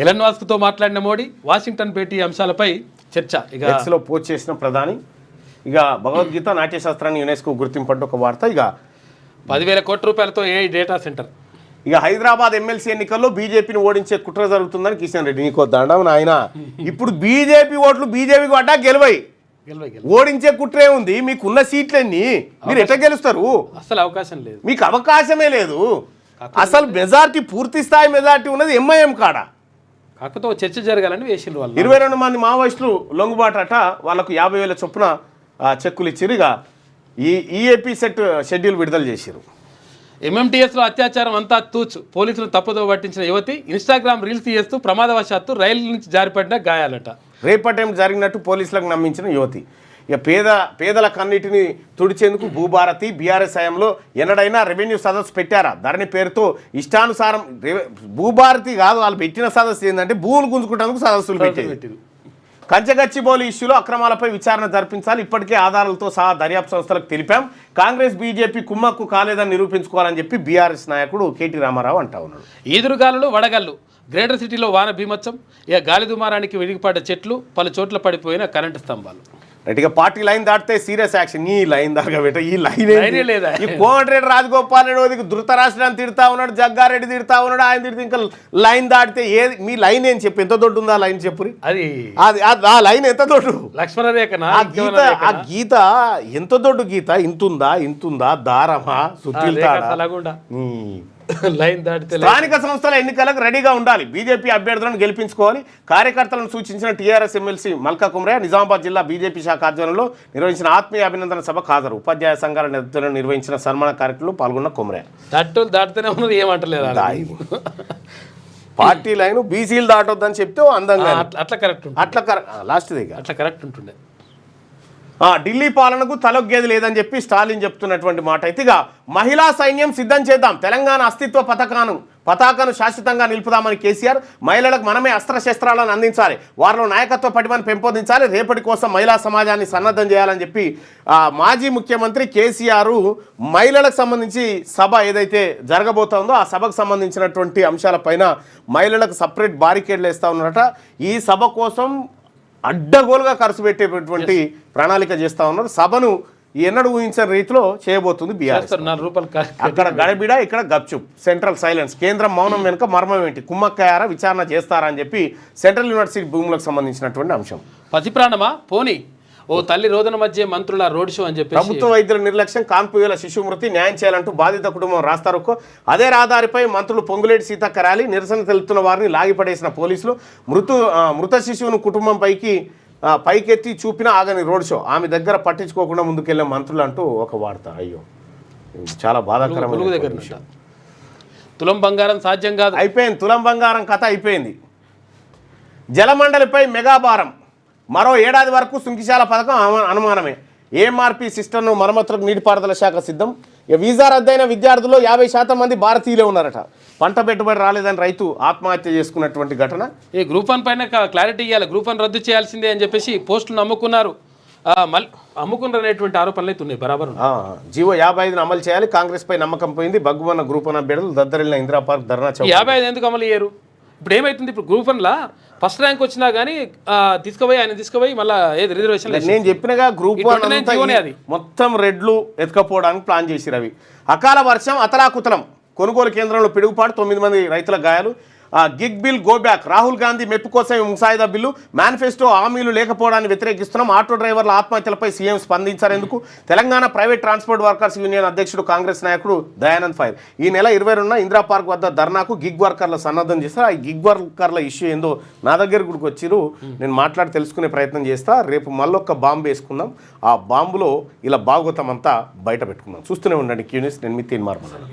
ఎలన్ మస్క్తో మాట్లాడిన మోడీ, వాషింగ్టన్ భేటీ అంశాలపై చర్చ. ఇక ఎక్స్లో పోస్ట్ చేసిన ప్రధాని. ఇక భగవద్గీత నాట్యశాస్త్రాన్ని యునెస్కో గుర్తింపు అంటూ ఒక వార్త. ఇక 10,000 కోట్ల రూపాయలతో AI డేటా సెంటర్. ఇక హైదరాబాద్ ఎమ్మెల్సీ ఎన్నికల్లో బీజేపీని ఓడించే కుట్ర జరుగుతుందని కిషన్ రెడ్డి. నీకో దండం నాయన. ఇప్పుడు బీజేపీ ఓట్లు బీజేపీకి పడ్డా గెలవై, ఓడించే కుట్రే ఉంది. మీకున్న సీట్లన్నీ మీరు ఎట్లా గెలుస్తారు? అసలు అవకాశం లేదు, మీకు అవకాశమే లేదు. అసలు మెజార్టీ, పూర్తి స్థాయి మెజార్టీ ఉన్నది ఎంఐఎం కాడ. కాకపోతే చర్చ జరగాలని వేసిండ్రు వాళ్ళు. 22 మంది మావోయిస్టులు లొంగుబాటట. వాళ్ళకు 50,000 చొప్పున చెక్కులు ఇచ్చిరు. ఇక ఈ ఈఏపీ షెడ్యూల్ విడుదల చేసిరు. ఎంఎంటీఎస్లో అత్యాచారం అంతా తూచు. పోలీసులు తప్పుదో పట్టించిన యువతి ఇన్స్టాగ్రామ్ రీల్స్ చేస్తూ ప్రమాదవశాత్తు రైలు నుంచి జారిపడిన గాయాలట. రేపటేం జరిగినట్టు పోలీసులకు నమ్మించిన యువతి. ఇక పేదల కన్నిటిని తుడిచేందుకు భూభారతి బీఆర్ఎస్ హయాంలో ఎన్నడైనా రెవెన్యూ సదస్సు పెట్టారా? ధరణి పేరుతో ఇష్టానుసారం. భూభారతి కాదు, వాళ్ళు పెట్టిన సదస్సు ఏంటంటే భూములు గుంజుకుంటేందుకు సదస్సులు పెట్టారు. కంచగచ్చిబౌలి ఇష్యూలో అక్రమాలపై విచారణ జరిపించాలి. ఇప్పటికే ఆధారాలతో సహా దర్యాప్తు సంస్థలకు తెలిపాం. కాంగ్రెస్ బీజేపీ కుమ్మక్కు కాలేదని నిరూపించుకోవాలని చెప్పి బీఆర్ఎస్ నాయకుడు కేటీ రామారావు అంటా ఉన్నాడు. ఈదురుగాలులు వడగళ్ళు. గ్రేటర్ సిటీలో వాన బీమత్సం. ఇక గాలి దుమారానికి విడిగిపడ్డ చెట్లు, పలు చోట్ల పడిపోయిన కరెంటు స్తంభాలు. ఇక పార్టీ లైన్ దాటితే సీరియస్ యాక్షన్. ఈ లైన్ దాకా పెట్ట, ఈ లైన్ లేదా? ఈ కోమటిరెడ్డి రాజగోపాల్ రెడ్డి ధృతరాష్ట్రాన్ని తిడతా ఉన్నాడు, జగ్గారెడ్డి తిడతా ఉన్నాడు, ఆయన తిడితే ఇంకా లైన్ దాటితే ఏది మీ లైన్ ఏం చెప్పు? ఎంత దొడ్డు ఉందా లైన్ చెప్పురి? అది ఆ లైన్ ఎంత దొడ్డు? లక్ష్మణ రేఖ. ఆ గీత ఎంత దొడ్డు గీత? ఇంతుందా దారమా సుత్తిల్తాడా? లైన్ దాటితే స్థానిక సంస్థల ఎన్నికలకు రెడీగా ఉండాలి. బీజేపీ అభ్యర్థులను గెలిపించుకోవాలి. కార్యకర్తలను సూచించిన టీఆర్ఎస్ ఎమ్మెల్సీ మల్కా కుమ్రే. నిజామాబాద్ జిల్లా బీజేపీ శాఖ ఆధ్వర్యంలో నిర్వహించిన ఆత్మీయ అభినందన సభకు హాజరు. ఉపాధ్యాయ సంఘాల నేతృత్వంలో నిర్వహించిన సన్మాన కార్యక్రమంలో పాల్గొన్న కుమ్రే. దాటితేనే ఉన్నది, ఏమంటలేదు. పార్టీ లైన్ బీసీలు దాటొద్దని చెప్తే అందంగా అట్లా కరెక్ట్, లాస్ట్ దగ్గర అట్లా కరెక్ట్ ఉంటుండే. ఢిల్లీ పాలనకు తలొగ్గేది లేదని చెప్పి స్టాలిన్ చెప్తున్నటువంటి మాట. అయితే ఇక మహిళా సైన్యం సిద్ధం చేద్దాం. తెలంగాణ అస్తిత్వ పతాకను శాశ్వతంగా నిలుపుదామని కేసీఆర్. మహిళలకు మనమే అస్త్రశస్త్రాలను అందించాలి, వారిలో నాయకత్వ పటిమను పెంపొందించాలి, రేపటి కోసం మహిళా సమాజాన్ని సన్నద్ధం చేయాలని చెప్పి మాజీ ముఖ్యమంత్రి కేసీఆర్ మహిళలకు సంబంధించి సభ ఏదైతే జరగబోతోందో ఆ సభకు సంబంధించినటువంటి అంశాలపైన మహిళలకు సపరేట్ బారికేడ్లు వేస్తూ ఉన్నారట. ఈ సభ కోసం అడ్డగోలుగా ఖర్చు పెట్టేటటువంటి ప్రణాళిక చేస్తూ ఉన్నారు. సభను ఎన్నడూ ఊహించిన రీతిలో చేయబోతుంది బీఆర్ఎస్. చేస్తారు 4 రూపాయలు అక్కడ గడబిడ, ఇక్కడ గప్చుప్, సెంట్రల్ సైలెన్స్. కేంద్రం మౌనం వెనుక మర్మం ఏంటి, కుమ్మక్కయ్యారా, విచారణ చేస్తారా అని చెప్పి సెంట్రల్ యూనివర్సిటీ భూములకు సంబంధించినటువంటి అంశం. పసిప్రాణమా పోనీ ఓ తల్లి రోదన మధ్య మంత్రుల రోడ్ షో అని చెప్పి ప్రభుత్వ వైద్యుల నిర్లక్ష్యం, కాన్పువేల శిశు మృతి, న్యాయం చేయాలంటూ బాధిత కుటుంబం రాస్తారోకో. అదే రహదారిపై మంత్రులు పొంగులేటి సీతక్క ర్యాలీ, నిరసన తెలుపుతున్న వారిని లాగిపడేసిన పోలీసులు. మృత శిశువును కుటుంబం పైకెత్తి చూపిన ఆగని రోడ్ షో. ఆమె దగ్గర పట్టించుకోకుండా ముందుకెళ్లే మంత్రులు అంటూ ఒక వార్త. అయ్యో, చాలా బాధాకరమైన విషయం. తులం బంగారం సాధ్యం కాదు. అయిపోయింది, తులం బంగారం కథ అయిపోయింది. జలమండలిపై మెగాభారం. మరో ఏడాది వరకు సుంకిశాల పథకం అనుమానమే. ఏఎంఆర్పి సిస్టమ్ను మరమ్మతులకు నీటిపారుదల శాఖ సిద్ధం. ఇక వీసా రద్దయిన విద్యార్థుల్లో 50% మంది భారతీయులే ఉన్నారట. పంట పెట్టుబడి రాలేదని రైతు ఆత్మహత్య చేసుకున్నటువంటి ఘటన. ఈ గ్రూప్ 1 పైన క్లారిటీ ఇవ్వాలి, గ్రూప్ 1 రద్దు చేయాల్సిందే అని చెప్పేసి పోస్టులు అమ్ముకున్నారు. అమ్ముకున్నారనేటువంటి ఆరోపణలు అయితే ఉన్నాయి బరాబర్. జీవో 55 అమలు చేయాలి, కాంగ్రెస్ పై నమ్మకం పోయింది. బగ్గుమన్న గ్రూప్ 1 అభ్యర్థులు దద్దరిల్లిన ఇందిరా పార్క్ ధర్నా చౌక్. 55 ఎందుకు అమలు చేయరు? ఇప్పుడు ఏమైతుంది, ఇప్పుడు గ్రూప్ 1లా ఫస్ట్ ర్యాంక్ వచ్చినా కానీ తీసుకుపోయి మళ్ళీ ఏది రిజర్వేషన్. నేను చెప్పినగా గ్రూప్ 1 అది మొత్తం రెడ్లు ఎత్తుకపోవడానికి ప్లాన్ చేసిరు. అవి అకాల వర్షం, అతలాకుతలం, కొనుగోలు కేంద్రంలో పిడుగుపాటు, 9 మంది రైతుల గాయాలు. Gig bill go back, Rahul Gandhi మెప్పు కోసం ముసాయిదా బిల్లు. మేనిఫెస్టో హామీలు లేకపోవడాన్ని వ్యతిరేకిస్తున్నాం. ఆటో డ్రైవర్ల ఆత్మహత్యలపై సీఎం స్పందించారెందుకు? Telangana private transport workers union అధ్యక్షుడు కాంగ్రెస్ నాయకుడు దయానంద్ ఫైర్. ఈ నెల 22న ఇందిరా పార్క్ వద్ద ధర్నాకు గిగ్ వర్కర్ల సన్నద్ధం చేస్తారు. ఆ గిగ్ వర్కర్ల ఇష్యూ ఏందో నా దగ్గర కూడా వచ్చిరు. నేను మాట్లాడి తెలుసుకునే ప్రయత్నం చేస్తా. రేపు మళ్ళొక్క బాంబు వేసుకుందాం. ఆ బాంబులో ఇలా భాగవతం అంతా బయట పెట్టుకుందాం. చూస్తూనే ఉండండి క్యూనిస్. నేను మీ తీన్ మార్మ.